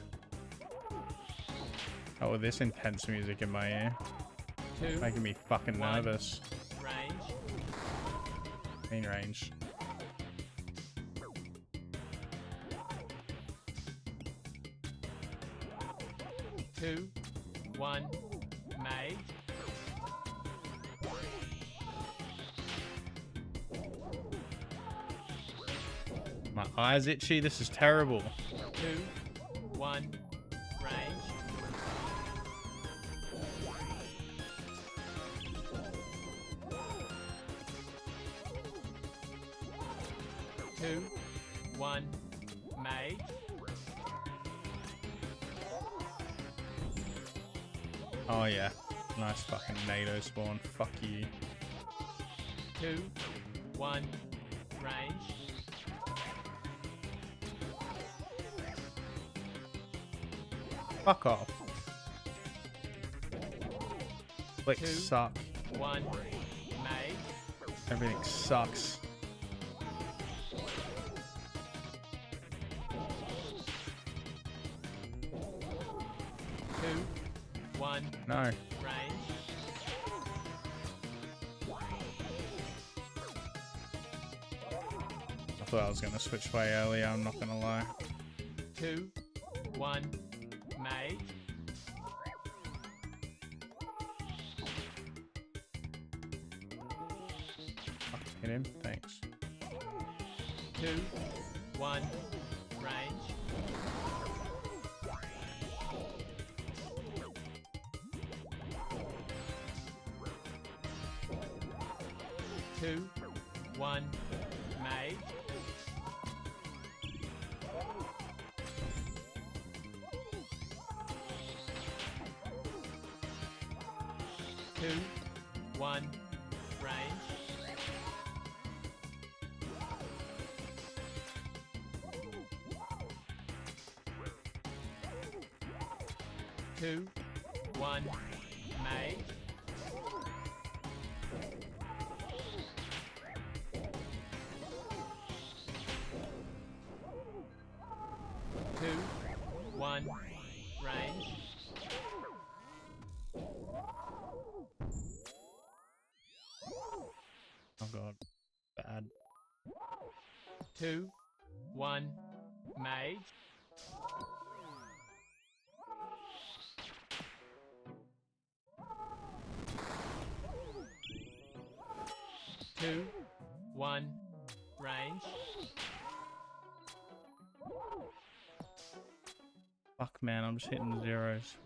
Oh, with this intense music in my ear. 2. Making me fucking nervous. Range. In range. 2. 1. Mage. My eyes itchy. This is terrible. 2, 1, range. Two, 1, mage. Oh yeah. Nice fucking NATO spawn. Fuck you. 2, 1, range. Fuck off. Clicks 2, suck. 1, mage. Everything sucks. Two, 1, No. range. I thought I was gonna switch way earlier, I'm not gonna lie. 2, 1, mage. Fuck, hit him. Thanks. 2, 1, range. Two, 1, mage. Two, 1, range. Two, 1, mage. Two, 1, range. Oh god. Bad. 2, 1, mage. Two, 1, range. Fuck man, I'm just hitting the zeros.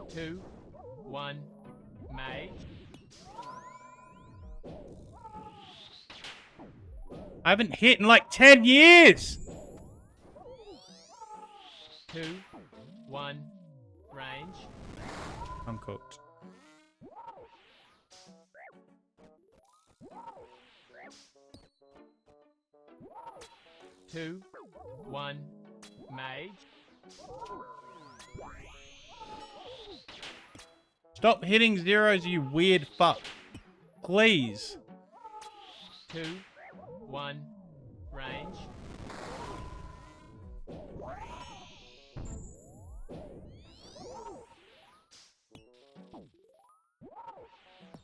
2, 1, mage. I haven't hit in like 10 years! 2, 1, range. I'm cooked. Two, 1, mage. Stop hitting zeros, you weird fuck. Please. 2, 1, range.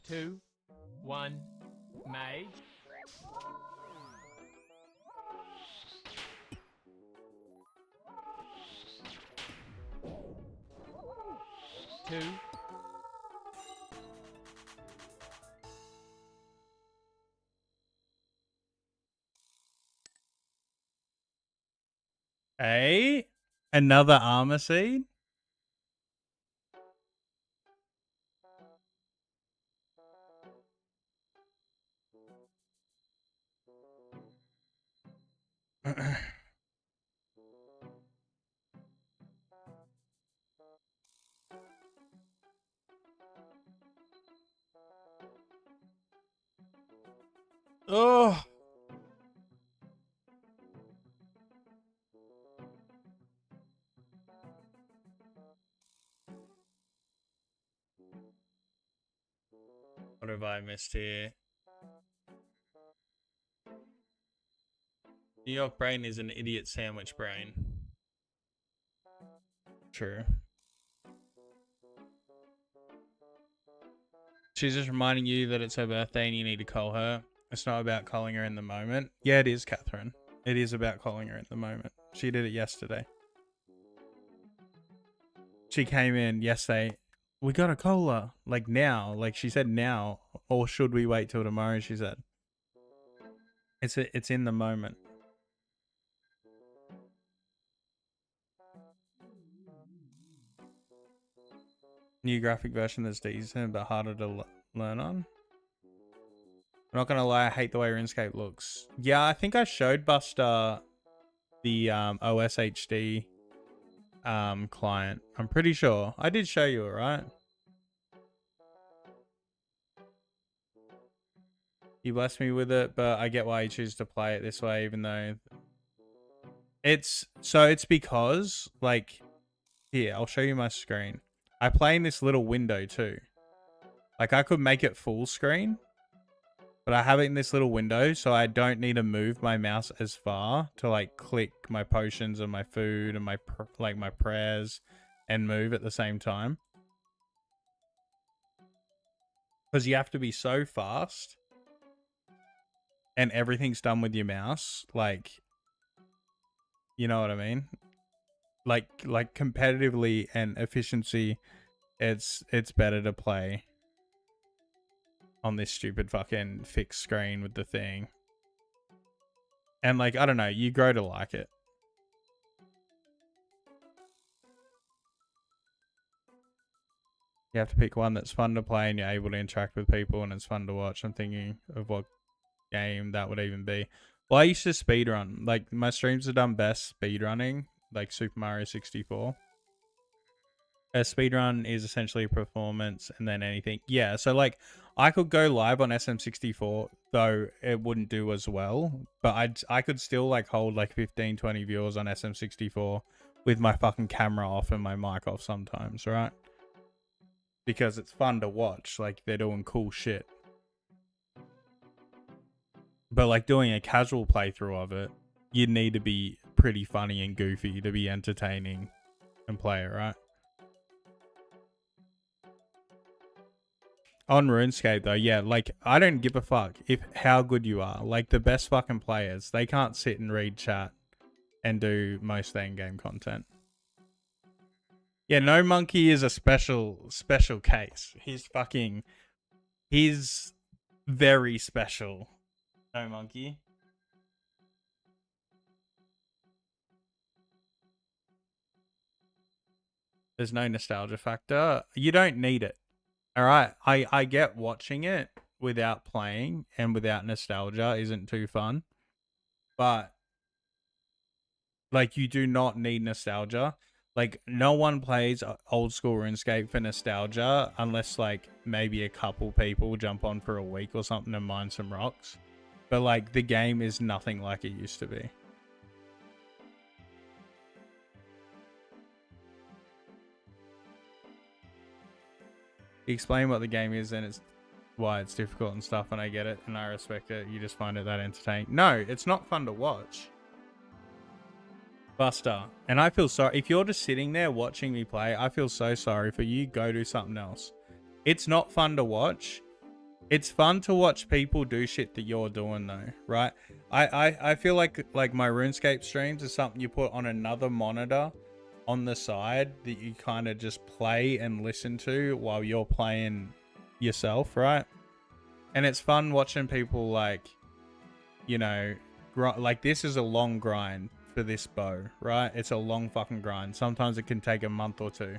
Two, 1, mage. Two, Another armor seed? Oh. What have I missed here? New York brain is an idiot sandwich brain. True. She's just reminding you that it's her birthday and you need to call her. It's not about calling her in the moment. Yeah, it is, Catherine. It is about calling her in the moment. She did it yesterday. She came in yesterday. We got a call her. Like now. Like she said now. Or should we wait till tomorrow, she said. It's in the moment. New graphic version that's decent but harder to learn on. I'm not gonna lie, I hate the way RuneScape looks. Yeah, I think I showed Buster the OSHD client. I'm pretty sure. I did show you it, right? You blessed me with it, but I get why you choose to play it this way, even though it's because, like, here, I'll show you my screen. I play in this little window too. Like, I could make it full screen, but I have it in this little window, so I don't need to move my mouse as far to, like, click my potions and my food and my prayers and move at the same time. Because you have to be so fast and everything's done with your mouse. Like, you know what I mean? Like competitively and efficiency, it's better to play on this stupid fucking fixed screen with the thing. And, like, I don't know, you grow to like it. You have to pick one that's fun to play and you're able to interact with people and it's fun to watch. I'm thinking of what game that would even be. Well, I used to speedrun. Like, my streams are done best speedrunning, like Super Mario 64. A speedrun is essentially performance and then anything. Yeah, so, like, I could go live on SM64, though it wouldn't do as well. But I could still, like, hold, like, 15, 20 viewers on SM64 with my fucking camera off and my mic off sometimes, right? Because it's fun to watch. Like, they're doing cool shit. But, like, doing a casual playthrough of it, you need to be pretty funny and goofy to be entertaining and play it, right? On RuneScape, though, yeah, like, I don't give a fuck if how good you are. Like, the best fucking players, they can't sit and read chat and do most of the in-game content. Yeah, No Monkey is a special case. He's very special. No Monkey. There's no nostalgia factor. You don't need it. All right. I get watching it without playing and without nostalgia isn't too fun. But, like, you do not need nostalgia. Like, no one plays Old School RuneScape for nostalgia unless, like, maybe a couple people jump on for a week or something and mine some rocks. But, like, the game is nothing like it used to be. Explain what the game is and it's why it's difficult and stuff, and I get it and I respect it. You just find it that entertaining. No, it's not fun to watch. Buster, and I feel sorry if you're just sitting there watching me play. I feel so sorry for you. Go do something else. It's not fun to watch. It's fun to watch people do shit that you're doing though, right? I feel like my RuneScape streams is something you put on another monitor on the side that you kind of just play and listen to while you're playing yourself, right? And it's fun watching people, like, you know, like, this is a long grind for this bow, right? It's a long fucking grind. Sometimes it can take a month or two.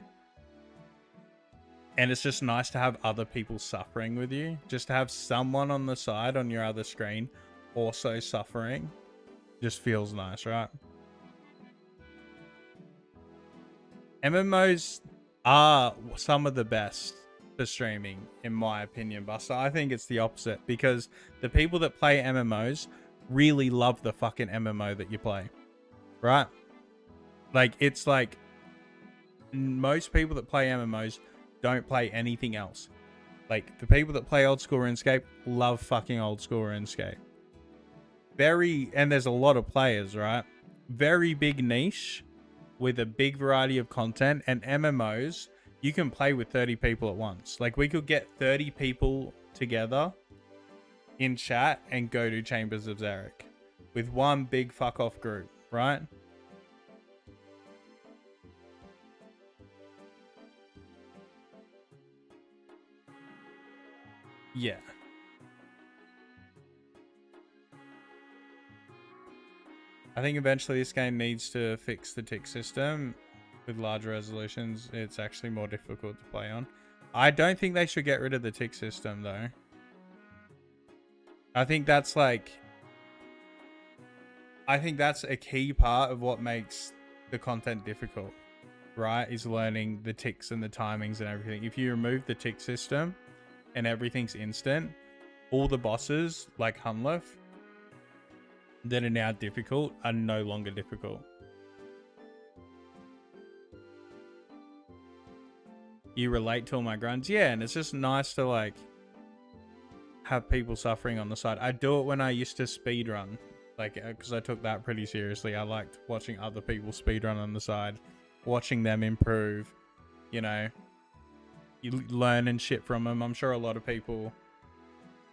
And it's just nice to have other people suffering with you. Just to have someone on the side on your other screen also suffering just feels nice, right? MMOs are some of the best for streaming, in my opinion, Buster. I think it's the opposite because the people that play MMOs really love the fucking MMO that you play, right? Like, it's like most people that play MMOs don't play anything else. Like, the people that play Old School RuneScape love fucking Old School RuneScape. And there's a lot of players, right? Very big niche with a big variety of content, and MMOs, you can play with 30 people at once. Like, we could get 30 people together in chat and go to Chambers of Xeric with one big fuck off group, right? Yeah. I think eventually this game needs to fix the tick system. With larger resolutions, it's actually more difficult to play on. I don't think they should get rid of the tick system, though. I think that's like... I think that's a key part of what makes the content difficult, right? Is learning the ticks and the timings and everything. If you remove the tick system and everything's instant, all the bosses, like Hunlef, that are now difficult are no longer difficult. You relate to all my grunts? Yeah, and it's just nice to like have people suffering on the side. I do it when I used to speedrun, like, because I took that pretty seriously. I liked watching other people speedrun on the side, watching them improve, you know, you learn and shit from them. I'm sure a lot of people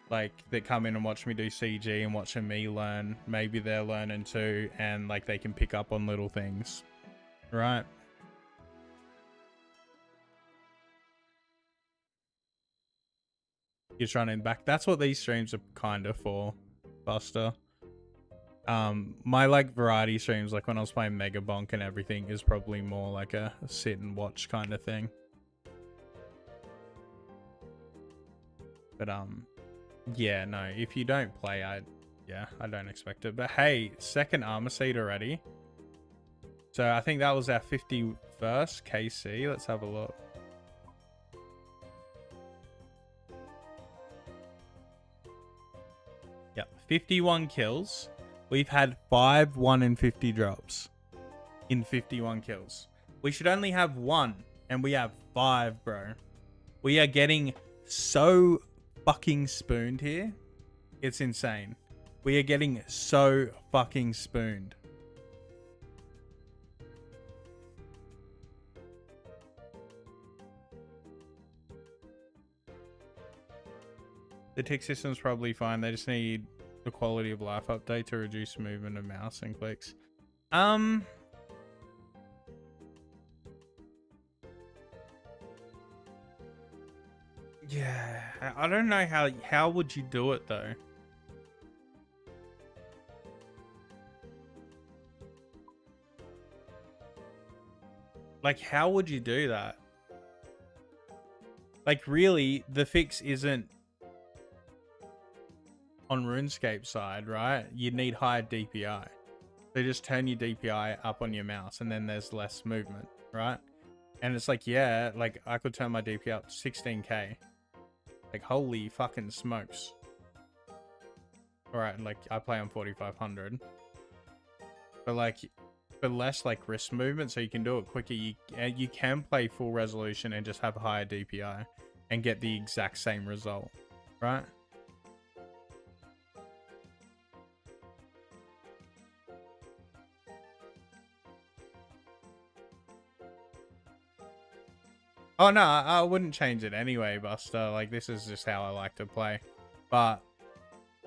like that come in and watch me do CG and watching me learn, maybe they're learning too, and like they can pick up on little things, right? You're trying to back. That's what these streams are kind of for, Buster. My like variety streams, like when I was playing Mega Bonk and everything, is probably more like a sit and watch kind of thing. But yeah, no, if you don't play, I don't expect it. But hey, second armor seed already. So I think that was our 51st KC. Let's have a look. Yep, 51 kills. We've had 5 1 in 50 drops in 51 kills. We should only have 1, and we have 5, bro. We are getting so fucking spooned here. It's insane. We are getting so fucking spooned. The tick system's probably fine. They just need the quality of life update to reduce movement of mouse and clicks. Yeah, I don't know how would you do it though? Like, how would you do that? Like, really, the fix isn't on RuneScape side, right? You need higher DPI. So just turn your DPI up on your mouse and then there's less movement, right? And it's like, yeah, like I could turn my DPI up to 16k. Like, holy fucking smokes. Alright, like I play on 4500. But like, for less like wrist movement, so you can do it quicker. You can play full resolution and just have a higher DPI and get the exact same result, right? Oh no, I wouldn't change it anyway, Buster. Like, this is just how I like to play. But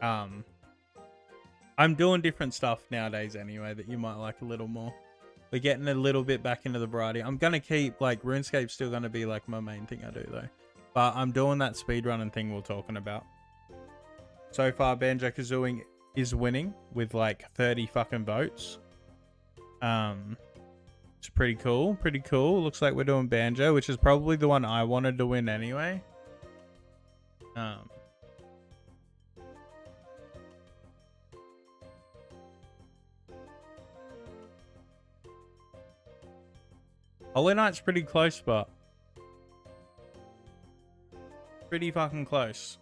I'm doing different stuff nowadays anyway that you might like a little more. We're getting a little bit back into the variety. I'm gonna keep, like, RuneScape's still gonna be like my main thing I do though. But I'm doing that speedrunning thing we're talking about. So far, Banjo-Kazooie is winning with like 30 fucking votes. It's pretty cool. Pretty cool. Looks like we're doing Banjo, which is probably the one I wanted to win anyway. Hollow Knight's pretty close, but pretty fucking close.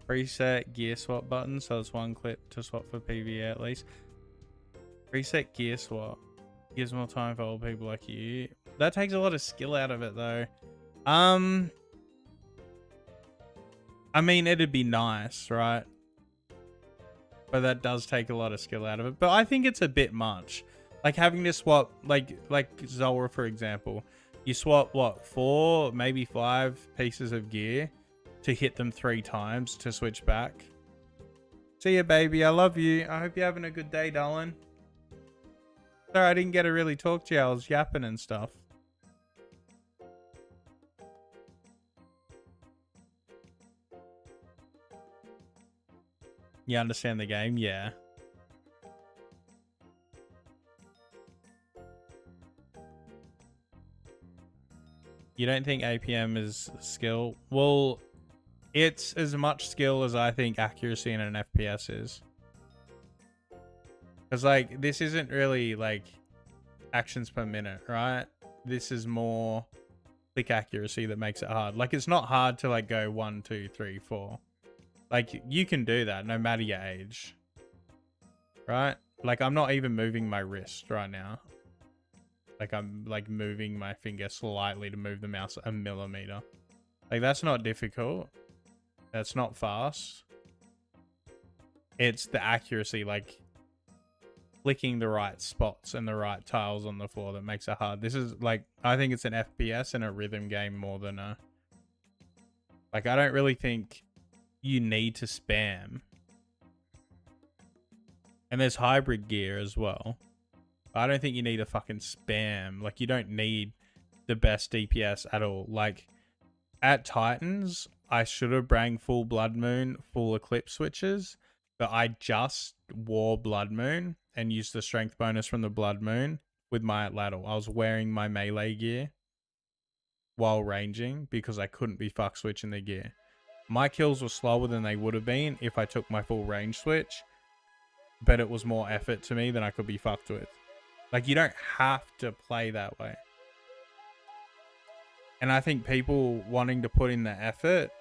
Preset gear swap button, so it's one clip to swap for PvE at least. Preset gear swap gives more time for old people like you. That takes a lot of skill out of it though. I mean, it'd be nice, right? But that does take a lot of skill out of it. But I think it's a bit much. Like having to swap, like Zora, for example. You swap, what, 4, maybe 5 pieces of gear to hit them 3 times to switch back. See ya, baby. I love you. I hope you're having a good day, darling. Sorry, I didn't get to really talk to you. I was yapping and stuff. You understand the game? Yeah. You don't think APM is skill? Well, it's as much skill as I think accuracy in an FPS is. Because, like, this isn't really, like, actions per minute, right? This is more click accuracy that makes it hard. Like, it's not hard to, like, go 1, 2, 3, 4. Like, you can do that no matter your age. Right? Like, I'm not even moving my wrist right now. Like, I'm, like, moving my finger slightly to move the mouse a millimeter. Like, that's not difficult. That's not fast. It's the accuracy, like, clicking the right spots and the right tiles on the floor that makes it hard. This is, like, I think it's an FPS and a rhythm game more than a... Like, I don't really think you need to spam. And there's hybrid gear as well. I don't think you need to fucking spam. Like, you don't need the best DPS at all. Like, at Titans, I should have bring full Blood Moon, full Eclipse switches, but I just wore Blood Moon and used the strength bonus from the Blood Moon with my Atlatl. I was wearing my melee gear while ranging because I couldn't be fuck switching the gear. My kills were slower than they would have been if I took my full range switch, but it was more effort to me than I could be fucked with. Like, you don't have to play that way. And I think people wanting to put in the effort...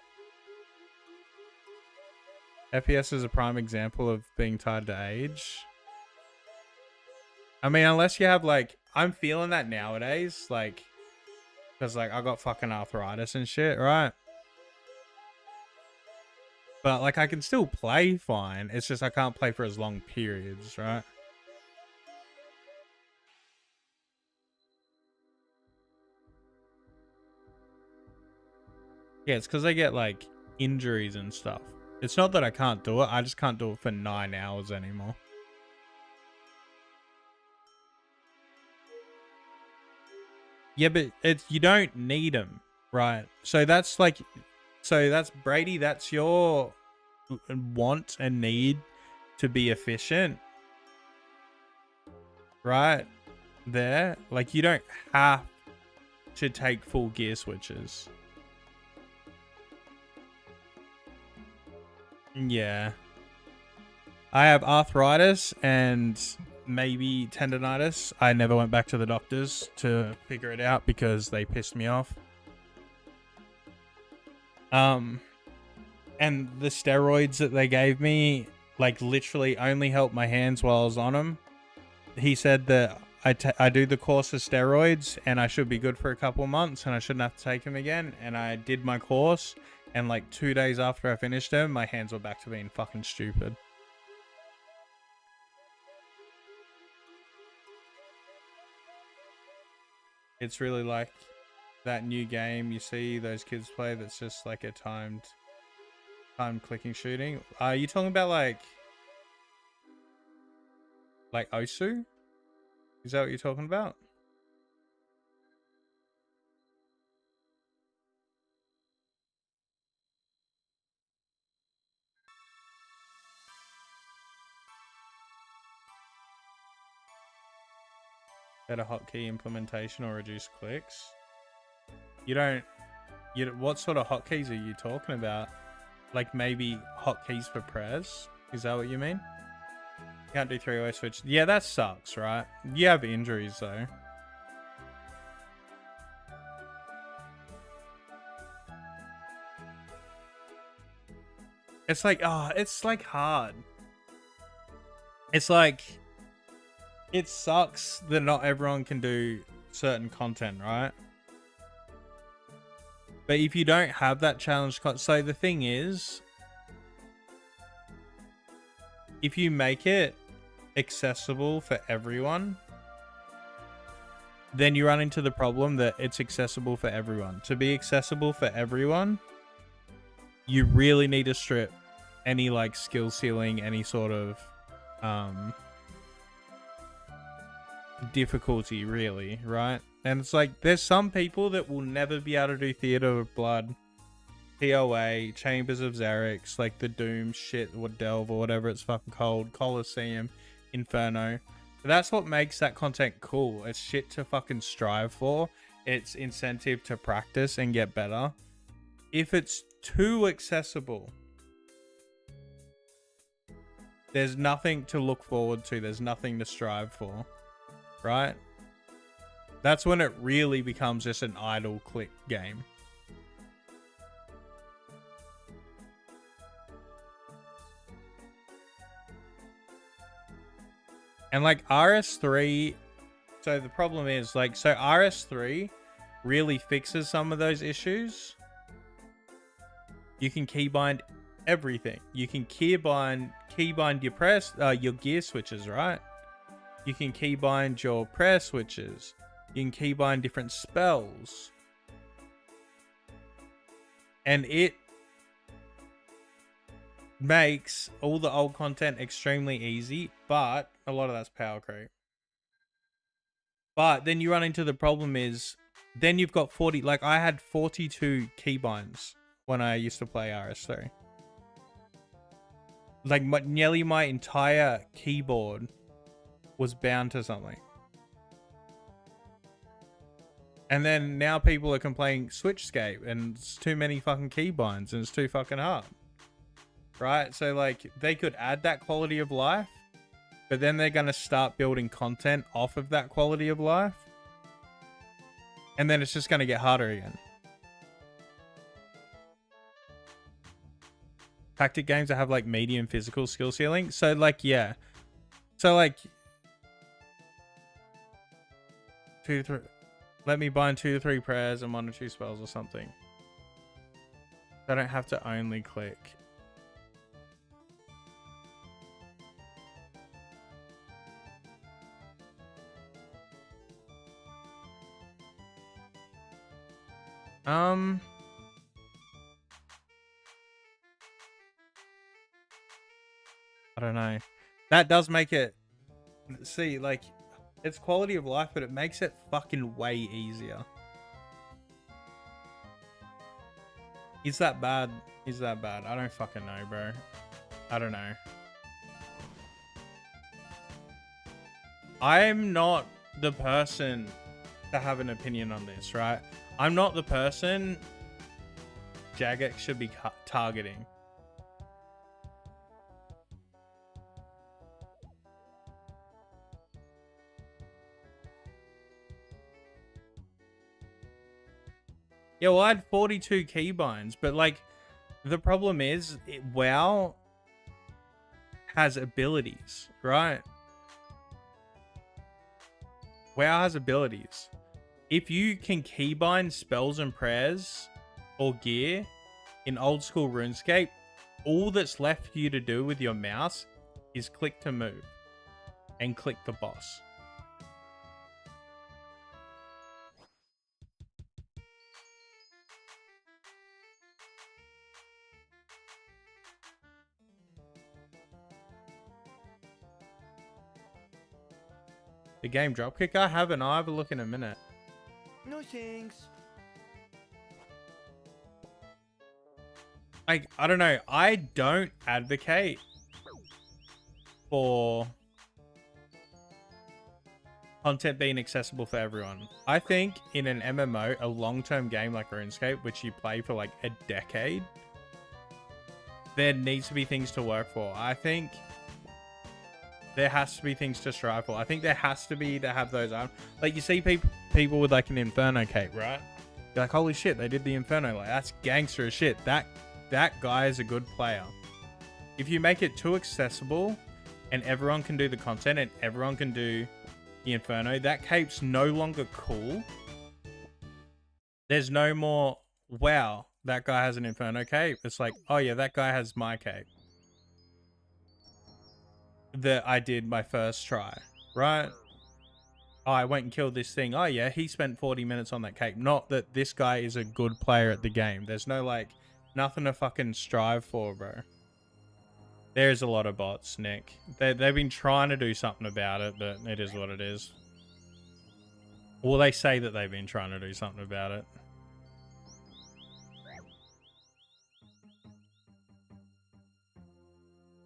FPS is a prime example of being tied to age. I mean, unless you have, like... I'm feeling that nowadays, like... Because, like, I got fucking arthritis and shit, right? But, like, I can still play fine. It's just I can't play for as long periods, right? Yeah, it's because I get, like, injuries and stuff. It's not that I can't do it. I just can't do it for 9 hours anymore. Yeah, but it's you don't need them, right? So that's like... So that's, Brady, that's your want and need to be efficient. Right? There. Like, you don't have to take full gear switches. Yeah. I have arthritis and maybe tendonitis. I never went back to the doctors to figure it out because they pissed me off. And the steroids that they gave me, like, literally only helped my hands while I was on them. He said that I do the course of steroids and I should be good for a couple of months and I shouldn't have to take them again. And I did my course, and like 2 days after I finished them, my hands were back to being fucking stupid. It's really like that new game you see those kids play that's just like a timed clicking shooting. Are you talking about like Osu? Is that what you're talking about? Better hotkey implementation or reduce clicks? What sort of hotkeys are you talking about? Like maybe hotkeys for press? Is that what you mean? Can't do 3-way switch. Yeah, that sucks, right? You have injuries though. It's like, it's like hard. It's like, it sucks that not everyone can do certain content, right? But if you don't have that challenge, so the thing is, if you make it accessible for everyone, then you run into the problem that it's accessible for everyone. To be accessible for everyone, you really need to strip any like skill ceiling, any sort of difficulty, really, right? And it's like, there's some people that will never be able to do Theater of Blood TOA, Chambers of Xerix, like the Doom shit, or Delve, or whatever it's fucking called, Colosseum, Inferno. But that's what makes that content cool. It's shit to fucking strive for. It's incentive to practice and get better. If it's too accessible, there's nothing to look forward to. There's nothing to strive for, right? That's when it really becomes just an idle click game. And like RS3, so the problem is like, so RS3 really fixes some of those issues. You can keybind everything. You can keybind your press, your gear switches, right? You can keybind your press switches. You can keybind different spells. And it makes all the old content extremely easy, but a lot of that's power creep. But then you run into the problem is, then you've got 40, like I had 42 keybinds when I used to play RS3. Like nearly my entire keyboard was bound to something. And then now people are complaining SwitchScape and it's too many fucking keybinds and it's too fucking hard. Right? So like they could add that quality of life, but then they're going to start building content off of that quality of life. And then it's just going to get harder again. Tactic games that have like medium physical skill ceiling. So like, yeah. So like 2 to 3. Let me bind 2 to 3 prayers and 1 or 2 spells or something. I don't have to only click. I don't know. That does make it, see, like, it's quality of life, but it makes it fucking way easier. Is that bad? Is that bad? I don't fucking know, bro. I don't know. I'm not the person to have an opinion on this, right? I'm not the person Jagex should be targeting. Yeah, well, I had 42 keybinds, but like, the problem is, WoW has abilities, right? WoW has abilities. If you can keybind spells and prayers or gear in Old School RuneScape, all that's left for you to do with your mouse is click to move and click the boss. The game dropkick? I haven't. I'll have a look in a minute. No thanks. I don't know. I don't advocate for content being accessible for everyone. I think in an MMO, a long-term game like RuneScape, which you play for like a decade, there needs to be things to work for. I think there has to be things to strive for. I think there has to be to have those on. Like, you see people with like an Inferno cape, right? You're like, holy shit, they did the Inferno. Like, that's gangster as shit. That guy is a good player. If you make it too accessible and everyone can do the content and everyone can do the Inferno, that cape's no longer cool. There's no more, wow, that guy has an Inferno cape. It's like, oh yeah, that guy has my cape that I did my first try, right? Oh, I went and killed this thing. Oh yeah, he spent 40 minutes on that cape. Not that this guy is a good player at the game. There's no like, nothing to fucking strive for, bro. There's a lot of bots, Nick. They've been trying to do something about it, but it is what it is. Well, they say that they've been trying to do something about it.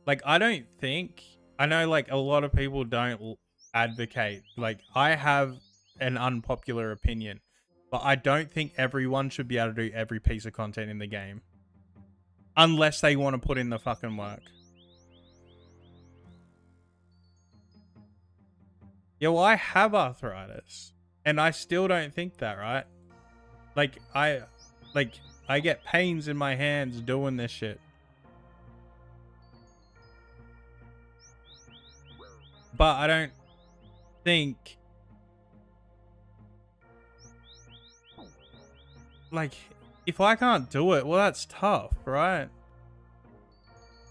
Like, I don't think, I know like a lot of people don't advocate, like I have an unpopular opinion, but I don't think everyone should be able to do every piece of content in the game. Unless they want to put in the fucking work. Yeah, well, I have arthritis. And I still don't think that, right? Like, I get pains in my hands doing this shit. But I don't think... Like, if I can't do it, well, that's tough, right?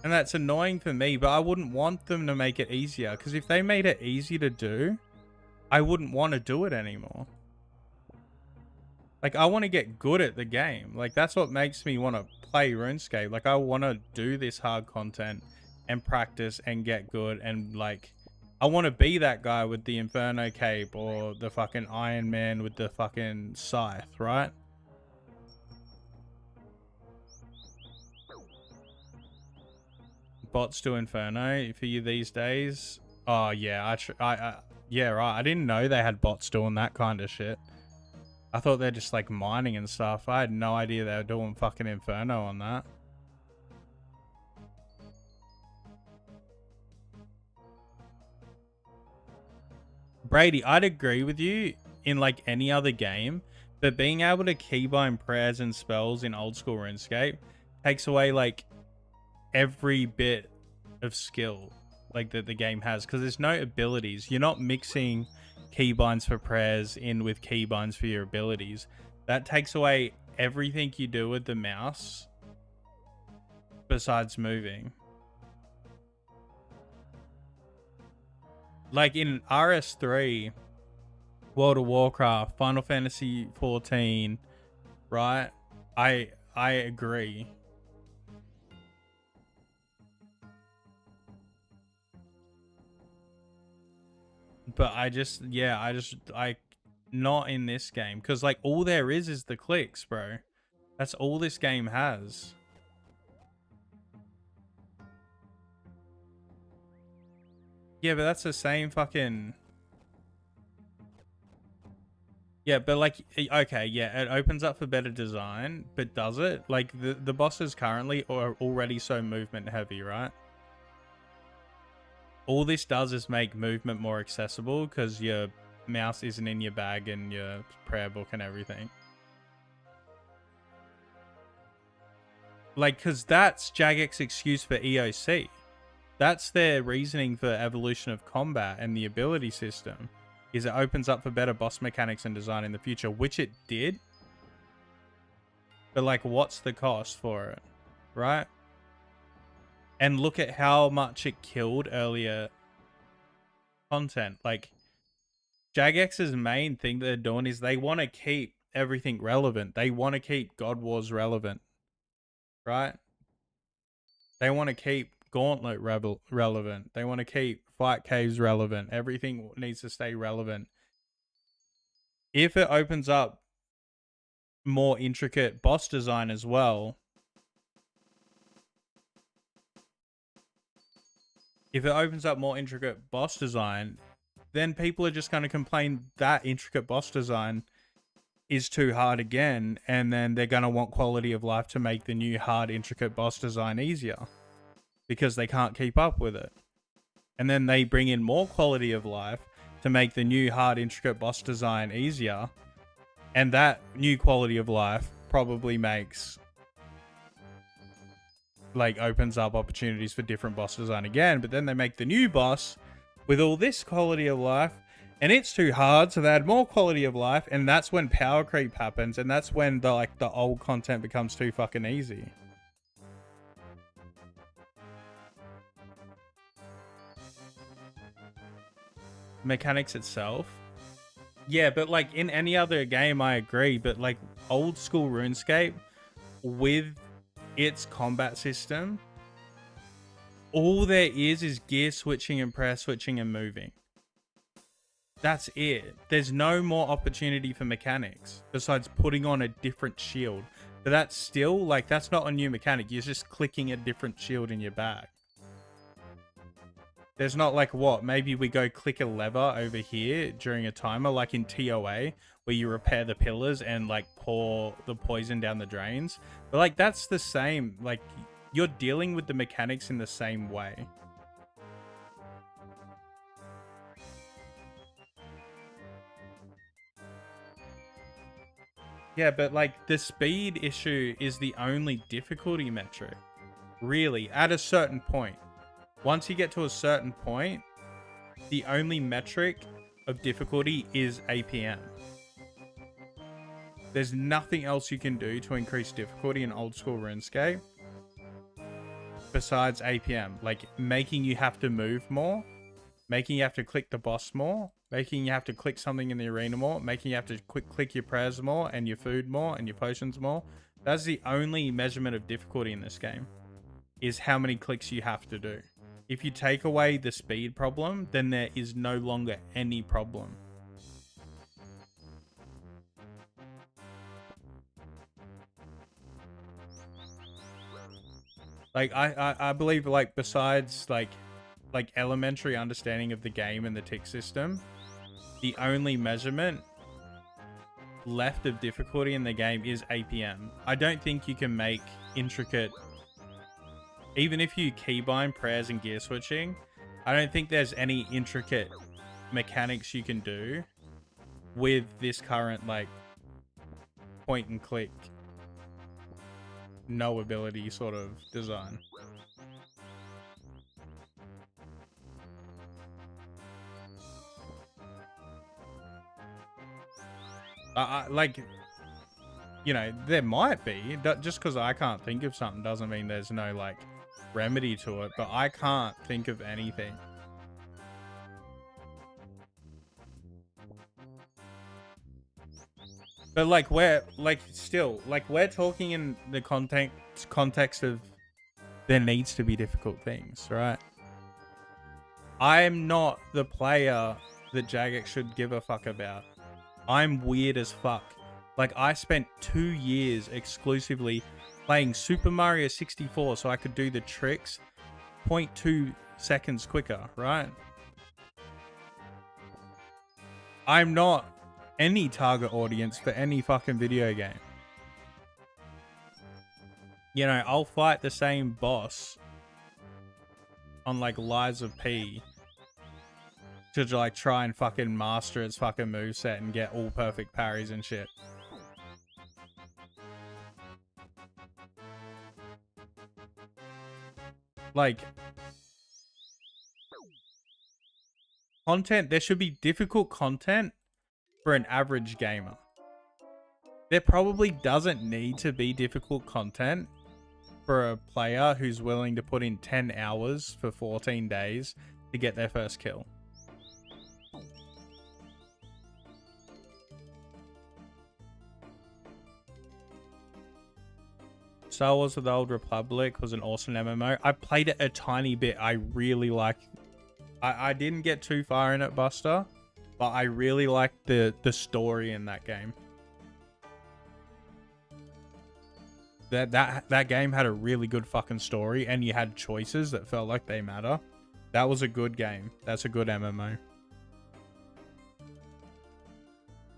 And that's annoying for me, but I wouldn't want them to make it easier. Because if they made it easy to do, I wouldn't want to do it anymore. Like, I want to get good at the game. Like, that's what makes me want to play RuneScape. Like, I want to do this hard content and practice and get good. And, like, I want to be that guy with the Inferno cape or the fucking Iron Man with the fucking scythe, right? Bots do Inferno for you these days? Oh, yeah. Yeah, right. I didn't know they had bots doing that kind of shit. I thought they're just like mining and stuff. I had no idea they were doing fucking Inferno on that. Brady, I'd agree with you in like any other game, but being able to keybind prayers and spells in Old School RuneScape takes away like every bit of skill like that the game has, because there's no abilities. You're not mixing keybinds for prayers in with keybinds for your abilities. That takes away everything you do with the mouse besides moving. Like in RS3, World of Warcraft, Final Fantasy 14, right? I agree. But I not in this game, because like all there is the clicks, bro. That's all this game has. Yeah, but that's the same fucking... Yeah, but like, okay, yeah, it opens up for better design, but does it? Like the bosses currently are already so movement heavy, right? All this does is make movement more accessible because your mouse isn't in your bag and your prayer book and everything. Like, because that's Jagex excuse for EOC. That's their reasoning for evolution of combat and the ability system, is it opens up for better boss mechanics and design in the future, which it did. But like, what's the cost for it, right? And look at how much it killed earlier content. Like, Jagex's main thing they're doing is they want to keep everything relevant. They want to keep God Wars relevant, right? They want to keep Gauntlet relevant. They want to keep Fight Caves relevant. Everything needs to stay relevant. If it opens up more intricate boss design as well, then people are just going to complain that intricate boss design is too hard again, and then they're going to want quality of life to make the new hard intricate boss design easier because they can't keep up with it. And then they bring in more quality of life to make the new hard intricate boss design easier, and that new quality of life probably makes, like, opens up opportunities for different boss design again. But then they make the new boss with all this quality of life, and it's too hard, so they add more quality of life, and that's when power creep happens, and that's when the old content becomes too fucking easy. Mechanics itself, yeah, but like in any other game I agree, but like Old School RuneScape with its combat system, all there is gear switching and prayer switching and moving. That's it. There's no more opportunity for mechanics besides putting on a different shield. But that's still, like, that's not a new mechanic. You're just clicking a different shield in your bag. There's not like what? Maybe we go click a lever over here during a timer, like in TOA, where you repair the pillars and like pour the poison down the drains. But like that's the same. Like you're dealing with the mechanics in the same way. Yeah, but like the speed issue is the only difficulty metric. Really, at a certain point. Once you get to a certain point, the only metric of difficulty is APM. There's nothing else you can do to increase difficulty in Old School RuneScape besides APM. Like making you have to move more, making you have to click the boss more, making you have to click something in the arena more, making you have to click your prayers more and your food more and your potions more. That's the only measurement of difficulty in this game, is how many clicks you have to do. If you take away the speed problem, then there is no longer any problem. Like I believe, like besides like elementary understanding of the game and the tick system, the only measurement left of difficulty in the game is APM. I don't think you can make intricate, even if you keybind prayers and gear switching, I don't think there's any intricate mechanics you can do with this current like point and click, no ability sort of design. Like, you know, there might be. Just because I can't think of something doesn't mean there's no like remedy to it, but I can't think of anything. But like we're talking in the context of there needs to be difficult things, right? I'm not the player that Jagex should give a fuck about. I'm weird as fuck. Like I spent 2 years exclusively playing Super Mario 64 so I could do the tricks 0.2 seconds quicker, right? I'm not any target audience for any fucking video game. You know, I'll fight the same boss on like Lies of P to like try and fucking master its fucking moveset and get all perfect parries and shit. Like, content, there should be difficult content for an average gamer. There probably doesn't need to be difficult content for a player who's willing to put in 10 hours for 14 days to get their first kill. Star Wars of the Old Republic was an awesome MMO. I played it a tiny bit. I really like. I didn't get too far in it, Buster, but I really liked the story in that game. That game had a really good fucking story, and you had choices that felt like they matter. That was a good game. That's a good MMO.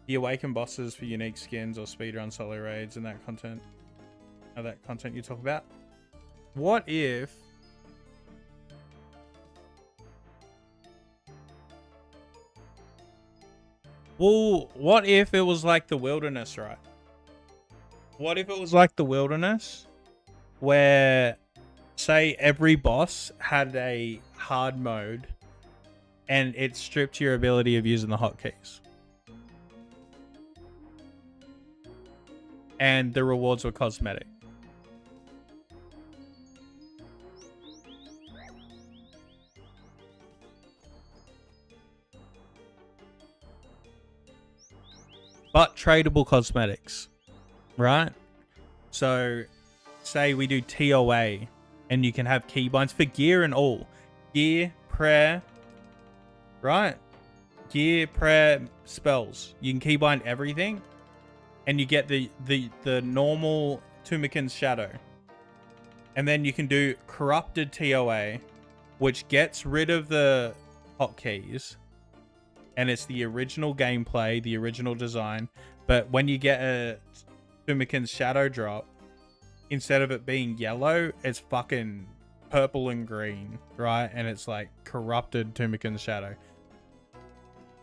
The awaken bosses for unique skins or speedrun solo raids and that content. That content you talk about. What if what if it was like the wilderness, right? What if it was like the wilderness where, say, every boss had a hard mode and it stripped your ability of using the hotkeys, and the rewards were cosmetic? But tradable cosmetics, right? So, say we do TOA, and you can have keybinds for gear and all. Gear, prayer, right? Gear, prayer, spells. You can keybind everything, and you get the normal Tumikin's Shadow. And then you can do Corrupted TOA, which gets rid of the hotkeys, and it's the original gameplay, the original design. But when you get a Tumikin's Shadow drop, instead of it being yellow, it's fucking purple and green, right? And it's like Corrupted Tumikin's Shadow.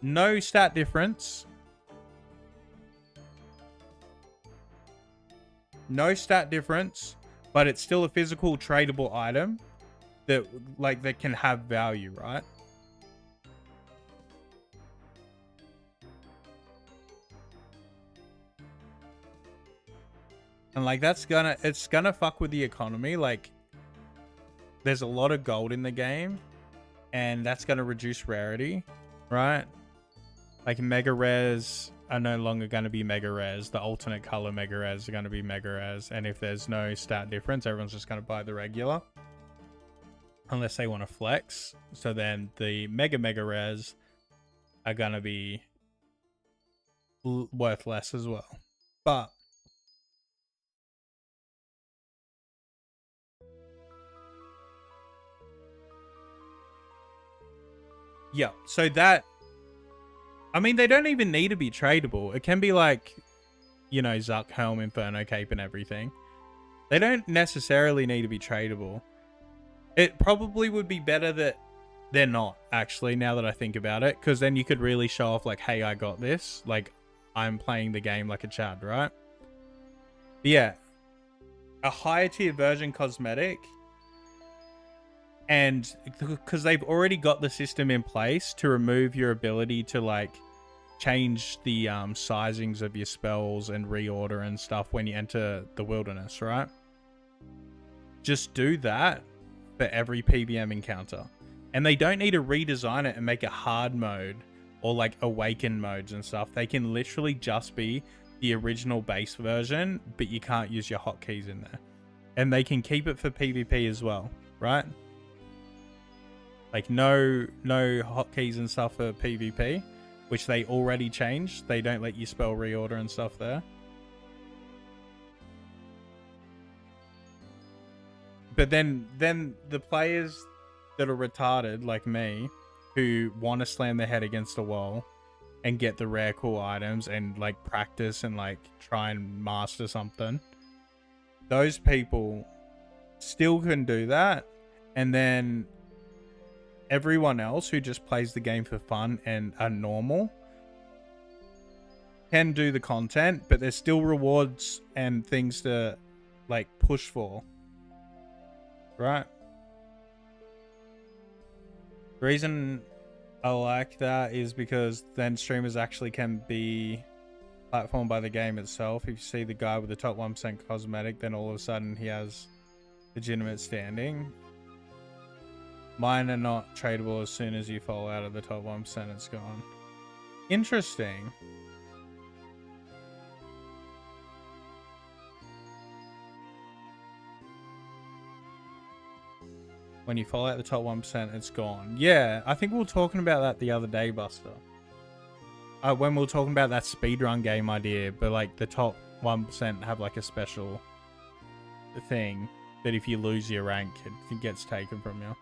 No stat difference. No stat difference, but it's still a physical tradable item that can have value, right? And like it's gonna fuck with the economy. Like there's a lot of gold in the game, and that's gonna reduce rarity, right? Like mega rares are no longer going to be mega rares. The alternate color mega rares are going to be mega rares. And if there's no stat difference, everyone's just going to buy the regular. Unless they want to flex. So then the mega rares are going to be worth less as well. But yeah, so that, I mean, they don't even need to be tradable. It can be like, you know, Zuck, Helm, Inferno, Cape, and everything. They don't necessarily need to be tradable. It probably would be better that they're not, actually, now that I think about it. Because then you could really show off, like, hey, I got this. Like, I'm playing the game like a Chad, right? But yeah. A higher tier version cosmetic. And because they've already got the system in place to remove your ability to, like, change the sizings of your spells and reorder and stuff when you enter the wilderness, right? Just do that for every PVM encounter. And they don't need to redesign it and make it hard mode or like awaken modes and stuff. They can literally just be the original base version, but you can't use your hotkeys in there. And they can keep it for PvP as well, right? Like no hotkeys and stuff for PvP, which they already changed. They don't let you spell reorder and stuff there. But then the players that are retarded like me, who want to slam their head against a wall and get the rare cool items and like practice and like try and master something, those people still can do that. And then everyone else who just plays the game for fun and are normal can do the content, but there's still rewards and things to like push for, right? The reason I like that is because then streamers actually can be platformed by the game itself. If you see the guy with the top 1% cosmetic, then all of a sudden he has legitimate standing. Mine are not tradable. As soon as you fall out of the top 1%, it's gone. Interesting. When you fall out the top 1%, it's gone. Yeah, I think we were talking about that the other day, Buster. When we were talking about that speedrun game idea, but like the top 1% have like a special thing that if you lose your rank, it gets taken from you.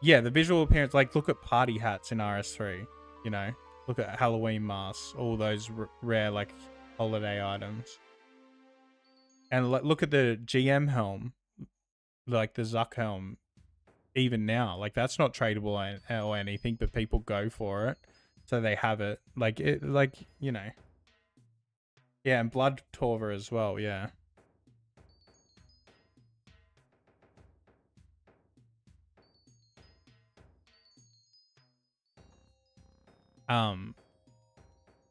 Yeah, the visual appearance, like look at party hats in RS3, you know, look at Halloween masks, all those rare like holiday items. And look at the GM helm, like the Zuck helm, even now, like that's not tradable or anything, but people go for it. So they have it, like it, like, you know. Yeah, and Blood Torva as well, yeah.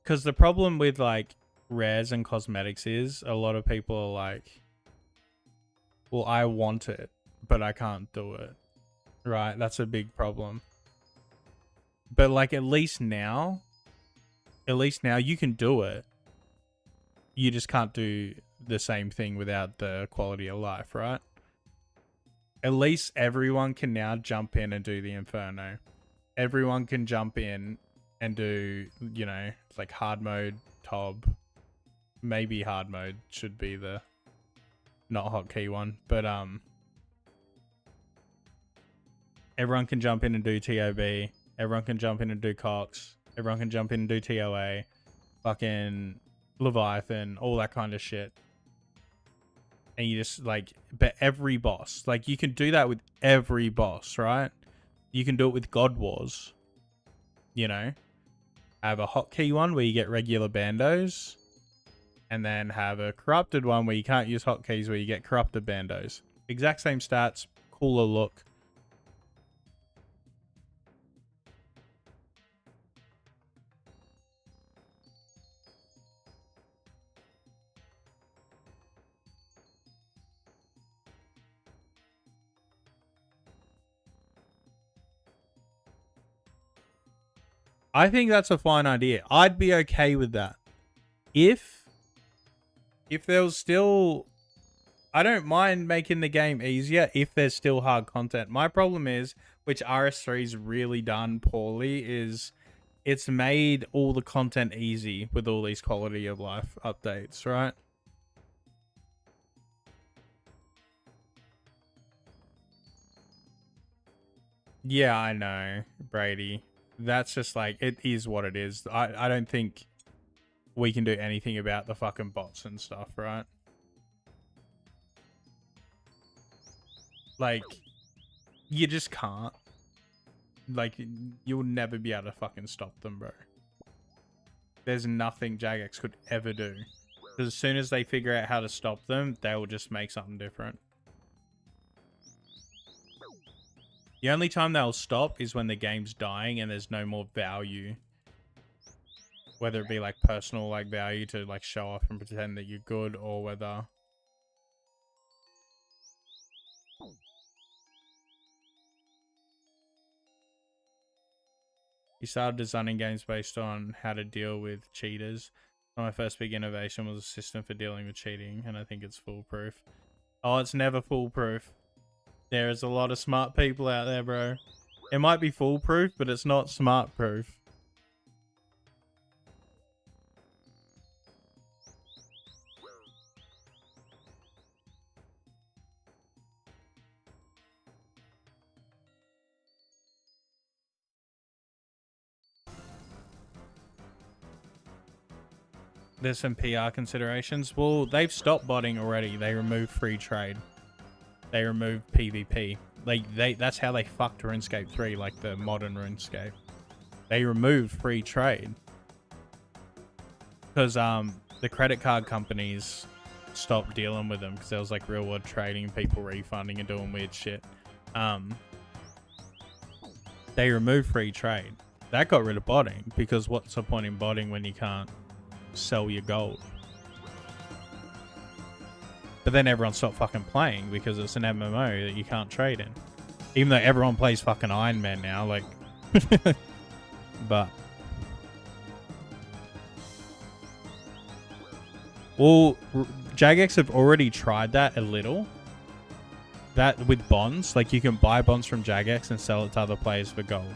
Because the problem with like rares and cosmetics is a lot of people are like, well, I want it, but I can't do it. Right? That's a big problem. But like at least now you can do it. You just can't do the same thing without the quality of life, right? At least everyone can now jump in and do the Inferno. Everyone can jump in and do, you know, like hard mode, Tob. Maybe hard mode should be the not hotkey one, but Everyone can jump in and do TOB. Everyone can jump in and do Cox. Everyone can jump in and do TOA. Fucking Leviathan, all that kind of shit. And you just like, but every boss, like you can do that with every boss, right? You can do it with God Wars. You know, have a hotkey one where you get regular bandos, and then have a corrupted one where you can't use hotkeys where you get corrupted bandos. Exact same stats, cooler look. I think that's a fine idea. I'd be okay with that. If there was still... I don't mind making the game easier if there's still hard content. My problem is, which RS3's really done poorly, is it's made all the content easy with all these quality of life updates, right? Yeah, I know, Brady. That's just like, it is what it is. I don't think we can do anything about the fucking bots and stuff, right? Like, you just can't. Like, you'll never be able to fucking stop them, bro. There's nothing Jagex could ever do. Because as soon as they figure out how to stop them, they will just make something different. The only time they'll stop is when the game's dying and there's no more value. Whether it be like personal like value to like show off and pretend that you're good, or whether... He started designing games based on how to deal with cheaters. My first big innovation was a system for dealing with cheating, and I think it's foolproof. Oh, it's never foolproof. There is a lot of smart people out there, bro. It might be foolproof, but it's not smart proof. There's some PR considerations. Well, they've stopped botting already. They removed free trade. They removed PvP. That's how they fucked RuneScape 3, like the modern RuneScape. They removed free trade. Because the credit card companies stopped dealing with them because there was like real world trading, people refunding and doing weird shit. They removed free trade. That got rid of botting, because what's the point in botting when you can't sell your gold? But then everyone stopped fucking playing because it's an MMO that you can't trade in. Even though everyone plays fucking Ironman now, like... But... Well, Jagex have already tried that a little. That with bonds. Like, you can buy bonds from Jagex and sell it to other players for gold.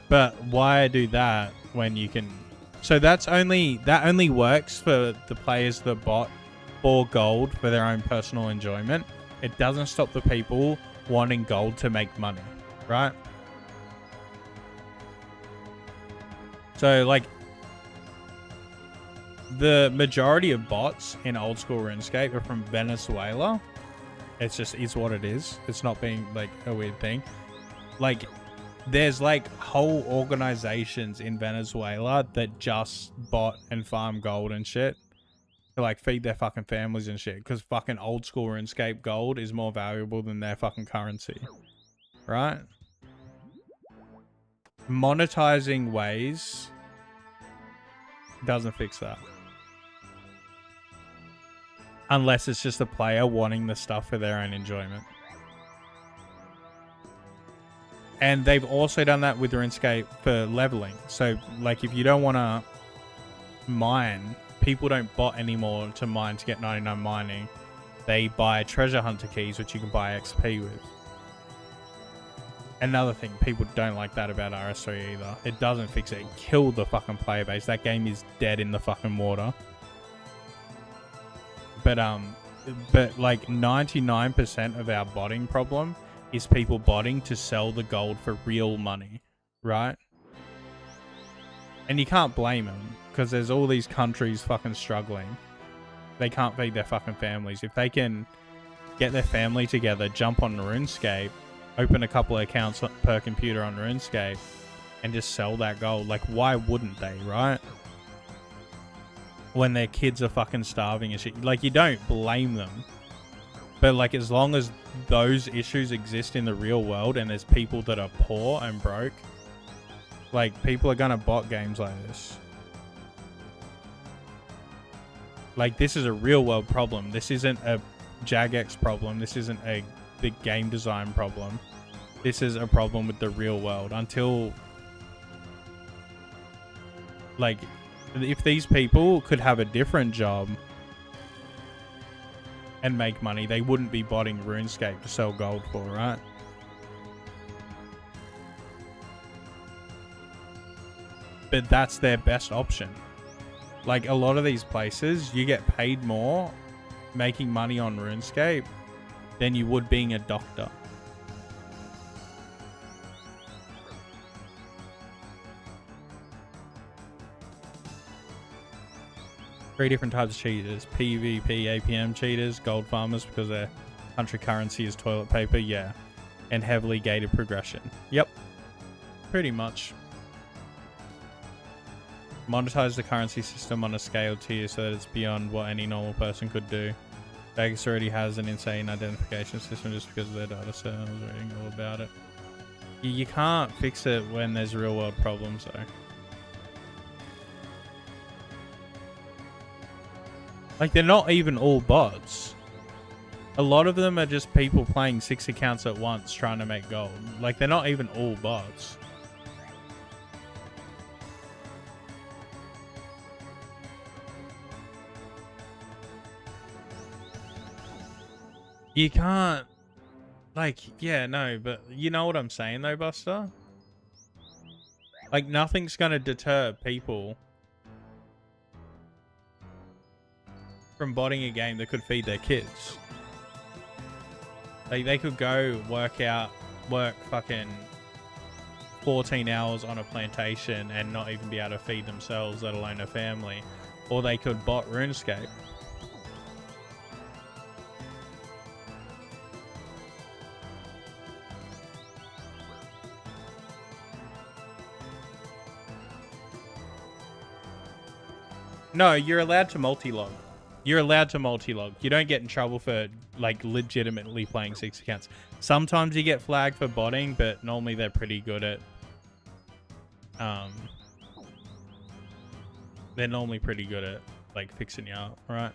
But why do that when you can... So that only works for the players that bought for gold for their own personal enjoyment. It doesn't stop the people wanting gold to make money, right? So like the majority of bots in Old School RuneScape are from Venezuela. It's what it is. It's not being like a weird thing. Like there's like whole organizations in Venezuela that just bot and farm gold and shit to like feed their fucking families and shit, because fucking Old School RuneScape gold is more valuable than their fucking currency, right? Monetizing ways doesn't fix that. Unless it's just a player wanting the stuff for their own enjoyment. And they've also done that with RuneScape for leveling. So, like, if you don't want to mine, people don't bot anymore to mine to get 99 mining. They buy treasure hunter keys, which you can buy XP with. Another thing, people don't like that about RS3 either. It doesn't fix it. It killed the fucking player base. That game is dead in the fucking water. But like 99% of our botting problem is people botting to sell the gold for real money, right? And you can't blame them, because there's all these countries fucking struggling. They can't feed their fucking families. If they can get their family together, jump on RuneScape, open a couple of accounts per computer on RuneScape, and just sell that gold, like, why wouldn't they, right? When their kids are fucking starving and shit. Like, you don't blame them. But, like, as long as those issues exist in the real world and there's people that are poor and broke, like, people are gonna bot games like this. Like, this is a real world problem. This isn't a Jagex problem. This isn't a big game design problem. This is a problem with the real world. Until, like, if these people could have a different job and make money, they wouldn't be botting RuneScape to sell gold for, right? But that's their best option. Like, a lot of these places, you get paid more making money on RuneScape than you would being a doctor. Three different types of cheaters: PvP, APM cheaters, gold farmers because their country currency is toilet paper, yeah, and heavily gated progression. Yep, pretty much. Monetize the currency system on a scaled tier so that it's beyond what any normal person could do. Vegas already has an insane identification system just because of their data set. I was reading all about it. You can't fix it when there's real world problems though. Like, they're not even all bots. A lot of them are just people playing 6 accounts at once trying to make gold. Like, they're not even all bots. You can't, like, yeah, no, but you know what I'm saying though, Buster? Like, nothing's gonna deter people from botting a game that could feed their kids. Like, they could go work fucking 14 hours on a plantation and not even be able to feed themselves, let alone a family. Or they could bot RuneScape. No, you're allowed to multi-log. You're allowed to multi-log. You don't get in trouble for, like, legitimately playing 6 accounts. Sometimes you get flagged for botting, but normally they're pretty good at... they're normally pretty good at, like, fixing you up, right?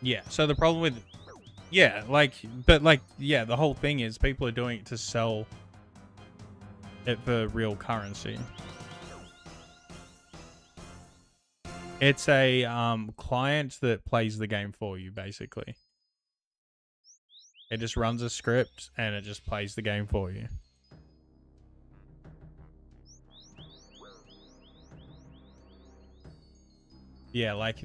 Yeah, so the problem with... Yeah, like, but like, yeah, the whole thing is people are doing it to sell it for real currency. It's a client that plays the game for you, basically. It just runs a script and it just plays the game for you. Yeah, like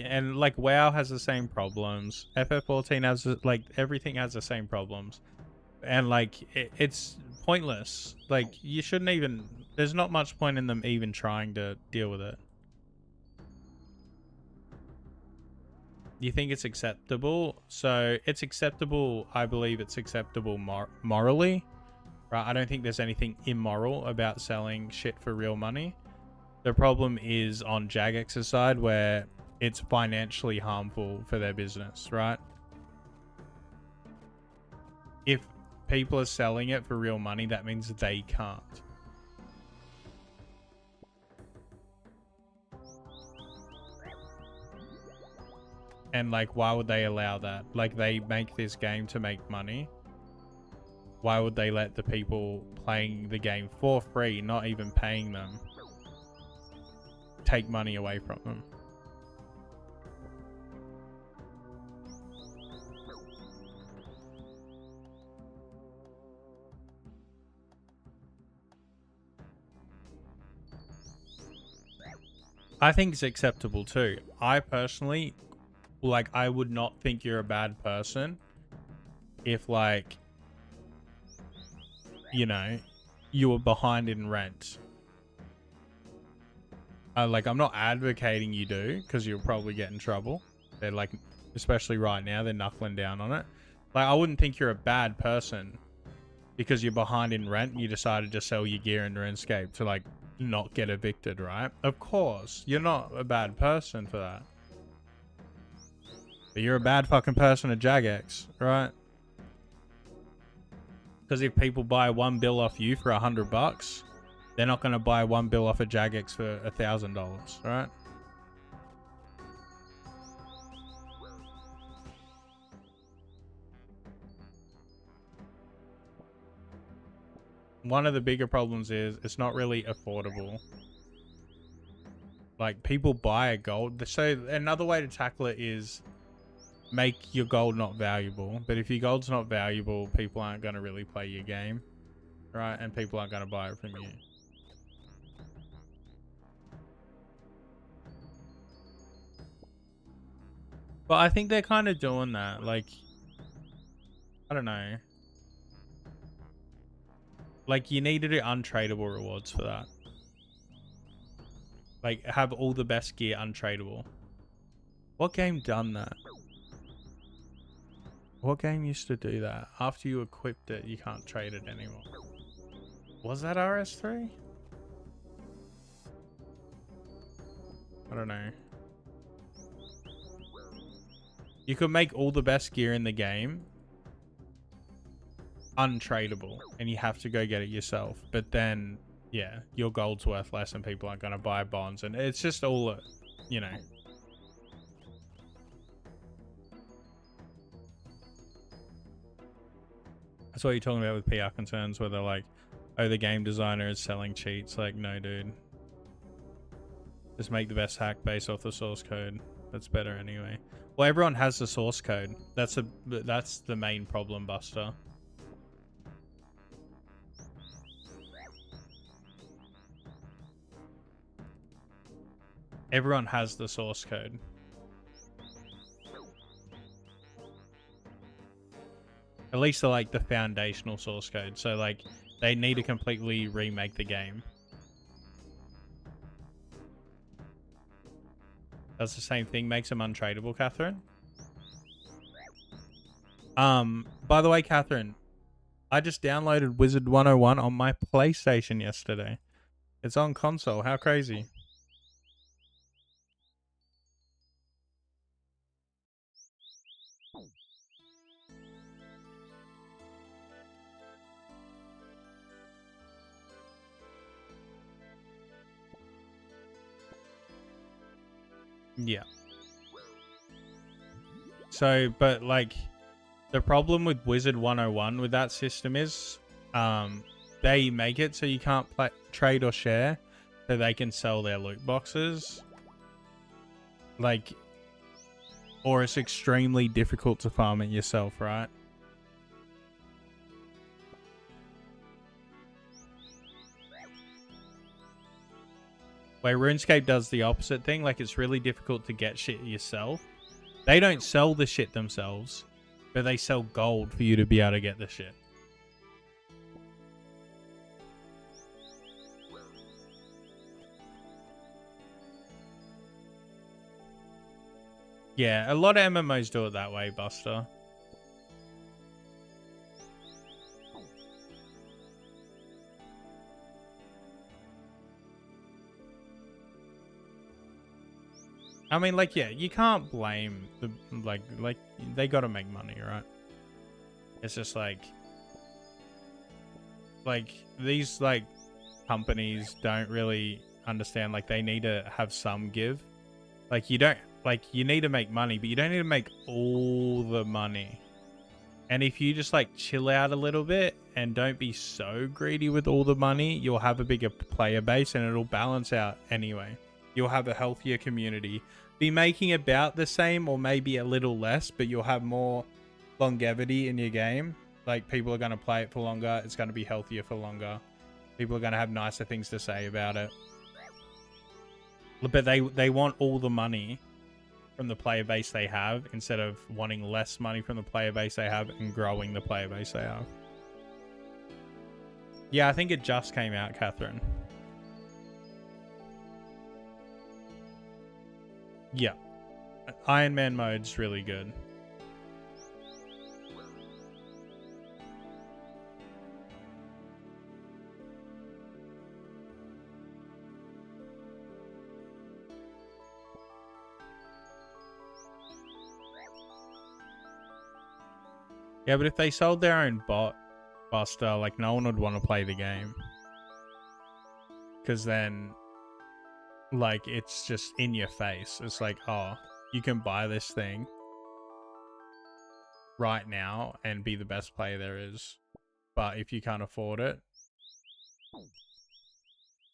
and WoW has the same problems. FF14 has, like, everything has the same problems, and like it's pointless. Like, you shouldn't even. There's not much point in them even trying to deal with it. You think it's acceptable? So it's acceptable. I believe it's acceptable morally, right? I don't think there's anything immoral about selling shit for real money. The problem is on Jagex's side where it's financially harmful for their business, right? If people are selling it for real money, that means they can't. And, like, why would they allow that? Like, they make this game to make money. Why would they let the people playing the game for free, not even paying them, take money away from them? I think it's acceptable too. I personally, like, I would not think you're a bad person if, like, you know, you were behind in rent. Like, I'm not advocating you do, because you'll probably get in trouble. They're like, especially right now, they're knuckling down on it. Like, I wouldn't think you're a bad person because you're behind in rent and you decided to sell your gear in RuneScape to, like, not get evicted, right? Of course, you're not a bad person for that. But you're a bad fucking person at Jagex, right? Because if people buy one bill off you for $100, they're not going to buy one bill off a Jagex for $1,000, right? One of the bigger problems is it's not really affordable. Like, people buy a gold. So another way to tackle it is make your gold not valuable. But if your gold's not valuable, people aren't going to really play your game, right? And people aren't going to buy it from you. But I think they're kind of doing that. Like, I don't know. Like, you need to do untradeable rewards for that. Like, have all the best gear untradeable. What game done that? What game used to do that? After you equipped it, you can't trade it anymore. Was that RS3? I don't know. You could make all the best gear in the game untradeable, and you have to go get it yourself. But then, yeah, your gold's worth less and people aren't going to buy bonds. And it's just all, you know. That's what you're talking about with PR concerns, where they're like, oh, the game designer is selling cheats. Like, no, dude. Just make the best hack based off the source code. That's better anyway. Well, everyone has the source code. That's the main problem, Buster. Everyone has the source code. At least the, like, the foundational source code. So, like, they need to completely remake the game. Does the same thing, makes them untradeable, Catherine? By the way, Catherine, I just downloaded Wizard 101 on my PlayStation yesterday. It's on console. How crazy. Yeah. So, but, like, the problem with Wizard 101 with that system is they make it so you can't trade or share, so they can sell their loot boxes. Like, or it's extremely difficult to farm it yourself, right? Where RuneScape does the opposite thing, like, it's really difficult to get shit yourself. They don't sell the shit themselves, but they sell gold for you to be able to get the shit. Yeah, a lot of MMOs do it that way, Buster. I mean, like, yeah, you can't blame the, like, they gotta make money, right? It's just like, these, like, companies don't really understand, like, they need to have some give. Like, you don't, like, you need to make money, but you don't need to make all the money. And if you just, like, chill out a little bit and don't be so greedy with all the money, you'll have a bigger player base and it'll balance out anyway. You'll have a healthier community. Be making about the same or maybe a little less, but you'll have more longevity in your game. Like, people are going to play it for longer. It's going to be healthier for longer. People are going to have nicer things to say about it. But they want all the money from the player base they have instead of wanting less money from the player base they have and growing the player base they have. Yeah, I think it just came out, Catherine. Yeah. Ironman mode's really good. Yeah, but if they sold their own bot, Buster, like, no one would want to play the game. Because then, like, it's just in your face. It's like, oh, you can buy this thing right now and be the best player there is. But if you can't afford it,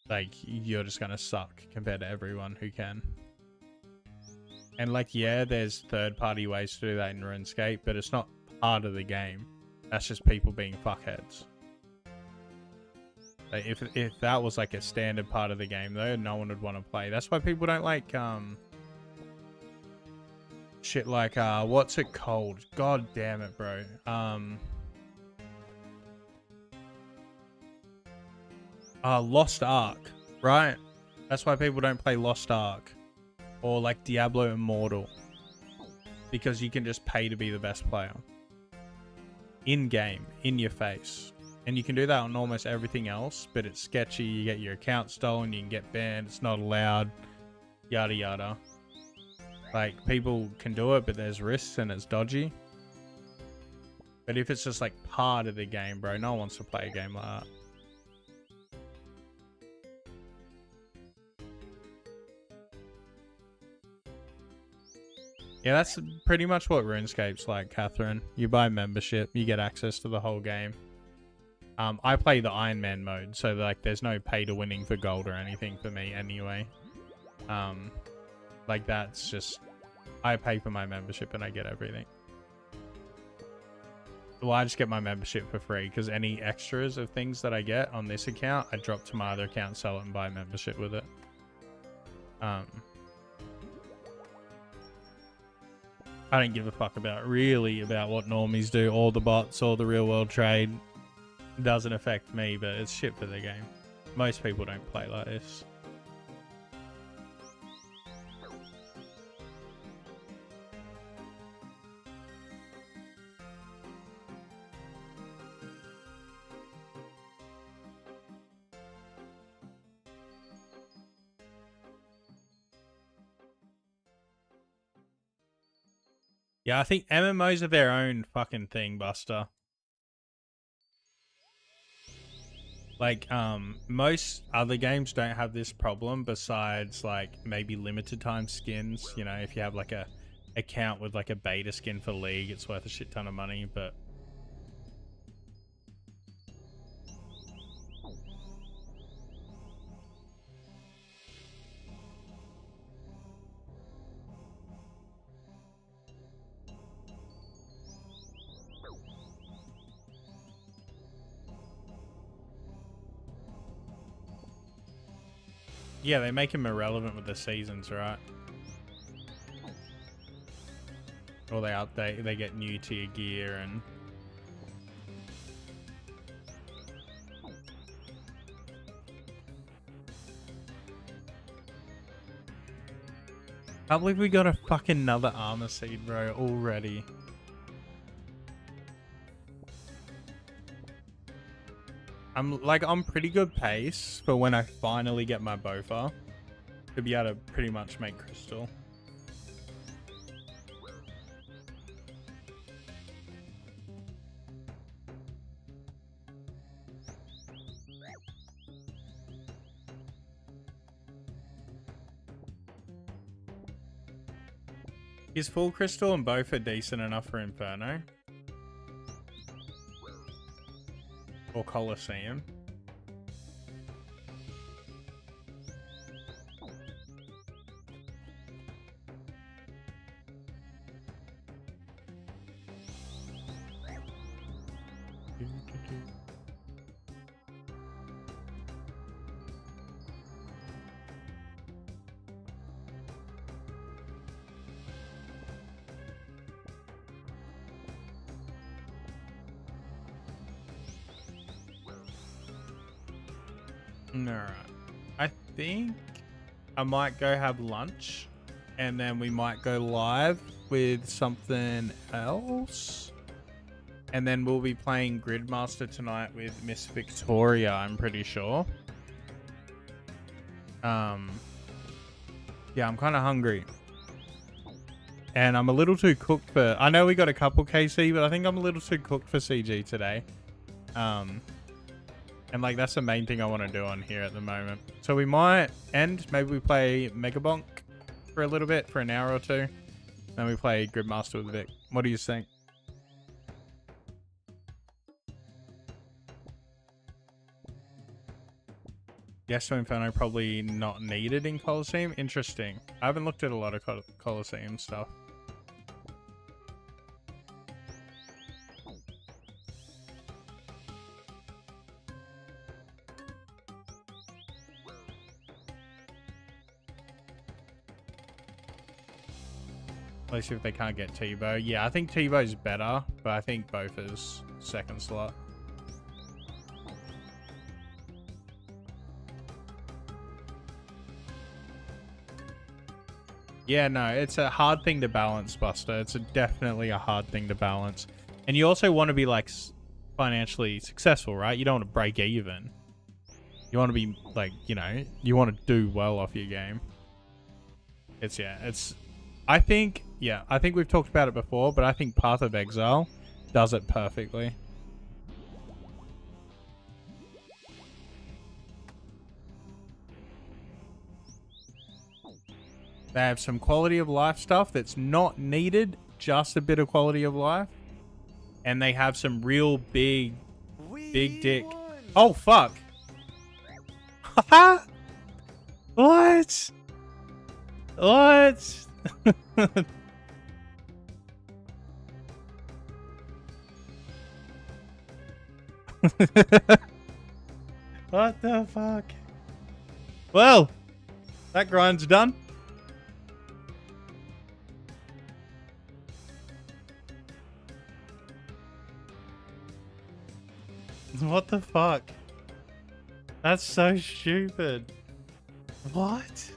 like, you're just going to suck compared to everyone who can. And, like, yeah, there's third-party ways to do that in RuneScape, but it's not part of the game. That's just people being fuckheads. Like, if that was like a standard part of the game though, no one would want to play. That's why people don't like shit like what's it called? God damn it, bro. Lost Ark, right? That's why people don't play Lost Ark or like Diablo Immortal, because you can just pay to be the best player. In-game, in your face. And you can do that on almost everything else, but it's sketchy. You get your account stolen, you can get banned, it's not allowed, yada yada. Like, people can do it, but there's risks and it's dodgy. But if it's just like part of the game, bro, no one wants to play a game like that. Yeah, that's pretty much what RuneScape's like, Catherine. You buy membership, you get access to the whole game. I play the Ironman mode, so like there's no pay to winning for gold or anything for me anyway. Like that's just, I pay for my membership and I get everything. Well, I just get my membership for free because any extras of things that I get on this account, I drop to my other account, sell it, and buy membership with it. I don't give a fuck about what normies do, or the bots, or the real world trade. It doesn't affect me, but it's shit for the game. Most people don't play like this. Yeah, I think MMOs are their own fucking thing, Buster. Like, most other games don't have this problem besides, like, maybe limited time skins. You know, if you have, like, a account with, like, a beta skin for League, it's worth a shit ton of money, but... Yeah, they make them irrelevant with the seasons, right? Or they update, they get new tier gear and... I can't believe we got a fucking another armor seed, bro, already. I'm pretty good pace for when I finally get my Bowfa to be able to pretty much make crystal. Is full crystal and Bowfa decent enough for Inferno? Or Colosseum? Alright. I think I might go have lunch and then we might go live with something else. And then we'll be playing Gridmaster tonight with Miss Victoria, I'm pretty sure. Yeah, I'm kind of hungry. And I'm a little too cooked for... I know we got a couple KC, but I think I'm a little too cooked for CG today. And like, that's the main thing I want to do on here at the moment. So we might end. Maybe we play Megabonk for a little bit, for an hour or two. Then we play Gridmaster with Vic. What do you think? Yes, Inferno probably not needed in Colosseum. Interesting. I haven't looked at a lot of Colosseum stuff. At least if they can't get T-Bow. Yeah, I think T-Bow's better, but I think Bowfa's second slot. Yeah, no, it's a hard thing to balance, Buster. It's definitely a hard thing to balance. And you also want to be, like, financially successful, right? You don't want to break even. You want to be, like, you know, you want to do well off your game. I think we've talked about it before, but I think Path of Exile does it perfectly. They have some quality of life stuff that's not needed, just a bit of quality of life. And they have some real big dick. Oh, fuck. Haha! What? What? What the fuck? Well, that grind's done. What the fuck? That's so stupid. What?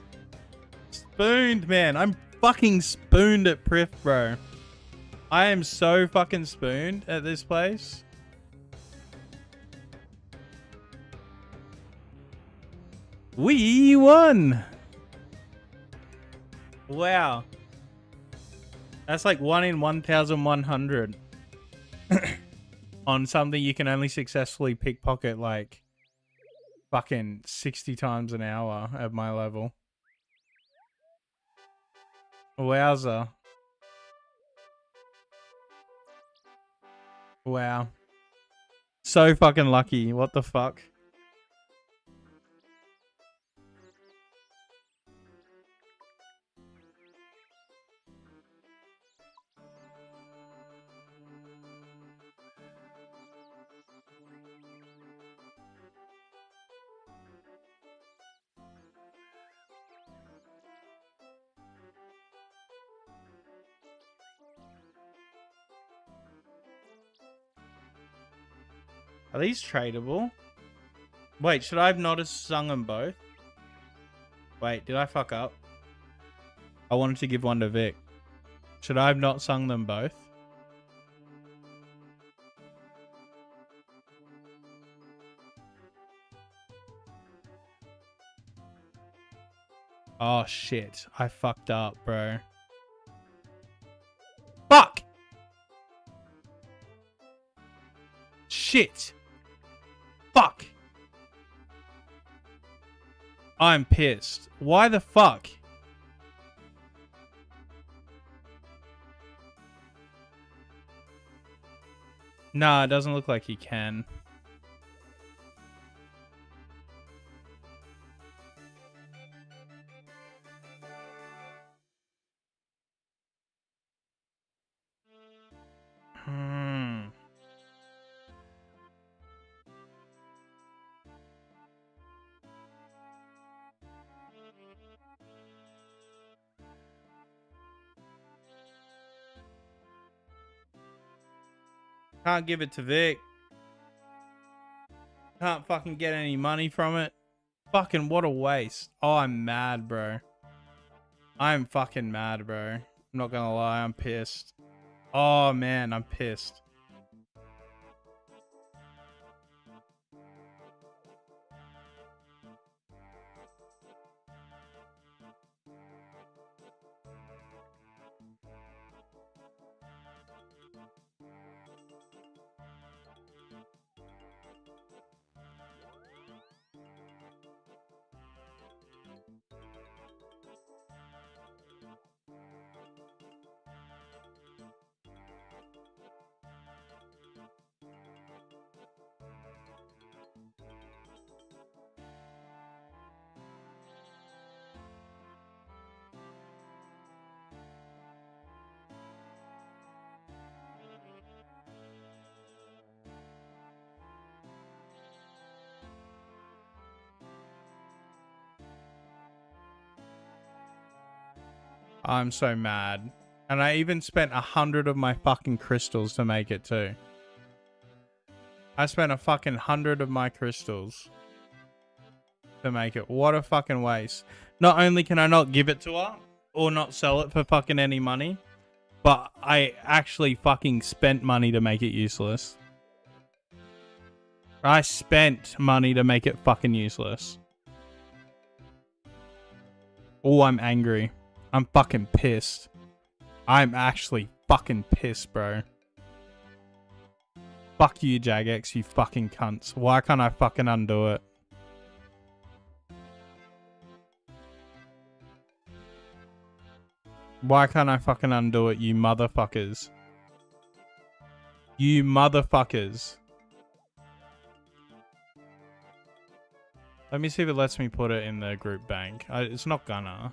Spooned, man. I'm fucking spooned at Prif, bro. I am so fucking spooned at this place. We won. Wow. That's like 1 in 1,100. On something you can only successfully pickpocket like fucking 60 times an hour at my level. Wowza. Wow. So fucking lucky. What the fuck? Are these tradable? Wait, should I have not have sung them both? Wait, did I fuck up? I wanted to give one to Vic. Should I have not sung them both? Oh shit, I fucked up, bro. Fuck! Shit! Fuck! I'm pissed. Why the fuck? Nah, it doesn't look like he can. Can't give it to Vic. Can't fucking get any money from it. Fucking what a waste. Oh, I'm mad, bro. I'm fucking mad, bro. I'm not gonna lie, I'm pissed. Oh, man, I'm pissed. I'm so mad. And I even spent 100 of my fucking crystals to make it too. I spent a fucking 100 of my crystals to make it. What a fucking waste. Not only can I not give it to her or not sell it for fucking any money, but I actually fucking spent money to make it useless. I spent money to make it fucking useless. Oh, I'm angry. I'm fucking pissed. I'm actually fucking pissed, bro. Fuck you, Jagex, you fucking cunts. Why can't I fucking undo it? Why can't I fucking undo it, you motherfuckers? You motherfuckers. Let me see if it lets me put it in the group bank. It's not gonna.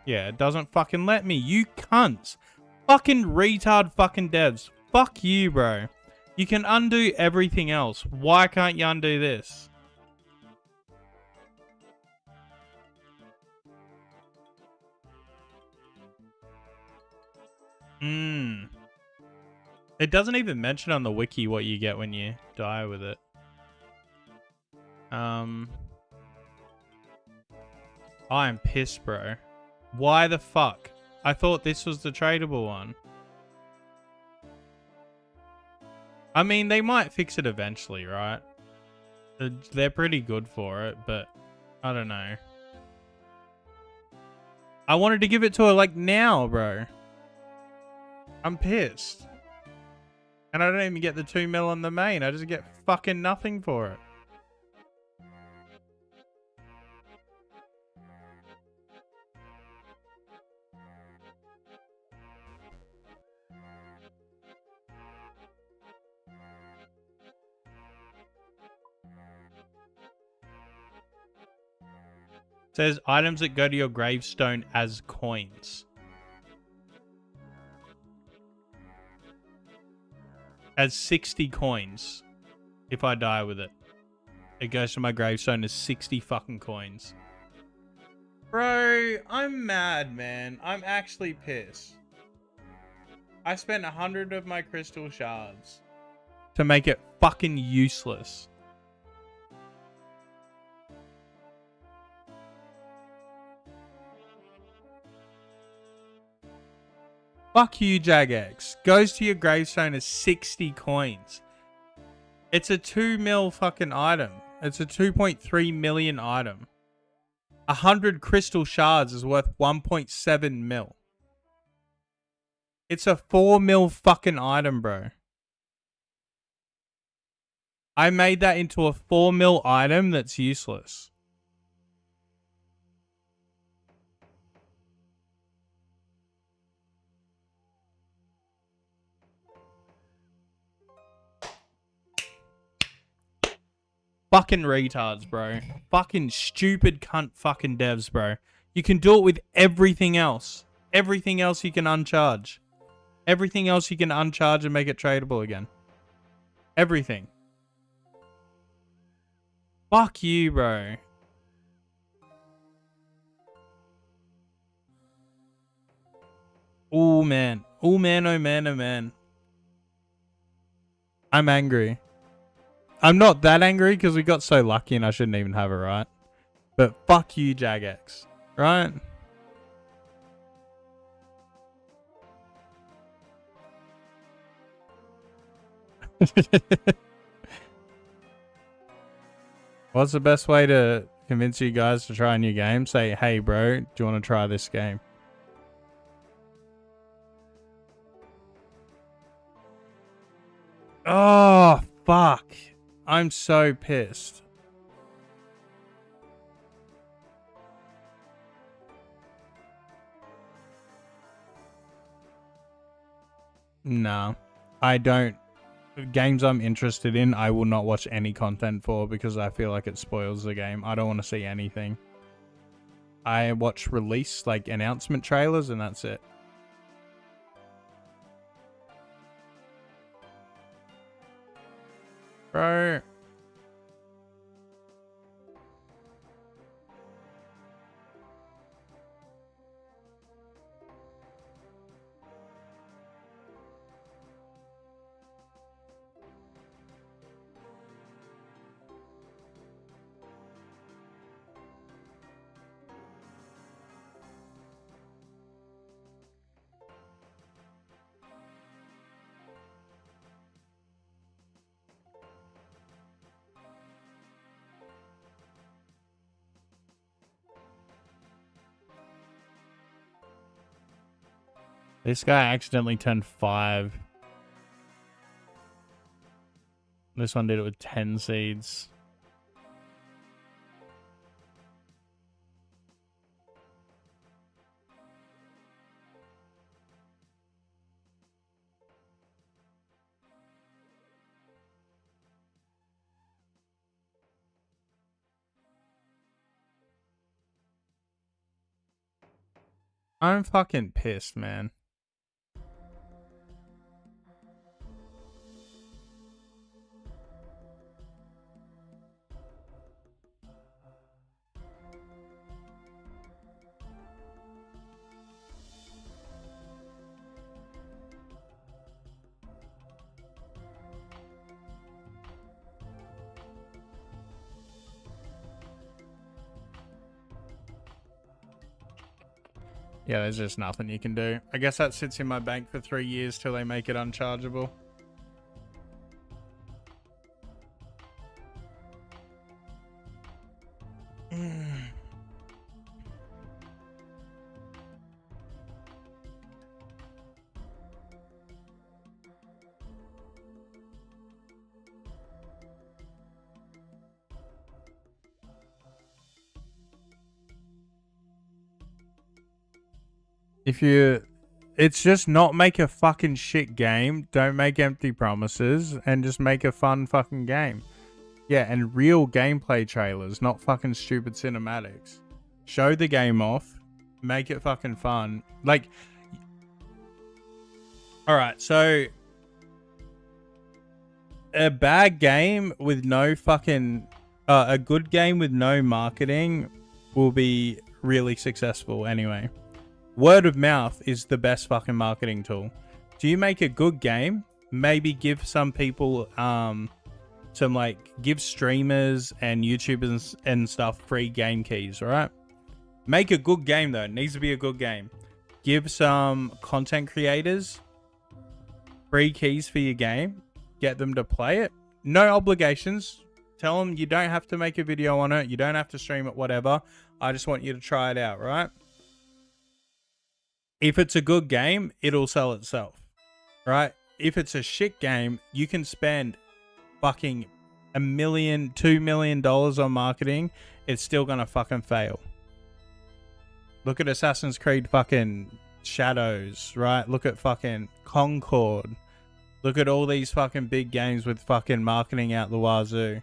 Yeah, it doesn't fucking let me. You cunts. Fucking retard fucking devs. Fuck you, bro. You can undo everything else. Why can't you undo this? It doesn't even mention on the wiki what you get when you die with it. I'm pissed, bro. Why the fuck? I thought this was the tradable one. I mean, they might fix it eventually, right? They're pretty good for it, but I don't know. I wanted to give it to her like now, bro. I'm pissed. And I don't even get the 2 mil on the main. I just get fucking nothing for it. Says items that go to your gravestone as coins. As 60 coins. If I die with it. It goes to my gravestone as 60 fucking coins. Bro, I'm mad, man. I'm actually pissed. I spent 100 of my crystal shards to make it fucking useless. Fuck you, Jagex. Goes to your gravestone as 60 coins. It's a 2 mil fucking item. It's a 2.3 million item. 100 crystal shards is worth 1.7 mil. It's a 4 mil fucking item, bro. I made that into a 4 mil item that's useless. Fucking retards, bro. Fucking stupid cunt fucking devs, bro. You can do it with everything else. Everything else you can uncharge. Everything else you can uncharge and make it tradable again. Everything. Fuck you, bro. Oh, man. Oh, man, oh, man, oh, man. I'm angry. I'm not that angry because we got so lucky and I shouldn't even have it, right? But fuck you, Jagex, right? What's the best way to convince you guys to try a new game? Say, hey, bro, do you want to try this game? Oh, fuck. I'm so pissed. No, I don't. Games I'm interested in, I will not watch any content for because I feel like it spoils the game. I don't want to see anything. I watch release, like, announcement trailers, and that's it. Bro. This guy accidentally turned 5. This one did it with 10 seeds. I'm fucking pissed, man. Yeah, there's just nothing you can do. I guess that sits in my bank for 3 years till they make it unchargeable. If you... It's just not make a fucking shit game. Don't make empty promises. And just make a fun fucking game. Yeah, and real gameplay trailers, not fucking stupid cinematics. Show the game off. Make it fucking fun. Like... Alright, so... A bad game with no fucking... a good game with no marketing will be really successful anyway. Word of mouth is the best fucking marketing tool. Do you make a good game? Maybe give some people, some like, give streamers and YouTubers and stuff free game keys, right? Make a good game though. It needs to be a good game. Give some content creators free keys for your game. Get them to play it. No obligations. Tell them you don't have to make a video on it. You don't have to stream it, whatever. I just want you to try it out, right? If it's a good game, it'll sell itself, right? If it's a shit game, you can spend fucking $1 million, $2 million on marketing. It's still gonna fucking fail. Look at Assassin's Creed fucking Shadows, right? Look at fucking Concord. Look at all these fucking big games with fucking marketing out the wazoo.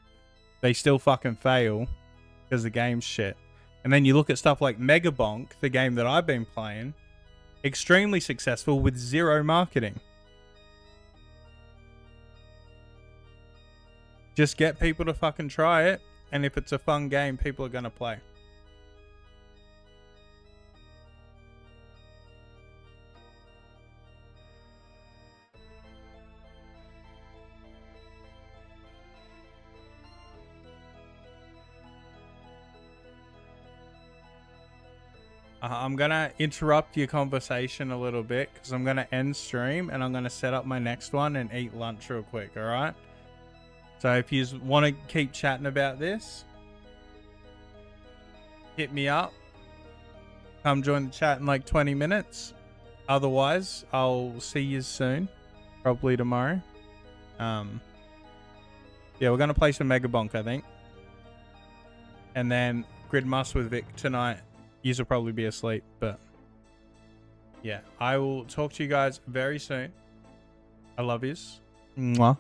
They still fucking fail because the game's shit. And then you look at stuff like Megabonk, the game that I've been playing. Extremely successful with zero marketing. Just get people to fucking try it, and if it's a fun game, people are gonna play. I'm going to interrupt your conversation a little bit because I'm going to end stream and I'm going to set up my next one and eat lunch real quick, all right? So if you want to keep chatting about this, hit me up. Come join the chat in like 20 minutes. Otherwise, I'll see you soon. Probably tomorrow. Yeah, we're going to play some Mega Bonk, I think. And then Grid Must with Vic tonight. Yous will probably be asleep, but yeah, I will talk to you guys very soon. I love yous. Mwah.